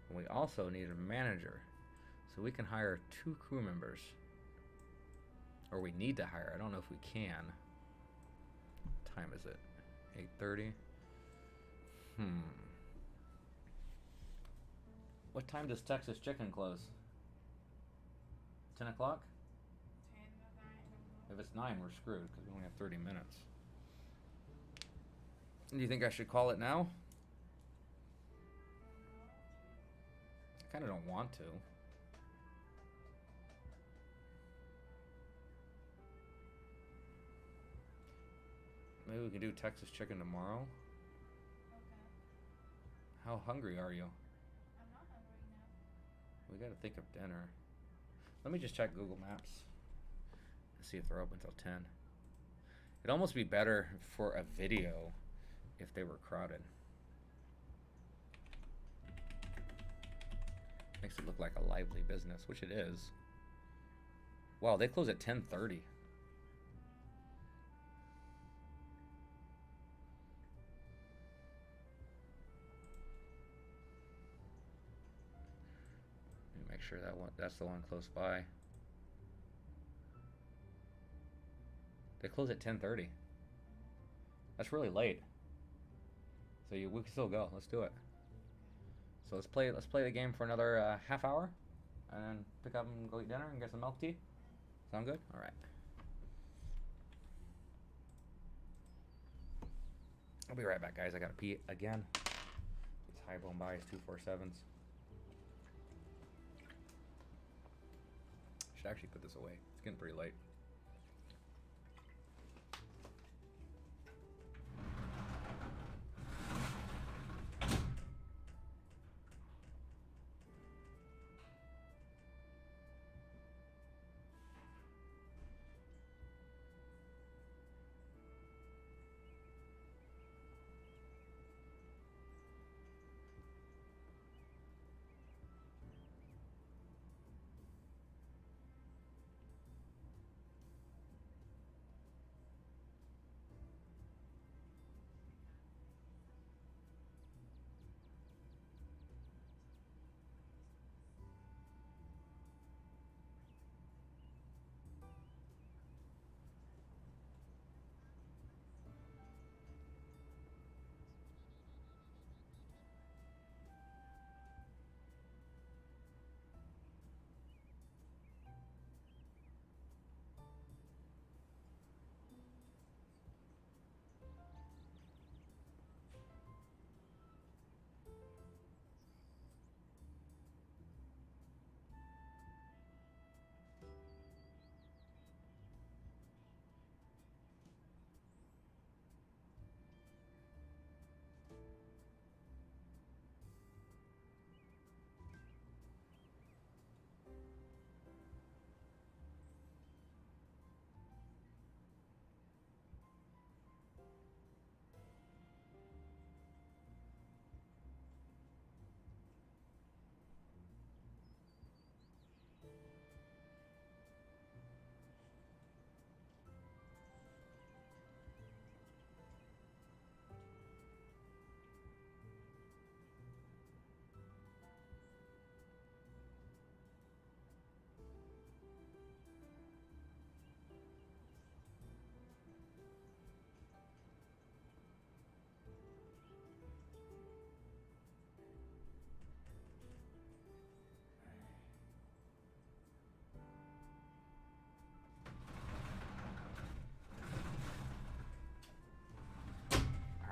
And we also need a manager. So we can hire 2 crew members. Or we need to hire. I don't know if we can. What time is it? 8:30? What time does Texas Chicken close? 10 o'clock? 10 or 9. If it's 9, we're screwed because we only have 30 minutes. Do you think I should call it now? I kind of don't want to. Maybe we can do Texas Chicken tomorrow. Okay. How hungry are you? I'm not hungry now. We gotta think of dinner. Let me just check Google Maps and see if they're open until 10. It'd almost be better for a video if they were crowded. Makes it look like a lively business, which it is. Wow, they close at 10:30. sure that's the one close by. They close at 10:30. That's really late. So we can still go. Let's do it. So let's play the game for another half hour, and then pick up and go eat dinner and get some milk tea. Sound good? All right. I'll be right back, guys. I gotta pee again. It's high bone by 247s. Should actually put this away. It's getting pretty late.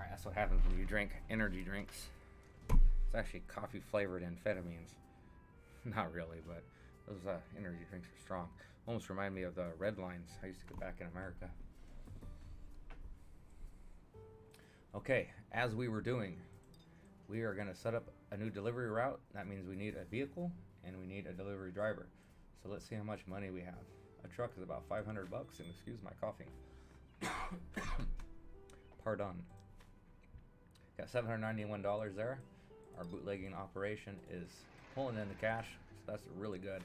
That's what happens when you drink energy drinks. It's actually coffee flavored amphetamines. Not really, but those energy drinks are strong. Almost remind me of the red lines I used to get back in America. Okay, as we were doing, we are going to set up a new delivery route. That means we need a vehicle and we need a delivery driver. So let's see how much money we have. A truck is about $500, and excuse my coughing. Part1. Got $791 there. Our bootlegging operation is pulling in the cash, so that's really good.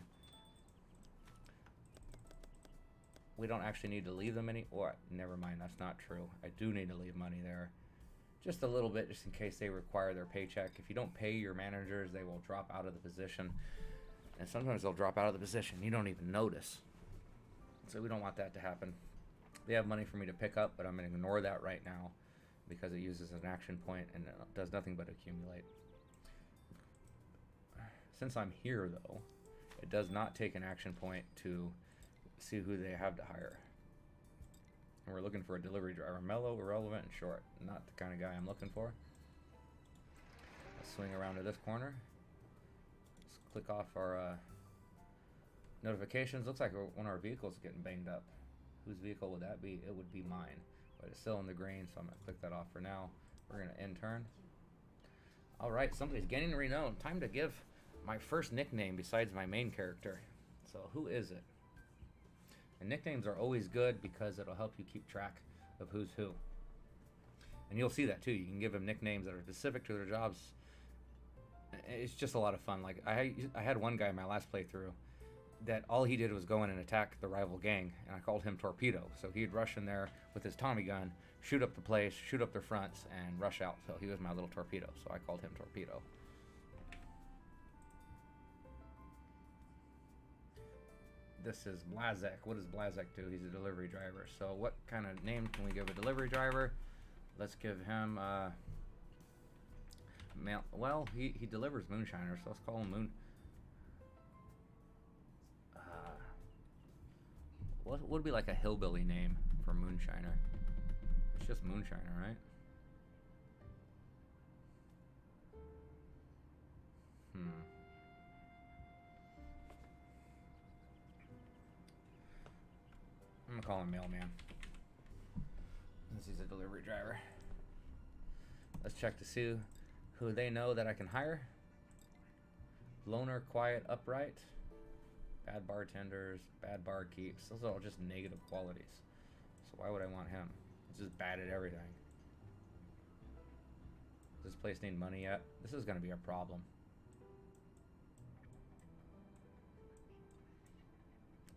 We don't actually need to leave them any. What? Never mind, that's not true. I do need to leave money there. Just a little bit, just in case they require their paycheck. If you don't pay your managers, they will drop out of the position. And sometimes they'll drop out of the position. You don't even notice. So we don't want that to happen. They have money for me to pick up, but I'm going to ignore that right now because it uses an action point and it does nothing but accumulate. Since I'm here, though, it does not take an action point to see who they have to hire. And we're looking for a delivery driver. Mellow, irrelevant, and short. Not the kind of guy I'm looking for. Let's swing around to this corner. Let's click off our notifications. Looks like one of our vehicles is getting banged up. Whose vehicle would that be? It would be mine. But it's still in the green, so I'm going to click that off for now. We're going to end turn. Alright, somebody's getting renowned. Time to give my first nickname besides my main character. So who is it? And nicknames are always good because it'll help you keep track of who's who. And you'll see that too. You can give them nicknames that are specific to their jobs. It's just a lot of fun. Like I had one guy in my last playthrough that all he did was go in and attack the rival gang, and I called him Torpedo. So he'd rush in there with his Tommy gun, shoot up the place, shoot up their fronts, and rush out. So he was my little torpedo, so I called him Torpedo. this is Blazek. What does Blazek do? He's a delivery driver. So what kind of name can we give a delivery driver? Let's give him well, he delivers moonshiners, so let's call him Moon. What would be like a hillbilly name for moonshiner? It's just moonshiner, right? I'm gonna call him mailman, since he's a delivery driver. Let's check to see who they know that I can hire. Loner, quiet, upright. Bad bartenders, bad barkeeps. Those are all just negative qualities. So why would I want him? He's just bad at everything. Does this place need money yet? This is gonna be a problem.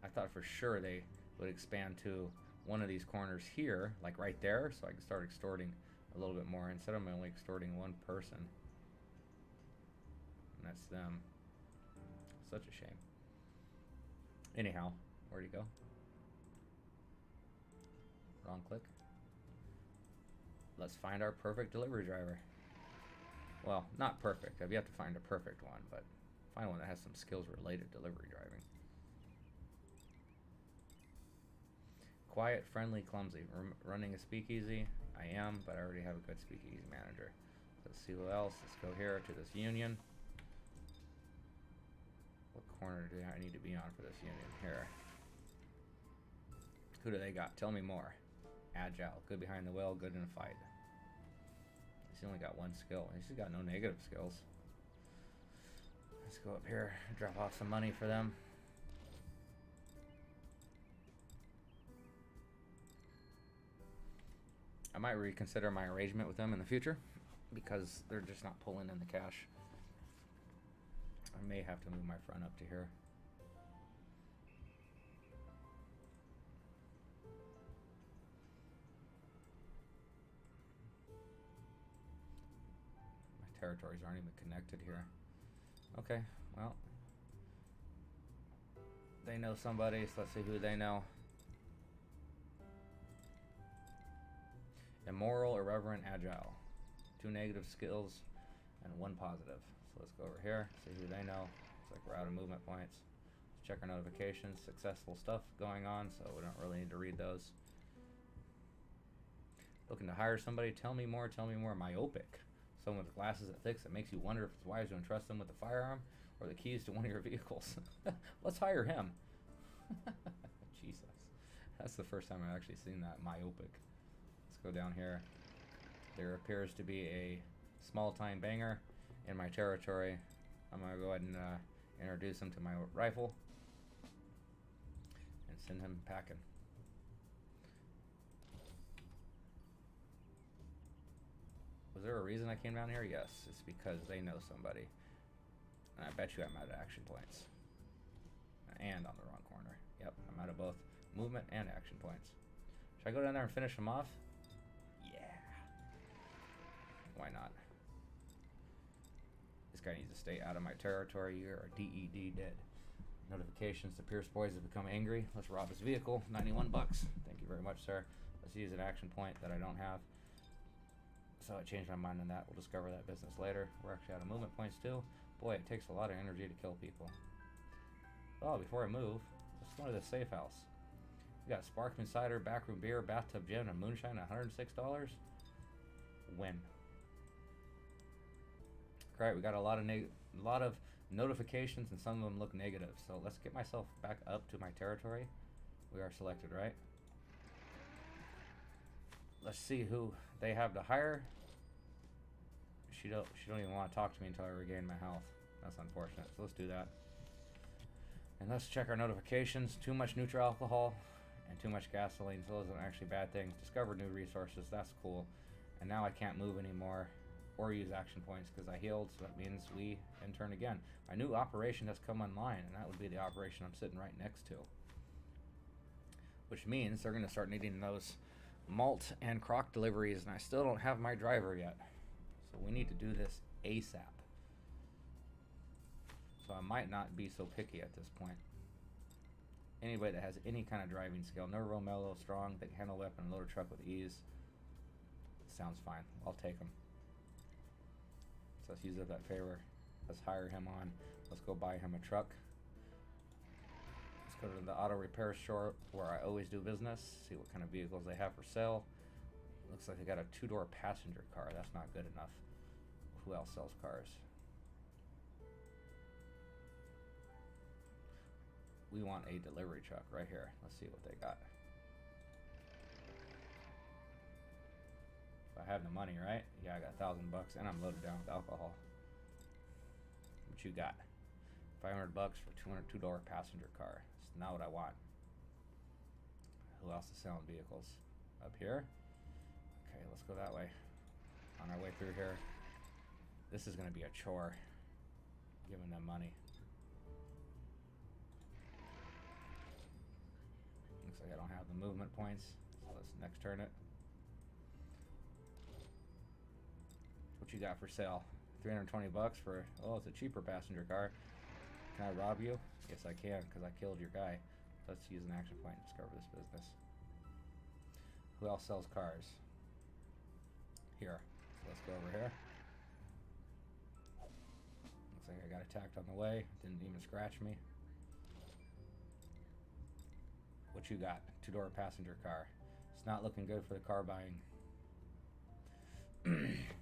I thought for sure they would expand to one of these corners here, like right there, so I can start extorting a little bit more. Instead I'm only extorting one person, and that's them. Such a shame. Anyhow, where'd he go? Wrong click. Let's find our perfect delivery driver. Well, not perfect. I've yet to find a perfect one, but find one that has some skills related to delivery driving. Quiet, friendly, clumsy. Running a speakeasy. I am, but I already have a good speakeasy manager. Let's see who else. Let's go here to this union. What corner do I need to be on for this union? Here. Who do they got? Tell me more. Agile. Good behind the wheel. Good in a fight. He's only got one skill. He's got no negative skills. Let's go up here. Drop off some money for them. I might reconsider my arrangement with them in the future because they're just not pulling in the cash. I may have to move my front up to here. My territories aren't even connected here. Okay, well, they know somebody, so let's see who they know. Immoral, irreverent, agile. 2 negative skills and 1 positive. So let's go over here, see who they know. Looks like we're out of movement points. Let's check our notifications. Successful stuff going on, so we don't really need to read those. Looking to hire somebody. Tell me more, tell me more. Myopic. Someone with glasses that fix that makes you wonder if it's wise to entrust them with a firearm or the keys to one of your vehicles. Let's hire him. Jesus. That's the first time I've actually seen that. Myopic. Go down here. There appears to be a small-time banger in my territory. I'm gonna go ahead and introduce him to my rifle and send him packing. Was there a reason I came down here? Yes, it's because they know somebody. And I bet you I'm out of action points. And on the wrong corner. Yep, I'm out of both movement and action points. Should I go down there and finish him off? Why not? This guy needs to stay out of my territory. You are DED dead. Notifications. The Pierce boys have become angry. Let's rob his vehicle. 91 bucks. Thank you very much, sir. Let's use an action point that I don't have. So I changed my mind on that. We'll discover that business later. We're actually out of movement points too. Boy, it takes a lot of energy to kill people. Oh, before I move, let's go to the safe house. We got Sparkman cider, backroom beer, bathtub gin, and moonshine at $106. Win. Alright, we got a lot of notifications, and some of them look negative. So let's get myself back up to my territory. We are selected, right? Let's see who they have to hire. She don't even want to talk to me until I regain my health. That's unfortunate. So let's do that. And let's check our notifications. Too much neutral alcohol and too much gasoline. So those aren't actually bad things. Discovered new resources. That's cool. And now I can't move anymore or use action points because I healed, so that means we can turn again. My new operation has come online, and that would be the operation I'm sitting right next to. Which means they're going to start needing those malt and crock deliveries, and I still don't have my driver yet. So we need to do this ASAP. So I might not be so picky at this point. anybody that has any kind of driving skill. No Romello strong, they can handle a weapon and load a truck with ease. Sounds fine. I'll take him. So let's use up that favor. Let's hire him on. Let's go buy him a truck. Let's go to the auto repair store where I always do business. See what kind of vehicles they have for sale. Looks like they got a 2-door passenger car. That's not good enough. Who else sells cars? We want a delivery truck right here. Let's see what they got. If I have the money, right? Yeah, I got $1,000 and I'm loaded down with alcohol. What you got? $500 for $202 passenger car. It's not what I want. Who else is selling vehicles? Up here? Okay, let's go that way. On our way through here. This is gonna be a chore. Giving them money. Looks like I don't have the movement points, so let's next turn it. What you got for sale? $320 for, oh, it's a cheaper passenger car. Can I rob you? Yes, I can, because I killed your guy. Let's use an action point to discover this business. Who else sells cars? Here. So let's go over here. Looks like I got attacked on the way. Didn't even scratch me. What you got? 2-door passenger car. It's not looking good for the car buying.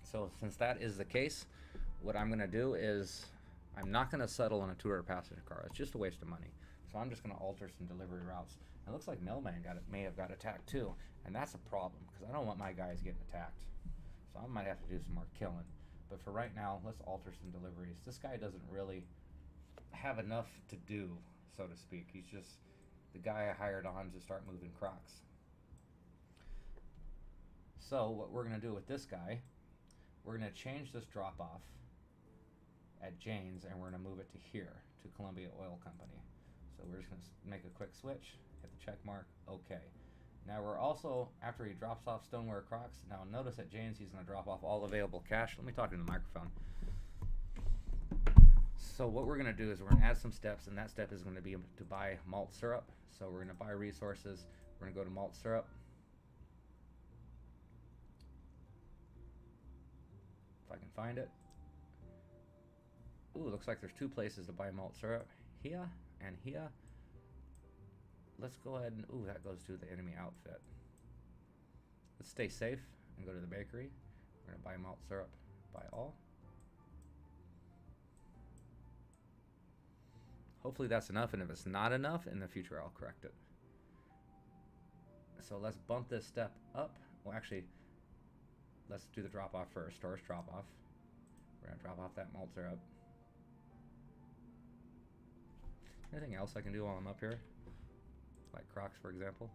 So since that is the case, what I'm going to do is I'm not going to settle on a 2-door passenger car. It's just a waste of money. So I'm just going to alter some delivery routes. It looks like Mailman may have got attacked too, and that's a problem because I don't want my guys getting attacked. So I might have to do some more killing. But for right now, let's alter some deliveries. This guy doesn't really have enough to do, so to speak. He's just the guy I hired on to start moving crocs. So what we're going to do with this guy, we're going to change this drop-off at Jane's and we're going to move it to here, to Columbia Oil Company. So we're just going to make a quick switch, hit the check mark, okay. Now we're also, after he drops off stoneware crocs, now notice at Jane's he's going to drop off all available cash. Let me talk into the microphone. So what we're going to do is we're going to add some steps, and that step is going to be to buy malt syrup. So we're going to buy resources. We're going to go to malt syrup. If I can find it. Ooh, looks like there's 2 places to buy malt syrup. Here and here. Let's go ahead and, ooh, that goes to the enemy outfit. Let's stay safe and go to the bakery. We're going to buy malt syrup. Buy all. Hopefully that's enough, and if it's not enough, in the future I'll correct it. So let's bump this step up. Well, actually, let's do the drop-off first. Storage drop-off. We're going to drop off that malt syrup. Anything else I can do while I'm up here? Like Crocs, for example.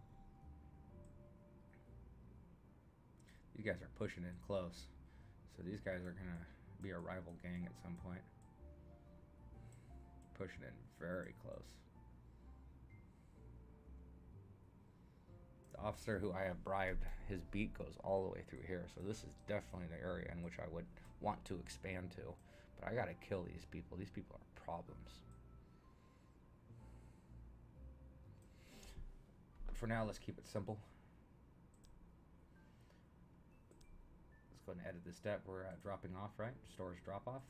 These guys are pushing in close. So these guys are going to be a rival gang at some point. Pushing in very close. The officer who I have bribed, his beat goes all the way through here. So this is definitely the area in which I would want to expand to. But I got to kill these people. These people are problems. For now, let's keep it simple. Let's go ahead and edit this step. We're dropping off, right? Storage drop off.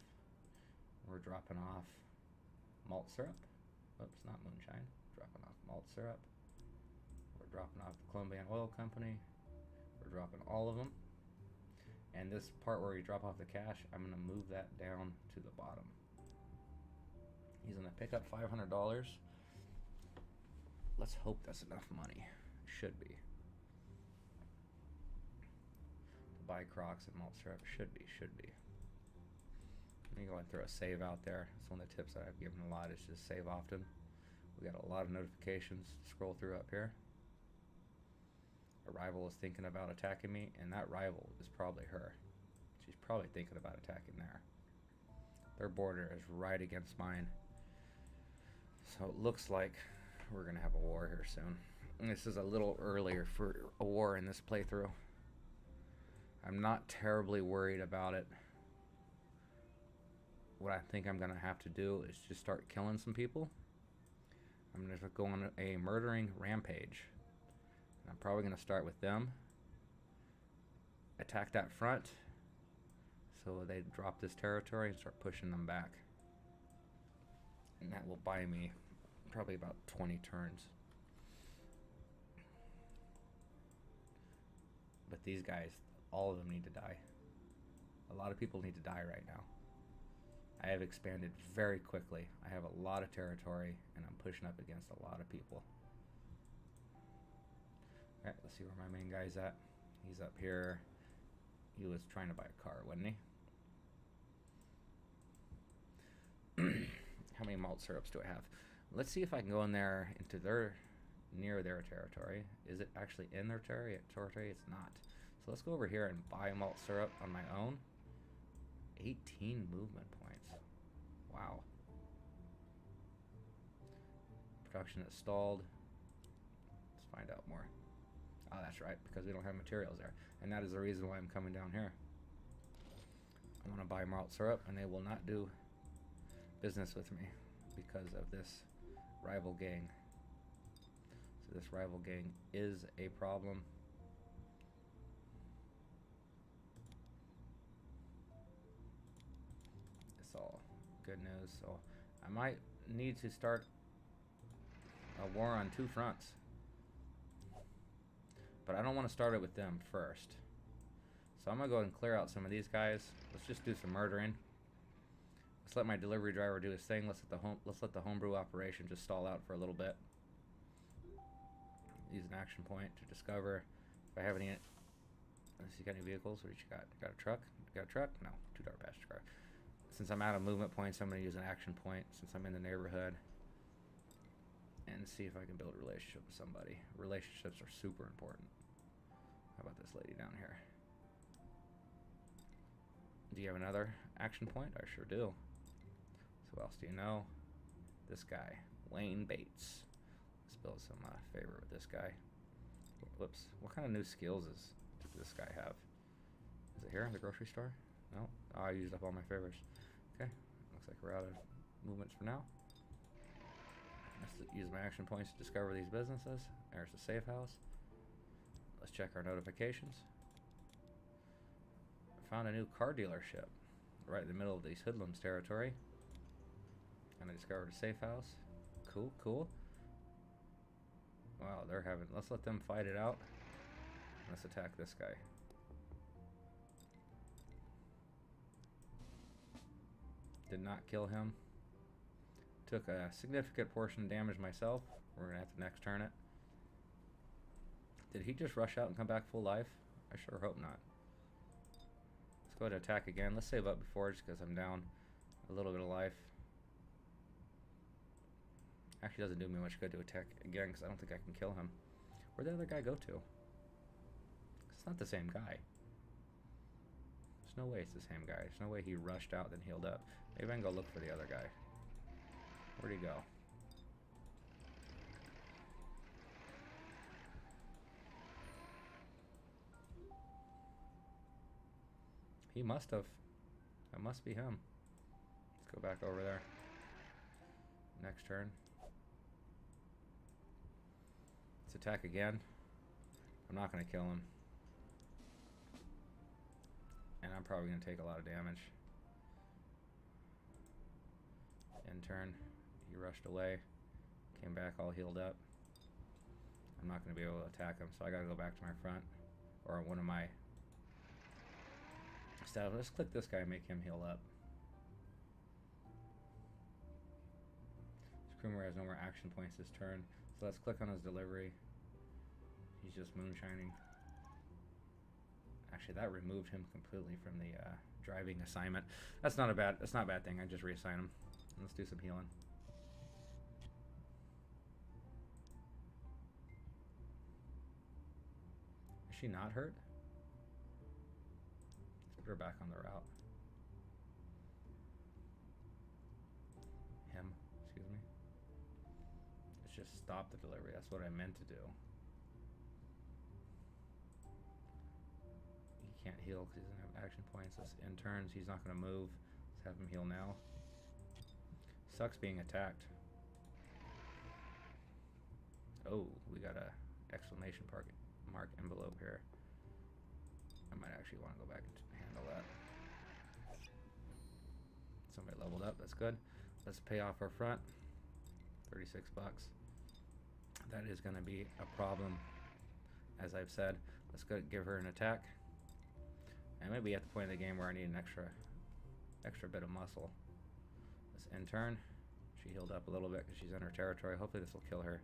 We're dropping off malt syrup. Oops, not moonshine. Dropping off malt syrup. We're dropping off the Colombian Oil Company. We're dropping all of them. And this part where you drop off the cash, I'm going to move that down to the bottom. He's going to pick up $500. Let's hope that's enough money. Should be. To buy Crocs and malt syrup. Should be. Let me go and throw a save out there. That's one of the tips that I've given a lot, is just save often. We got a lot of notifications to scroll through up here. A rival is thinking about attacking me, and that rival is probably her. She's probably thinking about attacking there. Their border is right against mine. So it looks like we're going to have a war here soon. And this is a little earlier for a war in this playthrough. I'm not terribly worried about it. What I think I'm going to have to do is just start killing some people. I'm going to go on a murdering rampage. And I'm probably going to start with them. Attack that front. So they drop this territory and start pushing them back. And that will buy me probably about 20 turns. But these guys, all of them need to die. A lot of people need to die right now. I have expanded very quickly. I have a lot of territory, and I'm pushing up against a lot of people. Alright, let's see where my main guy's at. He's up here. He was trying to buy a car, wasn't he? How many malt syrups do I have? Let's see if I can go in there into near their territory. Is it actually in their territory? It's not. So let's go over here and buy malt syrup on my own. 18 movement points. Wow. Production is stalled. Let's find out more. Oh, that's right, because we don't have materials there. And that is the reason why I'm coming down here. I want to buy malt syrup, and they will not do business with me because of this rival gang. So this rival gang is a problem. It's all good news. So I might need to start a war on two fronts. But I don't want to start it with them first. So I'm going to go ahead and clear out some of these guys. Let's just do some murdering. Let's let my delivery driver do his thing. Let's let the homebrew operation just stall out for a little bit. Use an action point to discover if I have any. Let's see, got any vehicles? What you got? Got a truck? Got a truck? No, two-door passenger car. Since I'm out of movement points, I'm going to use an action point since I'm in the neighborhood and see if I can build a relationship with somebody. Relationships are super important. How about this lady down here? Do you have another action point? I sure do. So what else do you know? This guy, Wayne Bates. Let's build some favor with this guy. Whoops. What kind of new skills does this guy have? Is it here in the grocery store? No. Oh, I used up all my favors. Okay. Looks like we're out of movements for now. Let's use my action points to discover these businesses. There's the safe house. Let's check our notifications. Found a new car dealership right in the middle of these hoodlums territory. And I discovered a safe house. Cool, cool. Wow, they're having... Let's let them fight it out. Let's attack this guy. Did not kill him. Took a significant portion of damage myself. We're going to have to next turn it. Did he just rush out and come back full life? I sure hope not. Let's go ahead and attack again. Let's save up before just because I'm down a little bit of life. Actually doesn't do me much good to attack again because I don't think I can kill him. Where'd the other guy go to? It's not the same guy. There's no way it's the same guy. There's no way he rushed out then healed up. Maybe I can go look for the other guy. Where'd he go? He must have. That must be him. Let's go back over there. Next turn. Let's attack again. I'm not going to kill him. And I'm probably going to take a lot of damage. End turn. He rushed away. Came back all healed up. I'm not going to be able to attack him, so I got to go back to my front. Or one of my... So let's click this guy and make him heal up. Screamer has no more action points this turn. So let's click on his delivery. He's just moonshining. Actually, that removed him completely from the driving assignment. That's not a bad thing. I just reassign him. Let's do some healing. Is she not hurt? Let's put her back on the route. Him, excuse me. Let's just stop the delivery. That's what I meant to do. He can't heal because he doesn't have action points. Let's end turns. He's not going to move. Let's have him heal now. Sucks being attacked. Oh, we got a exclamation mark envelope here. I might actually want to go back and handle that. Somebody leveled up, that's good. Let's pay off our front. 36 bucks. That is going to be a problem, as I've said. Let's go give her an attack. I may be at the point of the game where I need an extra bit of muscle. Let's intern. She healed up a little bit because she's in her territory. Hopefully this will kill her.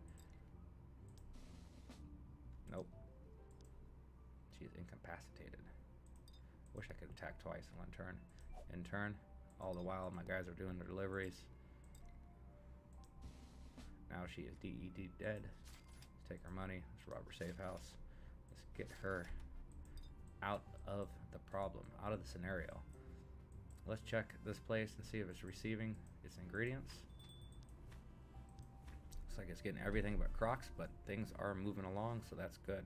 Nope. She's incapacitated. Wish I could attack twice in one turn. Intern. All the while my guys are doing their deliveries. Now she is DED dead. Let's take her money. Let's rob her safe house. Let's get her out of the problem, out of the scenario. Let's check this place and see if it's receiving its ingredients. Looks like it's getting everything but Crocs, but things are moving along, so that's good.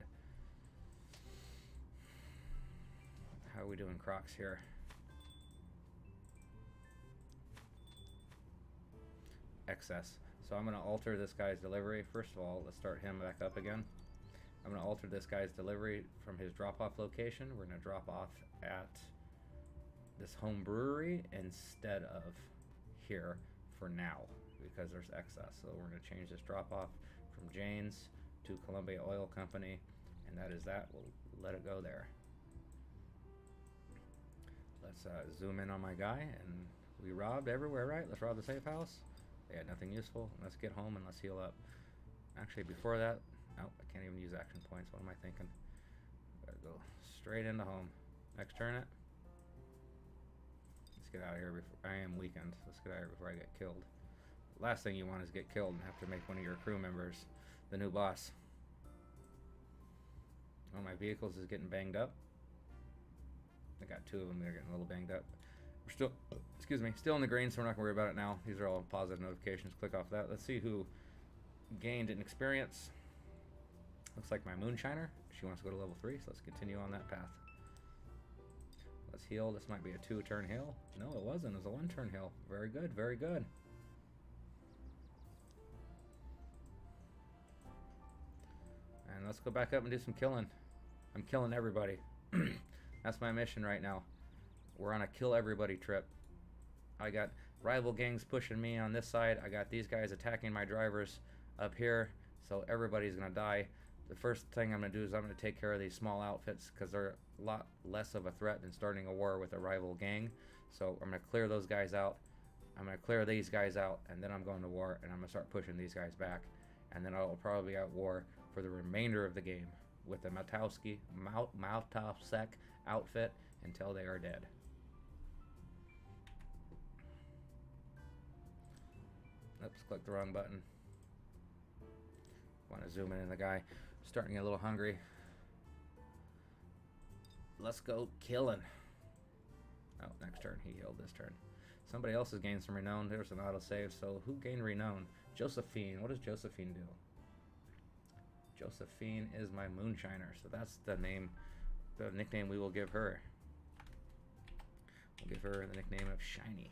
How are we doing Crocs here? Excess. So I'm going to alter this guy's delivery. First of all, let's start him back up again. I'm going to alter this guy's delivery from his drop-off location. We're going to drop off at this home brewery instead of here for now because there's excess. So we're going to change this drop-off from Jane's to Columbia Oil Company, and that is that. We'll let it go there. Let's zoom in on my guy, and we robbed everywhere, right? Let's rob the safe house. They had nothing useful. Let's get home and let's heal up. Actually, before that, nope, I can't even use action points. What am I thinking? Gotta go straight into home. Next turn it. Let's get out of here before I am weakened. Let's get out of here before I get killed. Last thing you want is get killed and have to make one of your crew members the new boss. One of my vehicles is getting banged up. I got two of them. They're getting a little banged up. We're still, excuse me, still in the green, so we're not going to worry about it now. These are all positive notifications. Click off that. Let's see who gained an experience. Looks like my moonshiner. She wants to go to level 3, so let's continue on that path. Let's heal. This might be a 2-turn heal. No, it wasn't. It was a 1-turn heal. Very good, very good. And let's go back up and do some killing. I'm killing everybody. That's my mission right now. We're on a kill everybody trip. I got rival gangs pushing me on this side. I got these guys attacking my drivers up here. So everybody's going to die. The first thing I'm going to do is I'm going to take care of these small outfits because they're a lot less of a threat than starting a war with a rival gang. So I'm going to clear those guys out. I'm going to clear these guys out, and then I'm going to war, and I'm going to start pushing these guys back. And then I'll probably be at war for the remainder of the game with the Matowski outfit until they are dead. Oops, click the wrong button. Want to zoom in on the guy. Starting to get a little hungry. Let's go killing. Oh, next turn. He healed this turn. Somebody else has gained some renown. There's an autosave. So who gained renown? Josephine. What does Josephine do? Josephine is my moonshiner. So that's the name, the nickname we will give her. We'll give her the nickname of Shiny.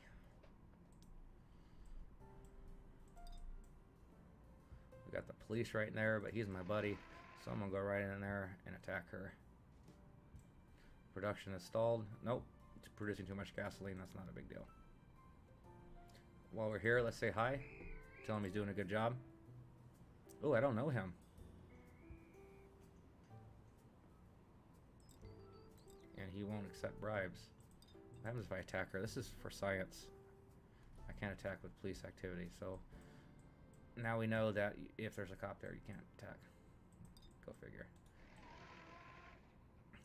We got the police right in there, but he's my buddy. So I'm going to go right in there and attack her. Production is stalled. Nope. It's producing too much gasoline. That's not a big deal. While we're here, let's say hi. Tell him he's doing a good job. Oh, I don't know him. And he won't accept bribes. What happens if I attack her? This is for science. I can't attack with police activity. So now we know that if there's a cop there, you can't attack. Go figure.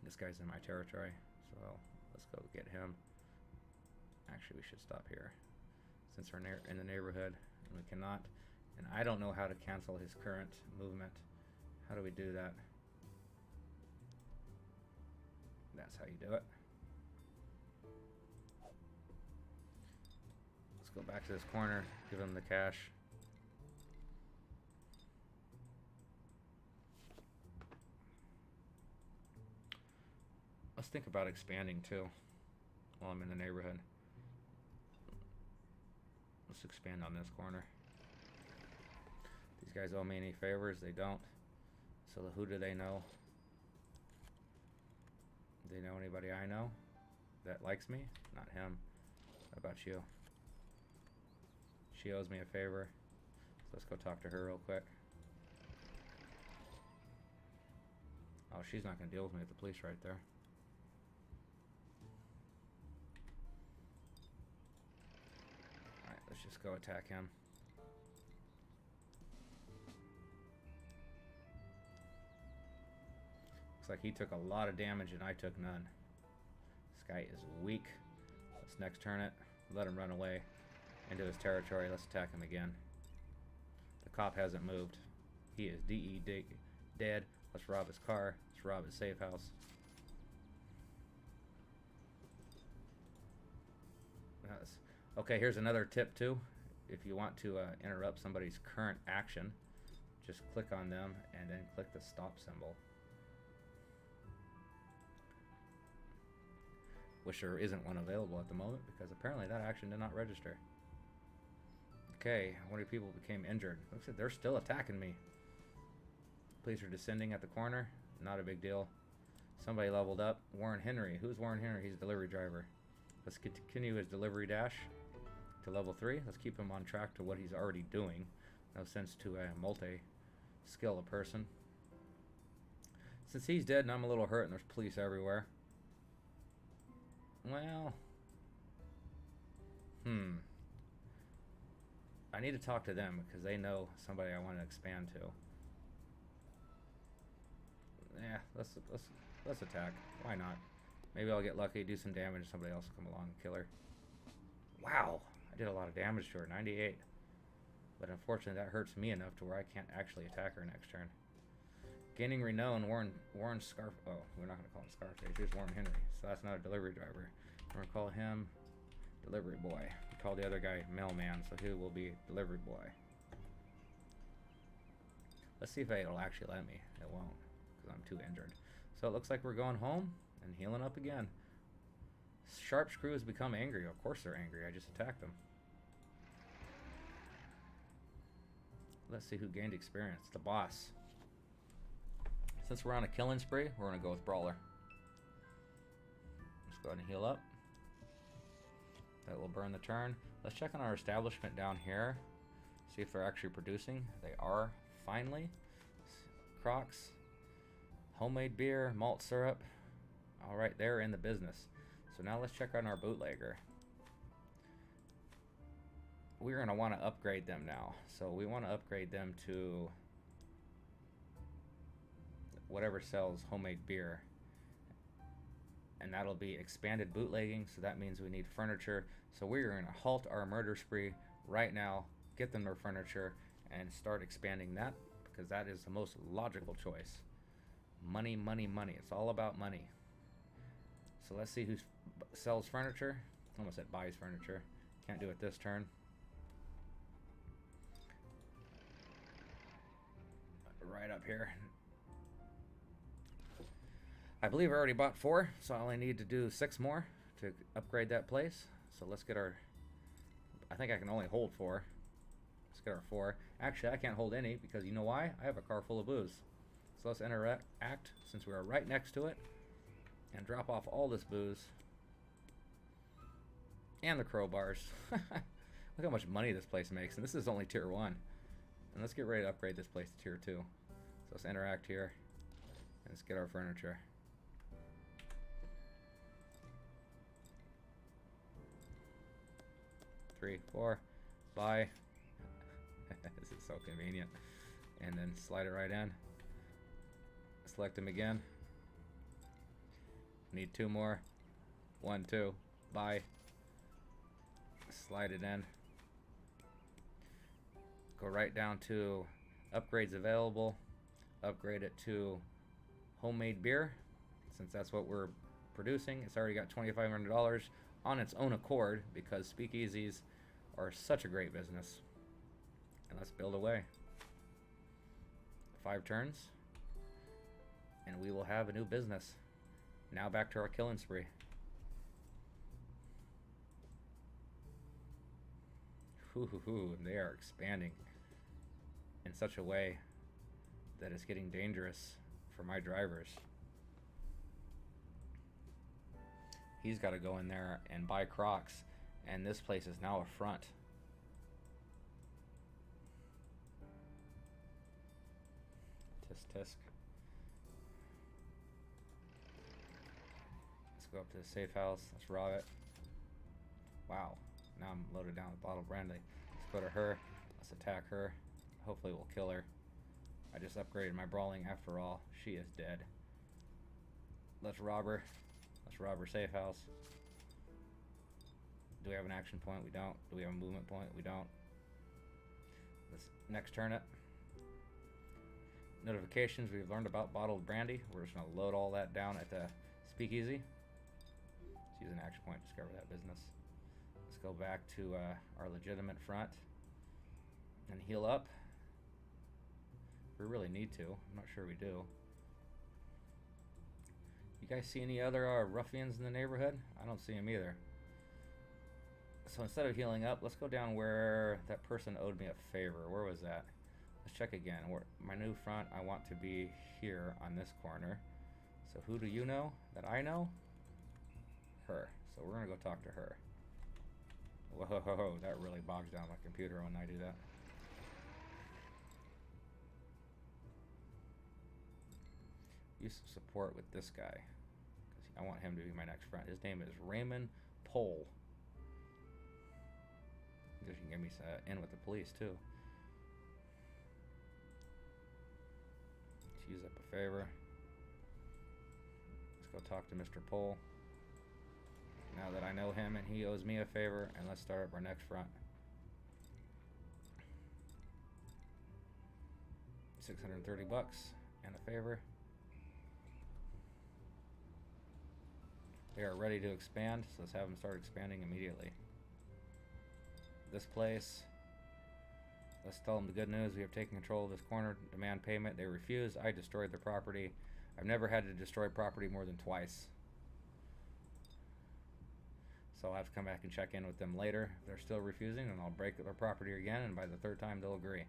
This guy's in my territory, so let's go get him. Actually, we should stop here since we're in the neighborhood and we cannot. And I don't know how to cancel his current movement. How do we do that? That's how you do it. Let's go back to this corner, give him the cash. Let's think about expanding too while I'm in the neighborhood. Let's expand on this corner. These guys owe me any favors? They don't. So who do they know? Do they know anybody I know that likes me? Not him. How about you? She owes me a favor. So let's go talk to her real quick. Oh, she's not going to deal with me at the police right there. Alright, let's just go attack him. Looks like he took a lot of damage and I took none. This guy is weak. Let's next turn it. Let him run away into his territory. Let's attack him again. The cop hasn't moved. He is dead. Let's rob his car. Let's rob his safe house. Okay, here's another tip too. If you want to interrupt somebody's current action, just click on them and then click the stop symbol. Which there isn't one available at the moment because apparently that action did not register. Okay, 20 people became injured. Looks like they're still attacking me. Police are descending at the corner. Not a big deal. Somebody leveled up. Warren Henry. Who's Warren Henry? He's a delivery driver. Let's continue his delivery dash to level 3. Let's keep him on track to what he's already doing. No sense to multi-skill a person. Since he's dead and I'm a little hurt and there's police everywhere. Well, I need to talk to them because they know somebody I want to expand to. Yeah, let's attack. Why not? Maybe I'll get lucky, do some damage, somebody else will come along and kill her. Wow, I did a lot of damage to her, 98. But unfortunately, that hurts me enough to where I can't actually attack her next turn. Gaining renown, Warren Scarf. Oh, we're not going to call him Scarface. Here's Warren Henry. So that's not a delivery driver. We're going to call him Delivery Boy. We call the other guy Mailman, so he will be Delivery Boy. Let's see if it'll actually let me. It won't, because I'm too injured. So it looks like we're going home and healing up again. Sharp screws become angry. Of course they're angry. I just attacked them. Let's see who gained experience. The boss. Since we're on a killing spree, we're going to go with Brawler. Let's go ahead and heal up. That will burn the turn. Let's check on our establishment down here. See if they're actually producing. They are, finally. Crocs. Homemade beer, malt syrup. Alright, they're in the business. So now let's check on our bootlegger. We're going to want to upgrade them now. So we want to upgrade them to whatever sells homemade beer. And that'll be expanded bootlegging, so that means we need furniture. So we're going to halt our murder spree right now, get them their furniture, and start expanding that, because that is the most logical choice. Money, money, money. It's all about money. So let's see who sells furniture. Almost said buys furniture. Can't do it this turn. Right up here. I believe I already bought 4, so I only need to do 6 more to upgrade that place. So let's get our... I think I can only hold 4. Let's get our 4. Actually, I can't hold any because you know why? I have a car full of booze. So let's interact since we are right next to it and drop off all this booze. And the crowbars. Look how much money this place makes. And this is only tier 1. And let's get ready to upgrade this place to tier 2. So let's interact here. And let's get our furniture. Three, 4, buy. This is so convenient. And then slide it right in. Select them again. Need 2 more. 1, 2, buy. Slide it in. Go right down to upgrades available. Upgrade it to homemade beer, since that's what we're producing. It's already got $2,500 on its own accord because speakeasies are such a great business. And let's build away. 5 turns and we will have a new business. Now back to our killing spree. They are expanding. in such a way that it's getting dangerous for my drivers. He's got to go in there and buy Crocs, and this place is now a front. Tisk tisk. Let's go up to the safe house. Let's rob it. Wow. Now I'm loaded down with bottled brandy. Let's go to her. Let's attack her. Hopefully we'll kill her. I just upgraded my brawling after all. She is dead. Let's rob her. Let's rob her safe house. Do we have an action point? We don't. Do we have a movement point? We don't. Let's next turn it. Notifications. We've learned about bottled brandy. We're just going to load all that down at the speakeasy. Let's use an action point to discover that business. Let's go back to our legitimate front and heal up. We really need to. I'm not sure we do. You guys see any other ruffians in the neighborhood? I don't see them either. So instead of healing up, let's go down where that person owed me a favor. Where was that? Let's check again. My new front, I want to be here on this corner. So who do you know that I know? Her. So we're going to go talk to her. Whoa, that really bogs down my computer when I do that. Use some support with this guy, because I want him to be my next friend. His name is Raymond Pole. Because you can get me in with the police too. Let's use up a favor. Let's go talk to Mr. Pole. Now that I know him and he owes me a favor, and let's start up our next front. 630 bucks and a favor. They are ready to expand, so let's have them start expanding immediately. This place, let's tell them the good news. We have taken control of this corner. Demand payment. They refuse. I destroyed their property. I've never had to destroy property more than twice. So I'll have to come back and check in with them later. If they're still refusing, then I'll break their property again, and by the third time they'll agree.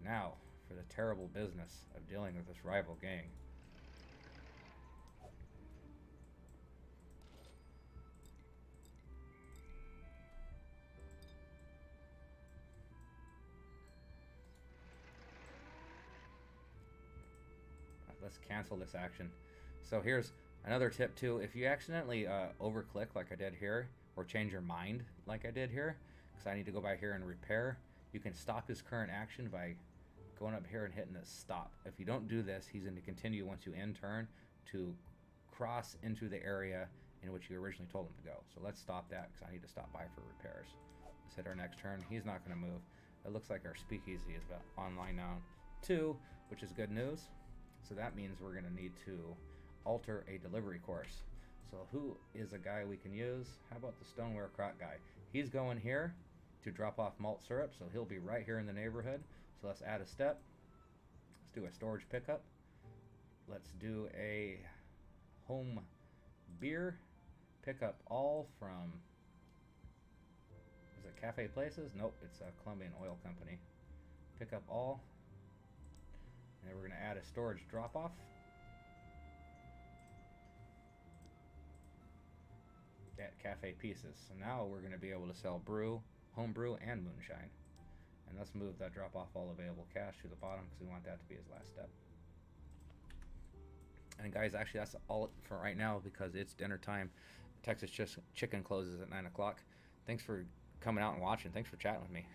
Now, for the terrible business of dealing with this rival gang. Let's cancel this action. So here's another tip too. If you accidentally overclick like I did here, or change your mind like I did here, because I need to go by here and repair, you can stop his current action by going up here and hitting this stop. If you don't do this, he's going to continue once you end turn to cross into the area in which you originally told him to go. So let's stop that, because I need to stop by for repairs. Let's hit our next turn. He's not going to move. It looks like our speakeasy is online now too, which is good news. So that means we're going to need to alter a delivery course. So who is a guy we can use? How about the stoneware crock guy? He's going here to drop off malt syrup, so he'll be right here in the neighborhood. So let's add a step. Let's do a storage pickup. Let's do a home beer. Pick up all from, is it Cafe Places? Nope, it's a Colombian Oil Company. Pick up all. And we're going to add a storage drop-off. At Cafe Pieces. So now we're going to be able to sell brew, home brew, and moonshine. And let's move that drop-off all available cash to the bottom, because we want that to be his last step. And guys, actually that's all for right now, because it's dinner time. Texas Chicken closes at 9 o'clock. Thanks for coming out and watching. Thanks for chatting with me.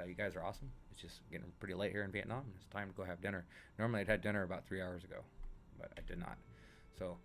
You guys are awesome. It's just getting pretty late here in Vietnam. It's time to go have dinner. Normally I'd had dinner about 3 hours ago, but I did not. So